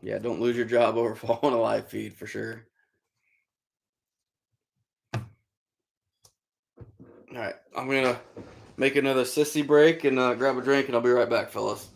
A: Yeah, don't lose your job over following a live feed for sure. All right, I'm gonna make another sissy break and grab a drink, and I'll be right back, fellas.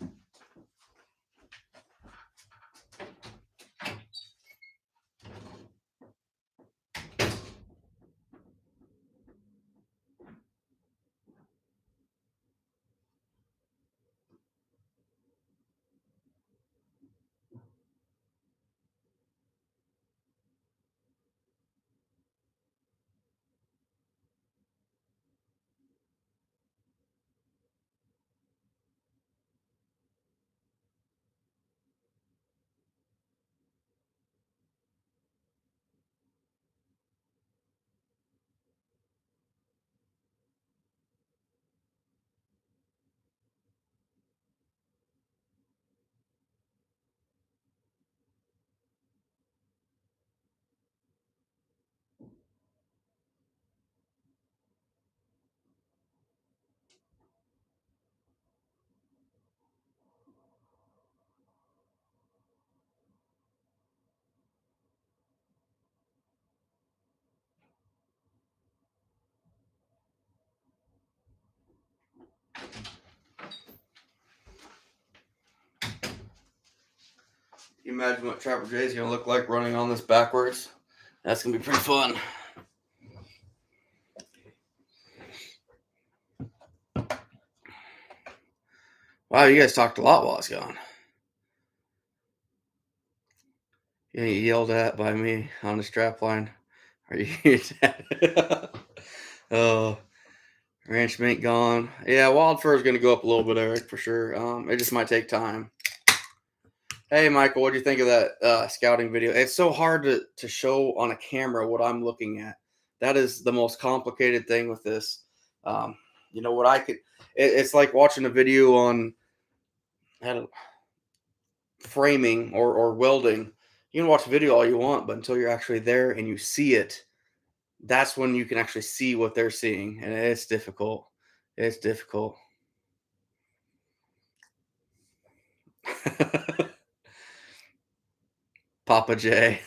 A: Can you imagine what Trapper Jay's gonna look like running on this backwards? That's gonna be pretty fun. Wow, you guys talked a lot while I was gone. You get yelled at by me on the strap line. Are you? Oh, ranch mink gone. Yeah, wild fur is gonna go up a little bit, Eric, for sure. It just might take time. Hey, Michael, what do you think of that scouting video? It's so hard to show on a camera what I'm looking at. That is the most complicated thing with this. Um, what I could. It's like watching a video on I don't, framing or welding. You can watch a video all you want, but until you're actually there and you see it, that's when you can actually see what they're seeing, and it's difficult. It's difficult. Papa J.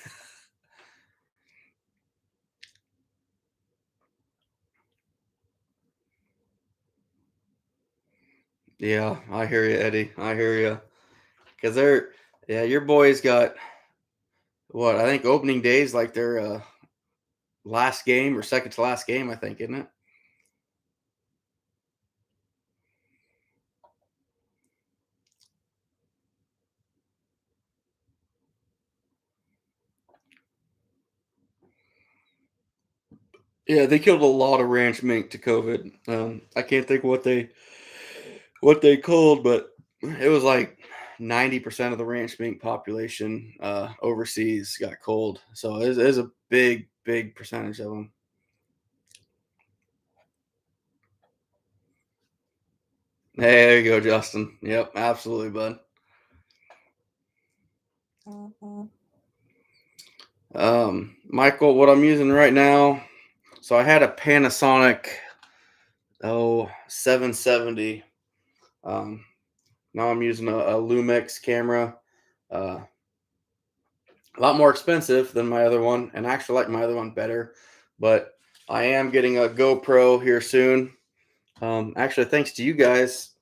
A: Yeah, I hear you, Eddie. I hear you. Because yeah, your boys got what I think opening days like their last game or second to last game. I think, isn't it? Yeah, they killed a lot of ranch mink to COVID. I can't think what they called, but it was like 90% of the ranch mink population overseas got cold. So it's a big percentage of them. Hey, there you go, Justin. Yep, absolutely, bud. Michael, what I'm using right now. So I had a Panasonic 770. Um, Now I'm using a Lumix camera. Uh, a lot more expensive than my other one, and I actually like my other one better. But I am getting a GoPro here soon. Actually, thanks to you guys,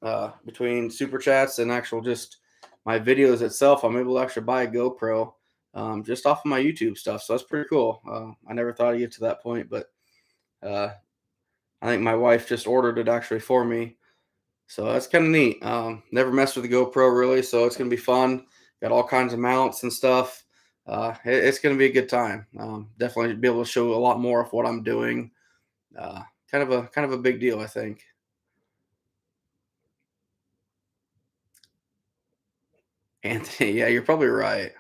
A: between super chats and actual just my videos itself, I'm able to actually buy a GoPro just off of my YouTube stuff. So that's pretty cool. I never thought I'd get to that point, but uh, I think my wife just ordered it actually for me. So that's kind of neat. Never messed with the GoPro really, so it's gonna be fun. Got all kinds of mounts and stuff. It's gonna be a good time. Definitely be able to show a lot more of what I'm doing. Uh, kind of a big deal, I think. Anthony, yeah, you're probably right.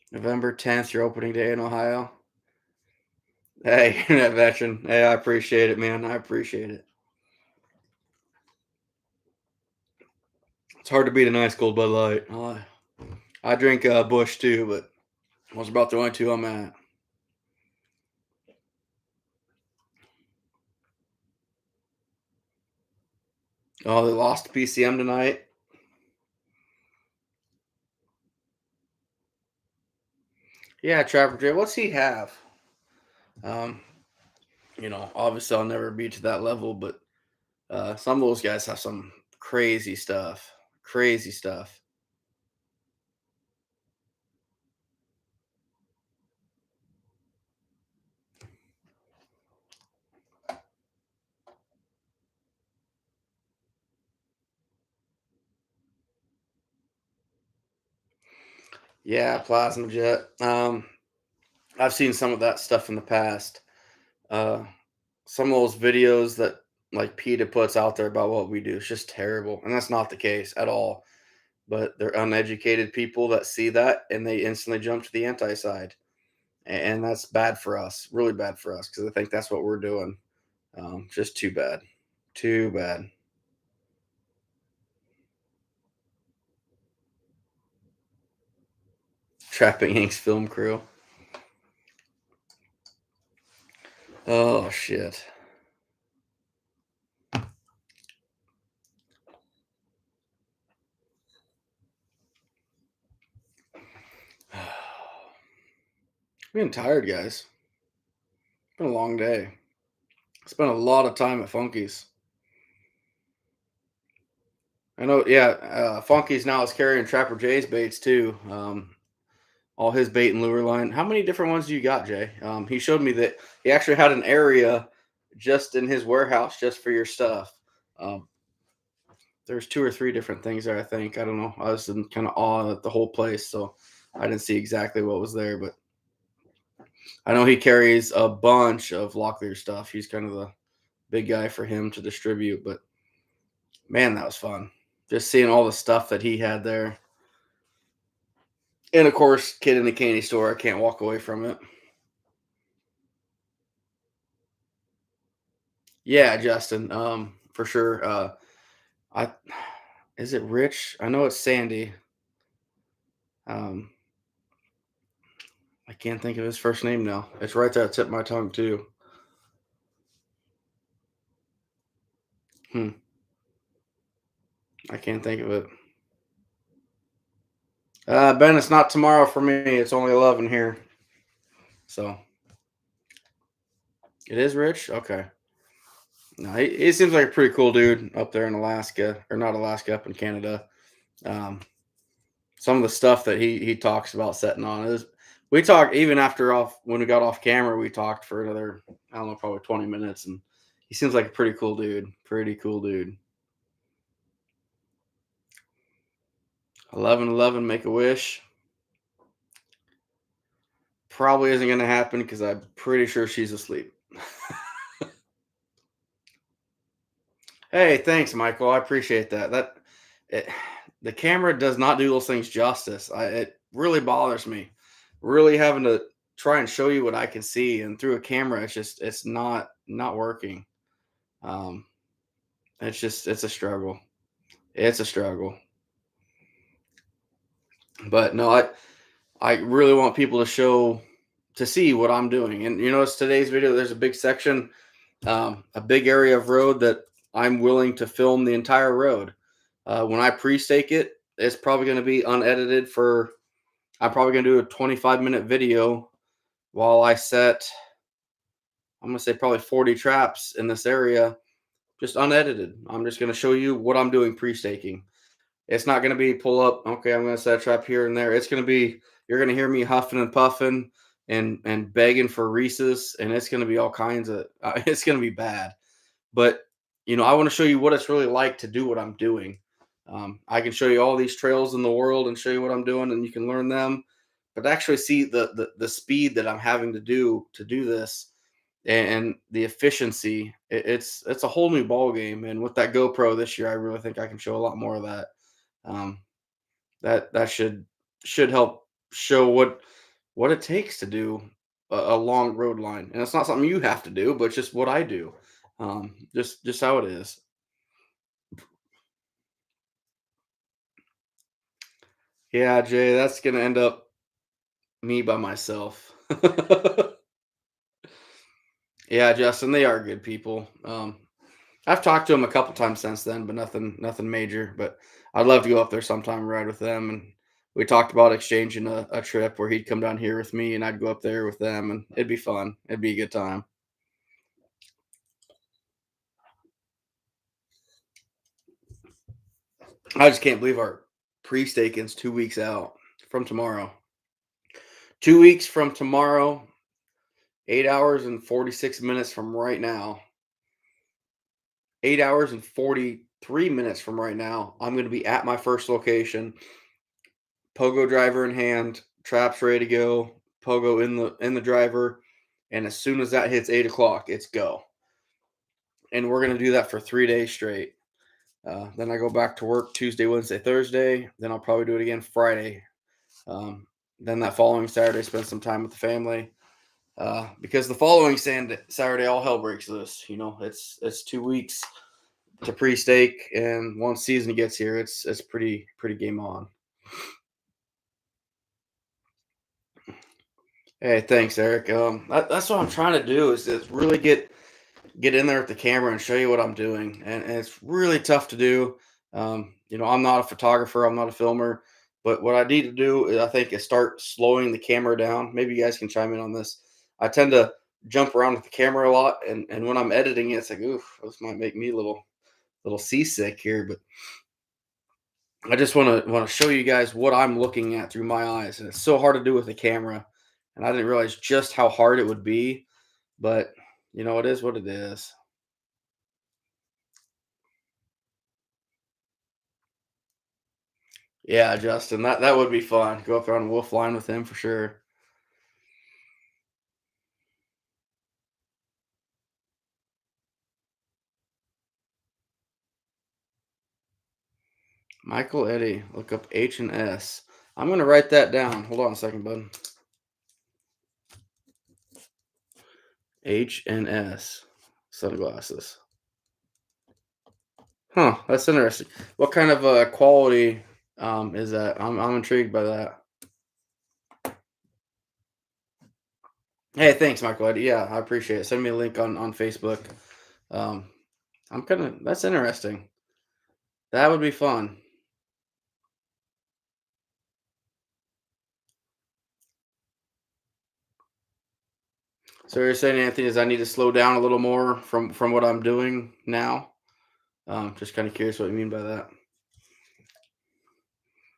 A: November 10th, your opening day in Ohio. Hey, that veteran. Hey, I appreciate it, man. I appreciate it. It's hard to beat a nice cold Bud Light. I drink Bush too, but was about the only two I'm at. Oh, they lost to PCM tonight. Yeah, Trapper J. What's he have? Um, obviously I'll never be to that level, but some of those guys have some crazy stuff. Crazy stuff. Yeah, plasma jet. I've seen some of that stuff in the past. Uh, some of those videos that like PETA puts out there about what we do is just terrible, and that's not the case at all. But they're uneducated people that see that and they instantly jump to the anti side, and that's bad for us, really bad for us, because I think that's what we're doing. Just too bad, too bad. Trapping Inc.'s film crew. Oh shit. I'm getting tired, guys. It's been a long day. Spent a lot of time at Funky's. I know, yeah. Funky's now is carrying Trapper J's baits too. all his bait and lure line. How many different ones do you got, Jay? He showed me that he actually had an area just in his warehouse just for your stuff. Um, there's two or three different things there. I think I don't know. I was in kind of awe at the whole place, so I didn't see exactly what was there, but I know he carries a bunch of Locklear stuff. He's kind of the big guy for him to distribute. But man, that was fun. Just seeing all the stuff that he had there. And of course, kid in the candy store, I can't walk away from it. Yeah, Justin, for sure. I is it Rich? I know it's Sandy. Um, I can't think of his first name now. It's right there at the tip of my tongue too. Hmm, I can't think of it. Ben, it's not tomorrow for me. It's only 11 here. So it is Rich. Okay. No, he seems like a pretty cool dude up there in Alaska, or not Alaska, up in Canada. Um, some of the stuff that he talks about setting on is. We talked even after off when we got off camera. We talked for another, I don't know, probably 20 minutes, and he seems like a pretty cool dude. Pretty cool dude. 11:11, make a wish. Probably isn't going to happen because I'm pretty sure she's asleep. Hey, thanks, Michael. I appreciate that. It, the camera does not do those things justice. It really bothers me. Really having to try and show you what I can see, and through a camera, it's not working. Um, it's a struggle. It's a struggle. But no, I really want people to see what I'm doing. And you notice today's video, there's a big section, a big area of road that I'm willing to film the entire road. When I pre-stake it, it's probably going to be unedited for. I'm probably going to do a 25-minute video while I set. I'm going to say probably 40 traps in this area, just unedited. I'm just going to show you what I'm doing pre-staking. It's not going to be pull up. Okay, I'm going to set a trap here and there. It's going to be you're going to hear me huffing and puffing and begging for Reese's, and it's going to be all kinds of. It's going to be bad. But I want to show you what it's really like to do what I'm doing. I can show you all these trails in the world and show you what I'm doing, and you can learn them. But to actually see the speed that I'm having to do this and the efficiency, it's a whole new ball game. And with that GoPro this year, I really think I can show a lot more of that. Um, that should help show what it takes to do a long road line, and it's not something you have to do, but just what I do, just how it is. Yeah, Jay, that's gonna end up me by myself. Yeah, Justin, they are good people. I've talked to them a couple times since then, but nothing major. But I'd love to go up there sometime and ride with them. And we talked about exchanging a trip where he'd come down here with me and I'd go up there with them, and it'd be fun. It'd be a good time. I just can't believe our pre-staking's 2 weeks out from tomorrow. 2 weeks from tomorrow, 8 hours and 46 minutes from right now. 8 hours and 43 minutes from right now, I'm going to be at my first location, pogo driver in hand, traps ready to go, pogo in the driver, and as soon as that hits 8 o'clock, it's go. And we're going to do that for 3 days straight. Then I go back to work Tuesday, Wednesday, Thursday. Then I'll probably do it again Friday. Um, then that following Saturday, spend some time with the family. Because the following Saturday, all hell breaks loose. It's 2 weeks to pre-stake, and once season gets here, it's pretty game on. Hey, thanks, Eric. That's what I'm trying to do is really get in there with the camera and show you what I'm doing, and it's really tough to do. I'm not a photographer, I'm not a filmer, but what I need to do is I think is start slowing the camera down. Maybe you guys can chime in on this. I tend to jump around with the camera a lot, and when I'm editing it, it's like, oof, this might make me a little seasick here, but I just want to show you guys what I'm looking at through my eyes, and it's so hard to do with a camera. And I didn't realize just how hard it would be, but it is what it is. Yeah, Justin, that would be fun. Go up there on wolf line with him for sure. Michael Eddy, look up H and S. I'm gonna write that down. Hold on a second, bud. H and S sunglasses. Huh, that's interesting. What kind of quality is that? I'm intrigued by that. Hey, thanks, Michael Eddy. Yeah, I appreciate it. Send me a link on Facebook. Um, I'm kind of that's interesting. That would be fun. So you're saying, Anthony, is I need to slow down a little more from what I'm doing now? Just kind of curious what you mean by that.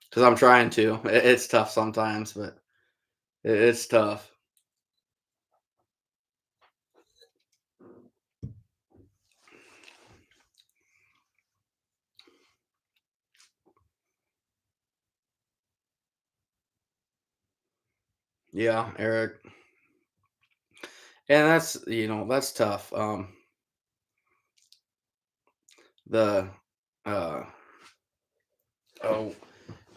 A: Because I'm trying to. It's tough sometimes, but it's tough. Yeah, Eric, and that's tough. The uh oh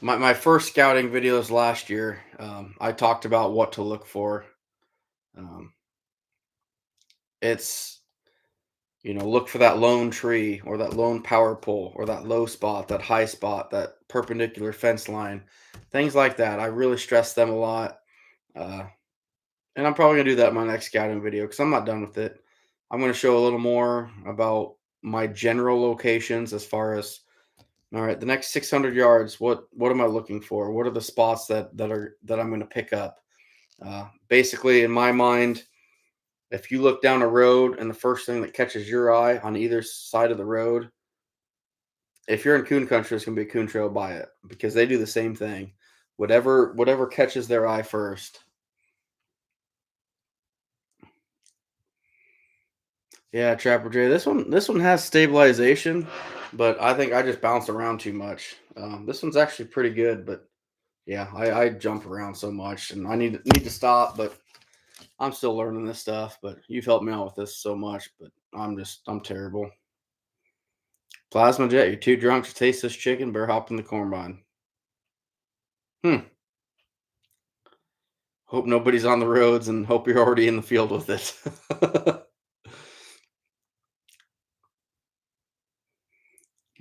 A: my first scouting videos last year, I talked about what to look for. Um, it's look for that lone tree or that lone power pole or that low spot, that high spot, that perpendicular fence line, things like that. I really stress them a lot. Uh, and I'm probably gonna do that in my next scouting video because I'm not done with it. I'm gonna show a little more about my general locations as far as all right, the next 600 yards. What am I looking for? What are the spots that I'm gonna pick up? Basically, in my mind, if you look down a road and the first thing that catches your eye on either side of the road, if you're in coon country, it's gonna be a coon trail by it because they do the same thing. Whatever catches their eye first. Yeah, Trapper J. This one has stabilization, but I think I just bounce around too much. This one's actually pretty good, but yeah, I jump around so much, and I need to stop. But I'm still learning this stuff. But you've helped me out with this so much, but I'm terrible. Plasma Jet, you're too drunk to taste this chicken. Better hop in the combine. Hmm. Hope nobody's on the roads, and hope you're already in the field with it.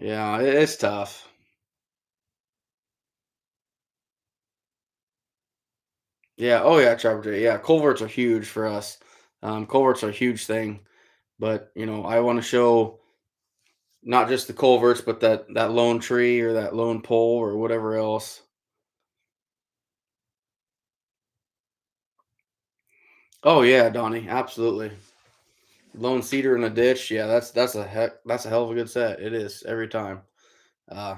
A: Yeah, it's tough. Yeah. Oh yeah, Trapper J. Yeah, culverts are huge for us. Culverts are a huge thing. But I want to show not just the culverts, but that lone tree or that lone pole or whatever else. Oh yeah, Donnie, absolutely. Lone cedar in a ditch. Yeah, that's a hell of a good set. It is every time. Uh,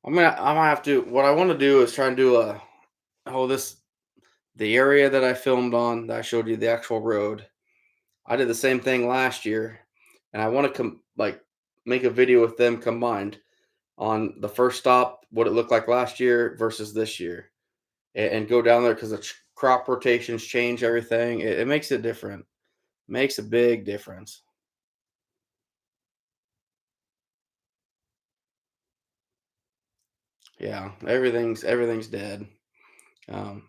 A: I'm gonna have to. What I want to do is try and do a this the area that I filmed on that I showed you the actual road. I did the same thing last year, and I want to make a video with them combined on the first stop, what it looked like last year versus this year, and go down there because the crop rotations change everything. It makes it different. Makes a big difference. Yeah, everything's dead. Um,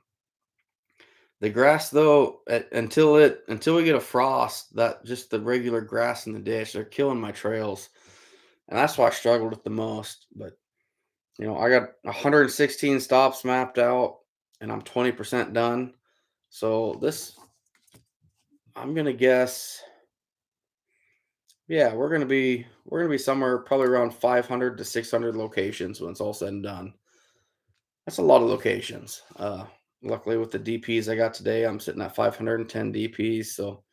A: the grass though, until we get a frost, that just the regular grass in the ditch, they're killing my trails, and that's why I struggled with the most. But I got 116 stops mapped out, and I'm 20% done. So this, I'm gonna guess, yeah, we're gonna be somewhere probably around 500 to 600 locations when it's all said and done. That's a lot of locations. Luckily with the DPs I got today, I'm sitting at 510 DPs, so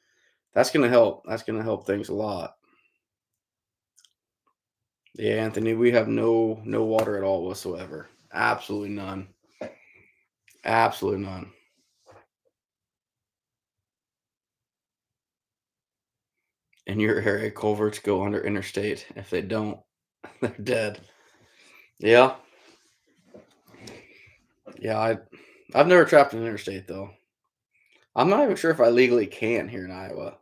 A: that's gonna help. That's gonna help things a lot. Yeah, Anthony, we have no water at all whatsoever. Absolutely none. Absolutely none. In your area, culverts go under interstate. If they don't, they're dead. Yeah, yeah. I've never trapped an interstate though. I'm not even sure if I legally can here in Iowa.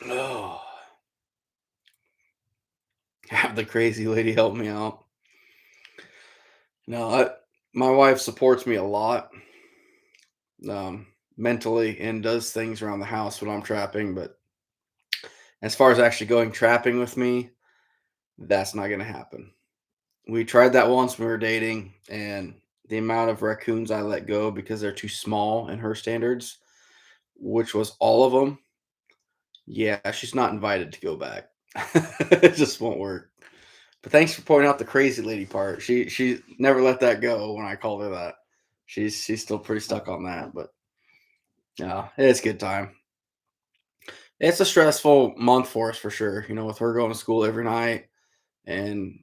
A: Oh, have the crazy lady help me out. No, my wife supports me a lot, mentally, and does things around the house when I'm trapping. But as far as actually going trapping with me, that's not going to happen. We tried that once when we were dating, and the amount of raccoons I let go because they're too small in her standards, which was all of them. Yeah, she's not invited to go back. It just won't work. But thanks for pointing out the crazy lady part. She never let that go when I called her that. She's still pretty stuck on that, but yeah, it's a good time. It's a stressful month for us for sure. With her going to school every night and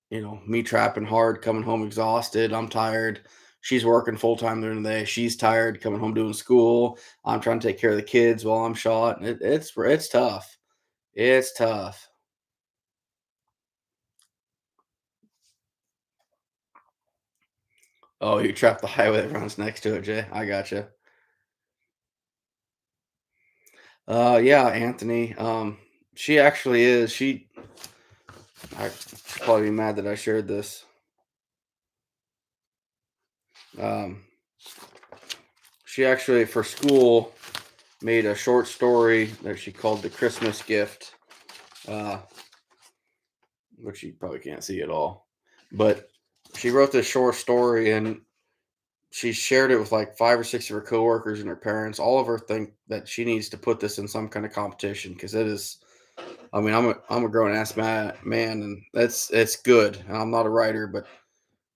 A: me trapping hard, coming home exhausted. I'm tired. She's working full time during the day. She's tired, coming home doing school. I'm trying to take care of the kids while I'm shot. It's tough. It's tough. Oh, you trap the highway that runs next to it, Jay. I gotcha. Yeah, Anthony. She actually is. I she'd probably be mad that I shared this. Um, she actually for school made a short story that she called the Christmas gift, uh, which you probably can't see at all. But she wrote this short story and she shared it with like five or six of her coworkers and her parents. All of her think that she needs to put this in some kind of competition because it is. I mean, I'm a grown ass man, and it's good. And I'm not a writer, but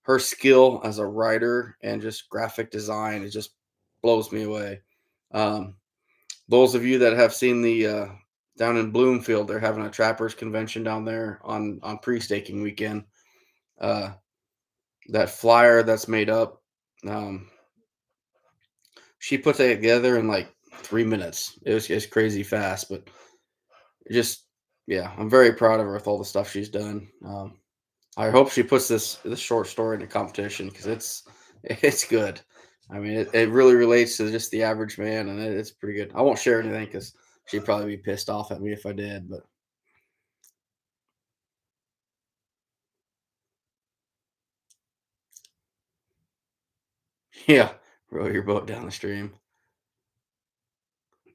A: her skill as a writer and just graphic design, it just blows me away. Um, those of you that have seen the down in Bloomfield, they're having a trappers convention down there on pre-staking weekend. Uh, that flyer that's made up, um, she put that together in like 3 minutes. It's crazy fast, but just yeah, I'm very proud of her with all the stuff she's done. I hope she puts this short story into competition because it's good. I mean, it really relates to just the average man, and it's pretty good. I won't share anything because she'd probably be pissed off at me if I did. But yeah, row your boat down the stream.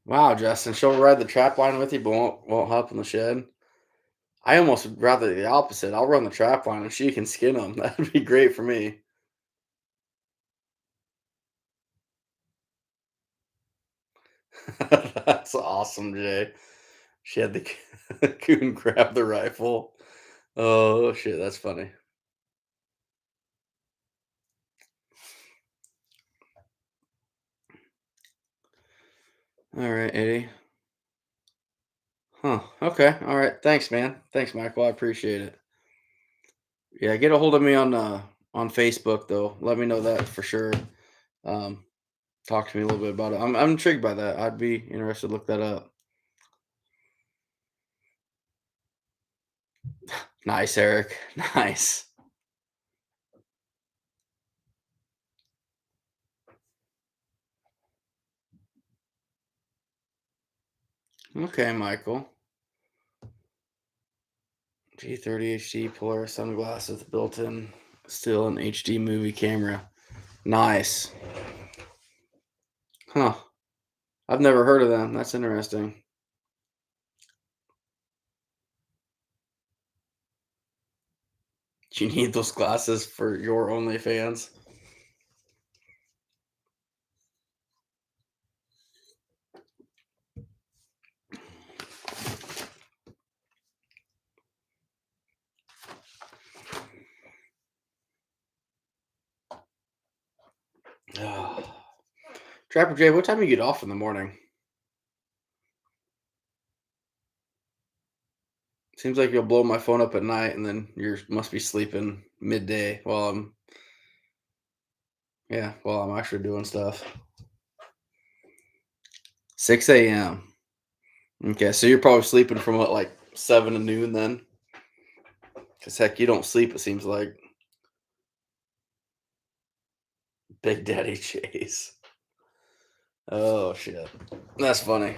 A: Wow, Justin, she'll ride the trap line with you, but won't hop in the shed. I almost would rather the opposite. I'll run the trap line and she can skin them. That'd be great for me. That's awesome, Jay. She had the coon grab the rifle. Oh shit, that's funny. All right, Eddie. Huh. Okay. All right. Thanks, man. Thanks, Michael. I appreciate it. Yeah, get a hold of me on Facebook though. Let me know that for sure. Um, talk to me a little bit about it. I'm intrigued by that. I'd be interested to look that up. Nice, Eric. Nice. Okay, Michael. G30 HD Polaris sunglasses with built-in still an HD movie camera. Nice. Huh. I've never heard of them. That's interesting. Do you need those glasses for your OnlyFans? Trapper Jay, what time do you get off in the morning? Seems like you'll blow my phone up at night and then you must be sleeping midday while I'm actually doing stuff. 6 a.m. Okay, so you're probably sleeping from what, like 7 to noon then? Because heck, you don't sleep, it seems like. Big Daddy Chase. Oh shit. That's funny.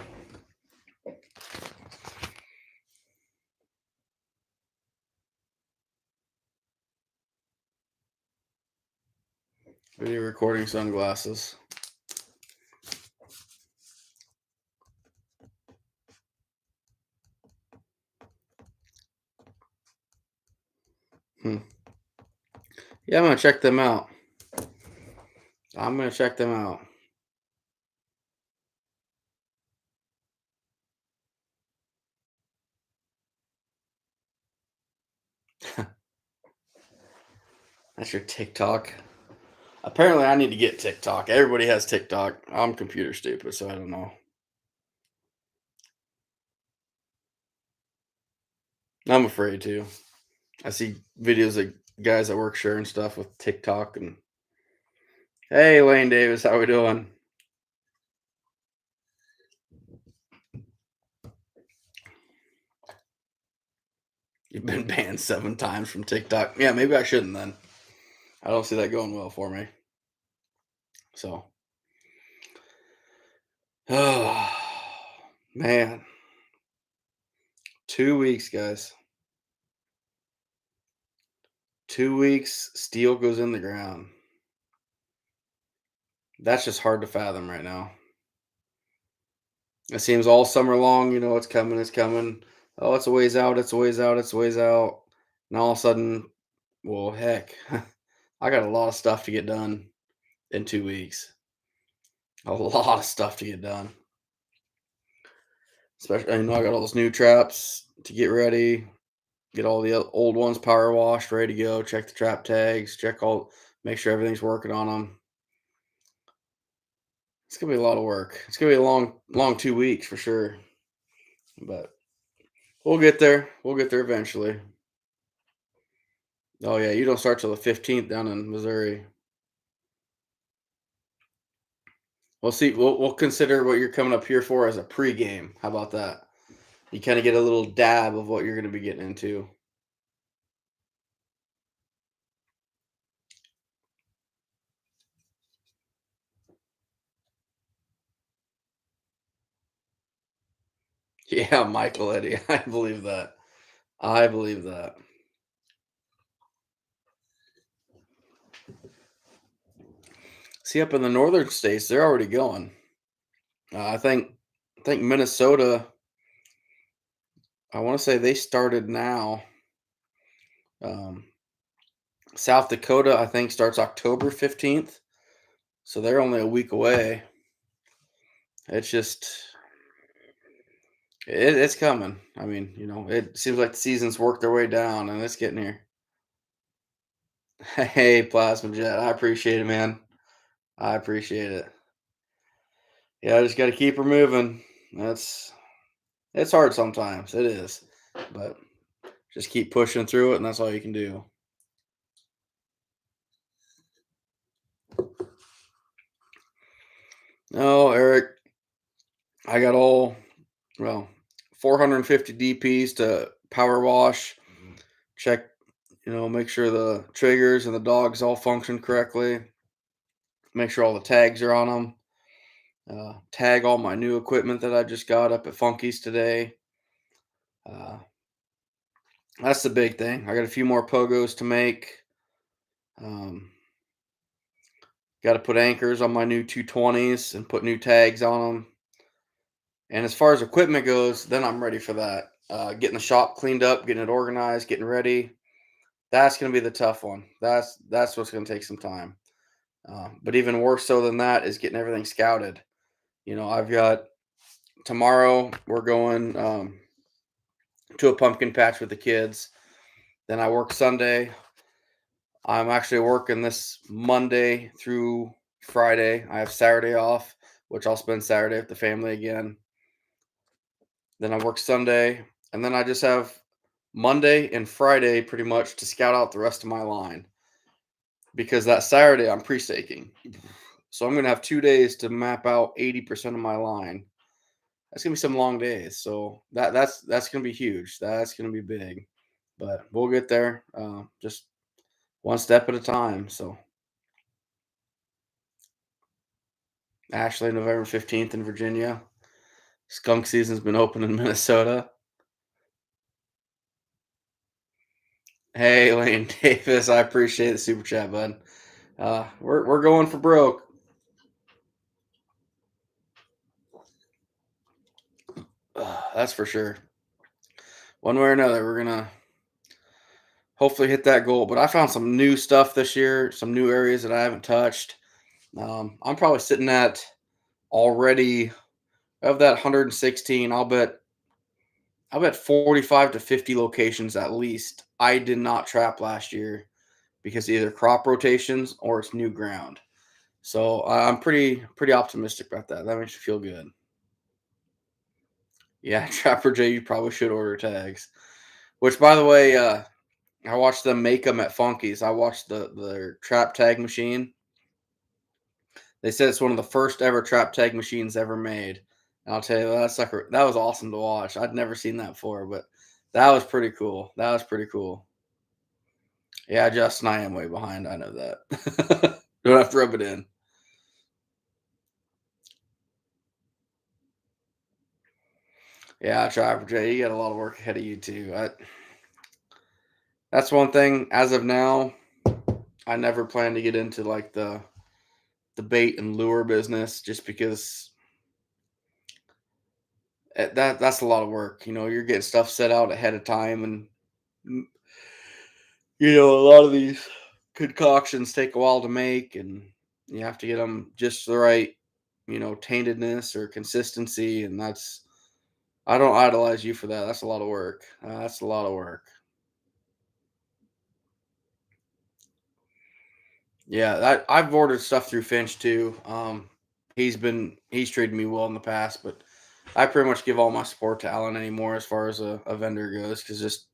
A: Video recording sunglasses. Hmm. Yeah, I'm gonna check them out. I'm gonna check them out. That's your TikTok. Apparently, I need to get TikTok. Everybody has TikTok. I'm computer stupid, so I don't know. I'm afraid to. I see videos of guys at work sharing stuff with TikTok and hey, Lane Davis, how we doing? You've been banned 7 times from TikTok. Yeah, maybe I shouldn't then. I don't see that going well for me. So, oh man, 2 weeks, guys. 2 weeks, steel goes in the ground. That's just hard to fathom right now. It seems all summer long, it's coming, it's coming. Oh, it's a ways out, it's a ways out, it's a ways out. And all of a sudden, well, heck, I got a lot of stuff to get done in 2 weeks. A lot of stuff to get done. Especially, I got all those new traps to get ready, get all the old ones power washed, ready to go. Check the trap tags, make sure everything's working on them. It's gonna be a lot of work. It's gonna be a long, long 2 weeks for sure. But we'll get there. We'll get there eventually. Oh yeah, you don't start till the 15th down in Missouri. We'll see. We'll consider what you're coming up here for as a pregame. How about that? You kind of get a little dab of what you're going to be getting into. Yeah, Michael Eddie. I believe that. I believe that. See, up in the northern states, they're already going. I think Minnesota. I want to say they started now. Um, South Dakota, I think, starts October 15th, so they're only a week away. It's just it's coming. I mean, it seems like the seasons work their way down, and it's getting here. Hey, Plasma Jet, I appreciate it, man. I appreciate it. Yeah, I just got to keep her moving. That's it's hard sometimes. It is, but just keep pushing through it, and that's all you can do. No, Eric, I got well 450 DPs to power wash, check, make sure the triggers and the dogs all function correctly, make sure all the tags are on them, tag all my new equipment that I just got up at Funky's today. Uh, that's the big thing. I got a few more pogos to make. Um, got to put anchors on my new 220s and put new tags on them. And as far as equipment goes, then I'm ready for that. Getting the shop cleaned up, getting it organized, getting ready. That's going to be the tough one. That's what's going to take some time. But even worse so than that is getting everything scouted. I've got tomorrow we're going to a pumpkin patch with the kids. Then I work Sunday. I'm actually working this Monday through Friday. I have Saturday off, which I'll spend Saturday with the family again. Then I work Sunday, and then I just have Monday and Friday pretty much to scout out the rest of my line because that Saturday I'm pre-staking. So I'm gonna have 2 days to map out 80% of my line. That's gonna be some long days. So that's gonna be huge. That's gonna be big, but we'll get there. Just one step at a time. So Ashley, November 15th in Virginia. Skunk season's been open in Minnesota. Hey, Lane Davis, I appreciate the super chat, bud. We're going for broke. That's for sure. One way or another, we're gonna hopefully hit that goal. But I found some new stuff this year, some new areas that I haven't touched. I'm probably sitting at already of that 116. I'll bet 45 to 50 locations at least. I did not trap last year because either crop rotations or it's new ground. So I'm pretty optimistic about that. That makes you feel good. Yeah, Trapper J, you probably should order tags. Which, by the way, I watched them make them at Funky's. I watched their trap tag machine. They said it's one of the first ever trap tag machines ever made. And I'll tell you, that was awesome to watch. I'd never seen that before, but that was pretty cool. That was pretty cool. Yeah, Justin, I am way behind. I know that. Don't have to rub it in. Yeah, Trapper J, you got a lot of work ahead of you too. That's one thing. As of now, I never plan to get into like the bait and lure business just because that's a lot of work. You're getting stuff set out ahead of time, and mm, a lot of these concoctions take a while to make, and you have to get them just the right, taintedness or consistency, and I don't idolize you for that. That's a lot of work. That's a lot of work. Yeah, I've ordered stuff through Finch too. He's treated me well in the past, but I pretty much give all my support to Alan anymore as far as a vendor goes because just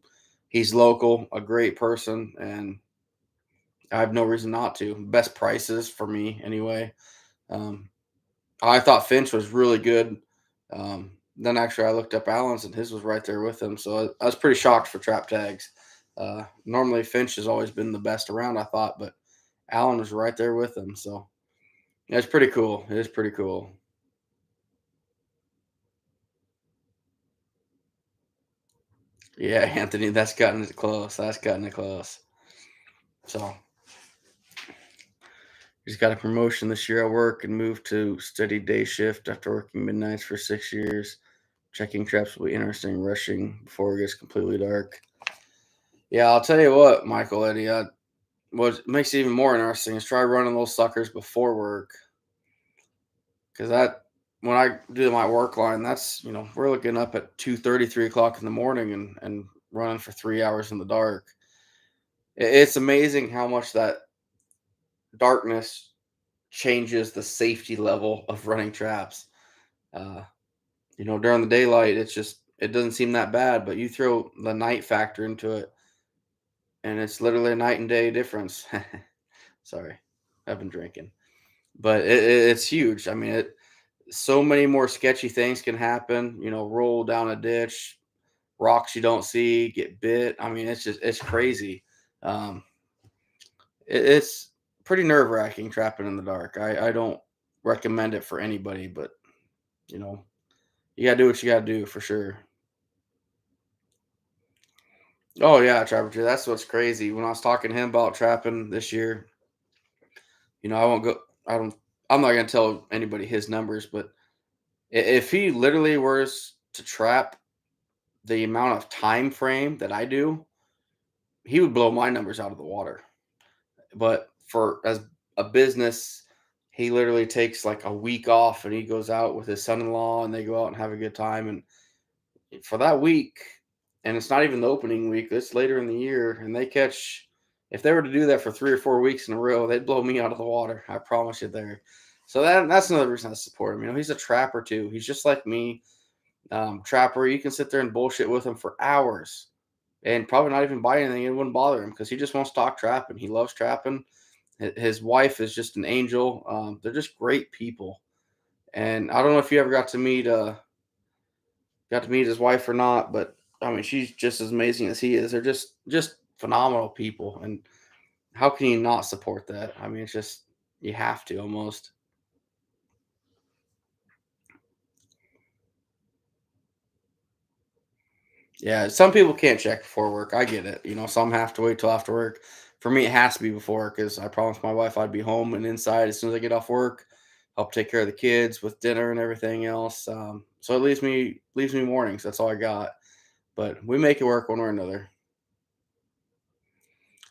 A: he's local, a great person, and I have no reason not to. Best prices for me anyway. Um, I thought Finch was really good. Then actually I looked up Alan's and his was right there with him, so I was pretty shocked for trap tags. Normally Finch has always been the best around, I thought, but Alan was right there with him, so yeah, it's pretty cool. It is pretty cool. Yeah, Anthony, that's cutting it close. That's cutting it close. So he's got a promotion this year at work and moved to steady day shift after working midnights for 6 years. Checking traps will be interesting. Rushing before it gets completely dark. Yeah, I'll tell you what, Michael Eddie. What makes it even more interesting is try running those suckers before work, because that when I do my work line, that's we're looking up at 2:30, 3 o'clock in the morning, and running for 3 hours in the dark. It's amazing how much that darkness changes the safety level of running traps. Uh, during the daylight, it doesn't seem that bad, but you throw the night factor into it, and it's literally a night and day difference. Sorry, I've been drinking, but it's huge. I mean, so many more sketchy things can happen. Roll down a ditch, rocks you don't see, get bit. I mean, it's crazy. Um, it's pretty nerve wracking trapping in the dark. I don't recommend it for anybody, but you know, you gotta do what you gotta do for sure. Oh yeah, Trapper J, that's what's crazy. When I was talking to him about trapping this year, I won't go. I don't. I'm not gonna tell anybody his numbers, but if he literally was to trap the amount of time frame that I do, he would blow my numbers out of the water. But for as a business, he literally takes like a week off and he goes out with his son-in-law and they go out and have a good time. And for that week, and it's not even the opening week, it's later in the year, and they catch If they were to do that for 3 or 4 weeks in a row, they'd blow me out of the water. I promise you there. So that's another reason I support him. He's a trapper too. He's just like me. Trapper, you can sit there and bullshit with him for hours and probably not even buy anything. It wouldn't bother him because he just won't stop trapping. He loves trapping. His wife is just an angel. They're just great people. And I don't know if you ever got to meet his wife or not, but I mean, she's just as amazing as he is. They're just phenomenal people, and how can you not support that? I mean, it's just you have to almost. Yeah, some people can't check before work. I get it. Some have to wait till after work. For me, it has to be before because I promised my wife I'd be home and inside as soon as I get off work. Help take care of the kids with dinner and everything else. So it leaves me mornings. That's all I got. But we make it work one way or another.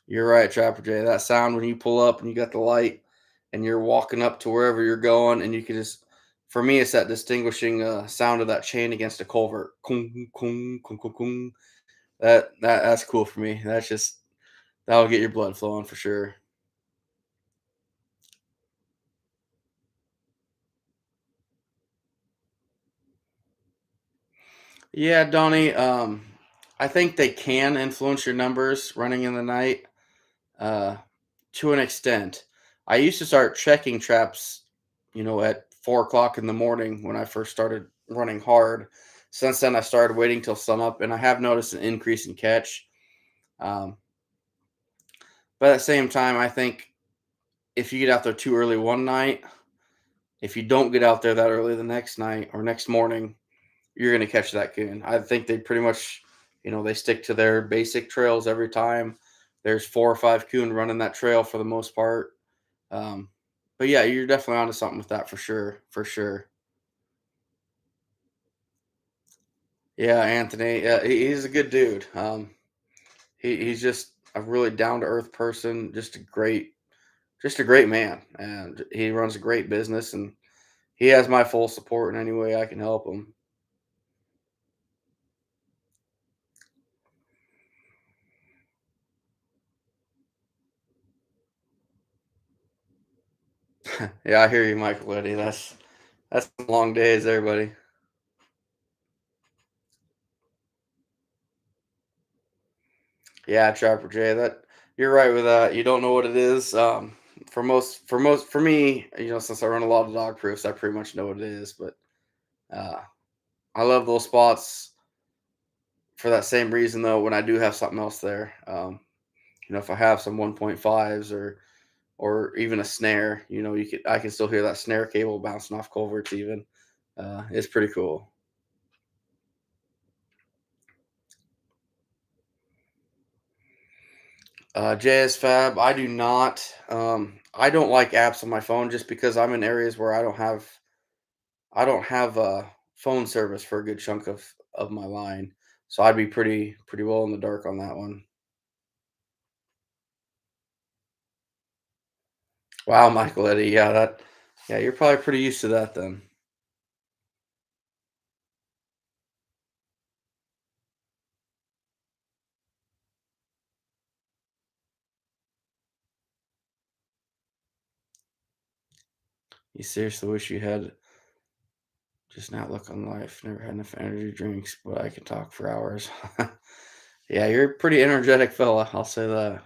A: You're right, Trapper Jay. That sound when you pull up and you got the light and you're walking up to wherever you're going, and you can just, for me, it's that distinguishing sound of that chain against a culvert. Kung, kung, kung, kung, kung. That's cool for me. That'll get your blood flowing for sure. Yeah, Donnie. I think they can influence your numbers running in the night. Uh, to an extent. I used to start checking traps, at 4 o'clock in the morning when I first started running hard. Since then, I started waiting till sunup, and I have noticed an increase in catch. Um, but at the same time, I think if you get out there too early one night, if you don't get out there that early the next night or next morning, you're going to catch that coon. I think they pretty much, they stick to their basic trails every time. There's 4 or 5 coon running that trail for the most part. Um, but yeah, you're definitely onto something with that for sure, for sure. Yeah, Anthony, he's a good dude. He's just a really down to earth person, just a great man, and he runs a great business, and he has my full support in any way I can help him. Yeah, I hear you, Michael Liddy. That's some long days there, buddy. Yeah, Trapper Jay, that you're right with that. You don't know what it is. For me, since I run a lot of dog proofs, I pretty much know what it is. But uh, I love those spots for that same reason, though. When I do have something else there, if I have some 1.5s or even a snare, I can still hear that snare cable bouncing off culverts. Even it's pretty cool. JS Fab, I do not. I don't like apps on my phone just because I'm in areas where I don't have phone service for a good chunk of my line, so I'd be pretty well in the dark on that one. Wow, Michael Eddie, yeah, you're probably pretty used to that then. You seriously wish you had just not look on life. Never had enough energy drinks, but I can talk for hours. Yeah, you're a pretty energetic fella. I'll say that.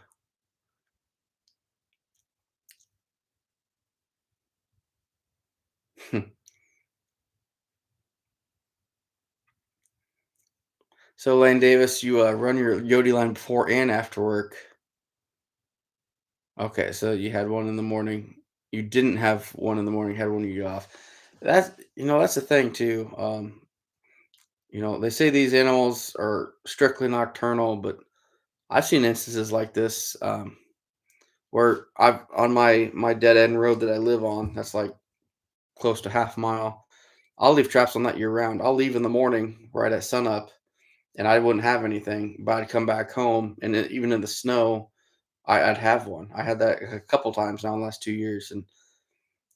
A: So, Lane Davis, you run your Yodi line before and after work. Okay, so you had one in the morning. You didn't have one in the morning. You had one when you get off. That's the thing too. They say these animals are strictly nocturnal, but I've seen instances like this where I've on my dead end road that I live on. That's like close to half a mile. I'll leave traps on that year round. I'll leave in the morning right at sunup, and I wouldn't have anything. But I'd come back home, and even in the snow, I'd have one. I had that a couple times now in the last 2 years, and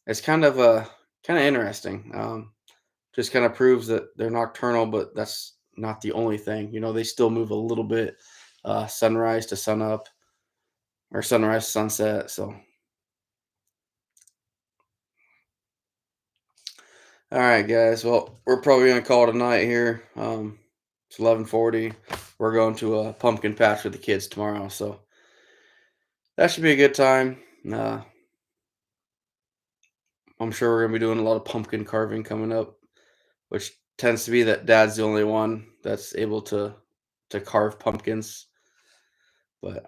A: it's kind of interesting. Just kind of proves that they're nocturnal, but that's not the only thing. They still move a little bit, sunrise to sunup. or sunrise, sunset. So, all right, guys. Well, we're probably gonna call it a night here. It's 11:40. We're going to a pumpkin patch with the kids tomorrow, so that should be a good time. Uh, I'm sure we're gonna be doing a lot of pumpkin carving coming up, which tends to be that Dad's the only one that's able to carve pumpkins. But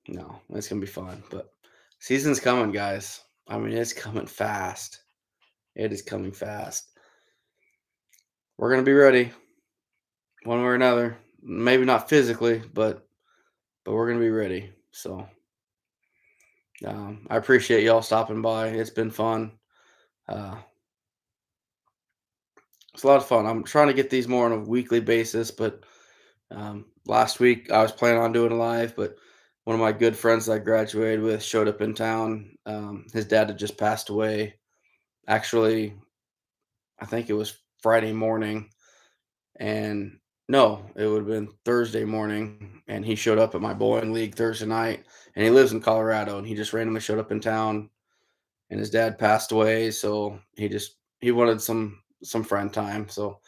A: no, it's gonna be fun. But season's coming, guys. I mean, it's coming fast. It is coming fast. We're gonna be ready one way or another. Maybe not physically, but we're gonna be ready. So I appreciate y'all stopping by. It's been fun. Uh, it's a lot of fun. I'm trying to get these more on a weekly basis, but last week I was planning on doing a live, but one of my good friends that I graduated with showed up in town. His dad had just passed away. Actually, I think it was Friday morning, and no, it would have been Thursday morning. And he showed up at my bowling league Thursday night, and he lives in Colorado, and he just randomly showed up in town. And his dad passed away, so he wanted some friend time. So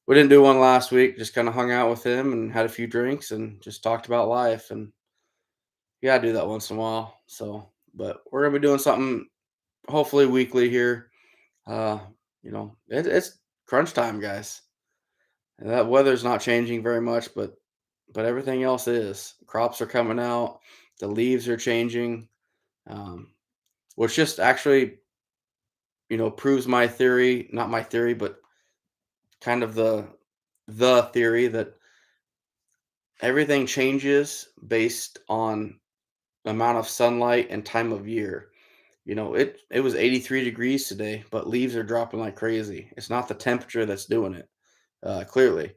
A: we didn't do one last week. Just kind of hung out with him and had a few drinks and just talked about life. And yeah, I do that once in a while. So, but we're gonna be doing something hopefully weekly here. Uh, it's crunch time, guys. And that weather's not changing very much, but everything else is. Crops are coming out, the leaves are changing, um, which just actually proves my theory, not my theory, but kind of the theory that everything changes based on amount of sunlight and time of year. It was 83 degrees today, but leaves are dropping like crazy. It's not the temperature that's doing it. Clearly,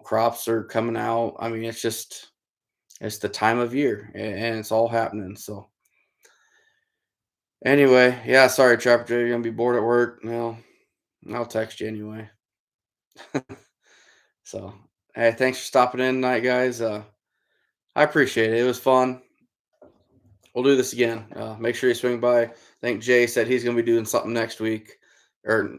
A: crops are coming out. I mean, it's the time of year, and it's all happening. So anyway, yeah, sorry, Trapper J, you're gonna be bored at work. No, I'll text you anyway. So hey, thanks for stopping in tonight, guys. I appreciate it. It was fun. We'll do this again. Make sure you swing by. I think Jay said he's going to be doing something next week or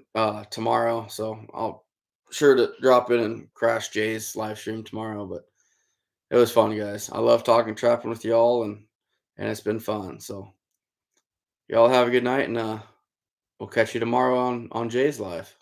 A: tomorrow. So I'll sure to drop in and crash Jay's live stream tomorrow. But it was fun, guys. I love talking trapping with y'all, and it's been fun. So y'all have a good night, and we'll catch you tomorrow on Jay's live.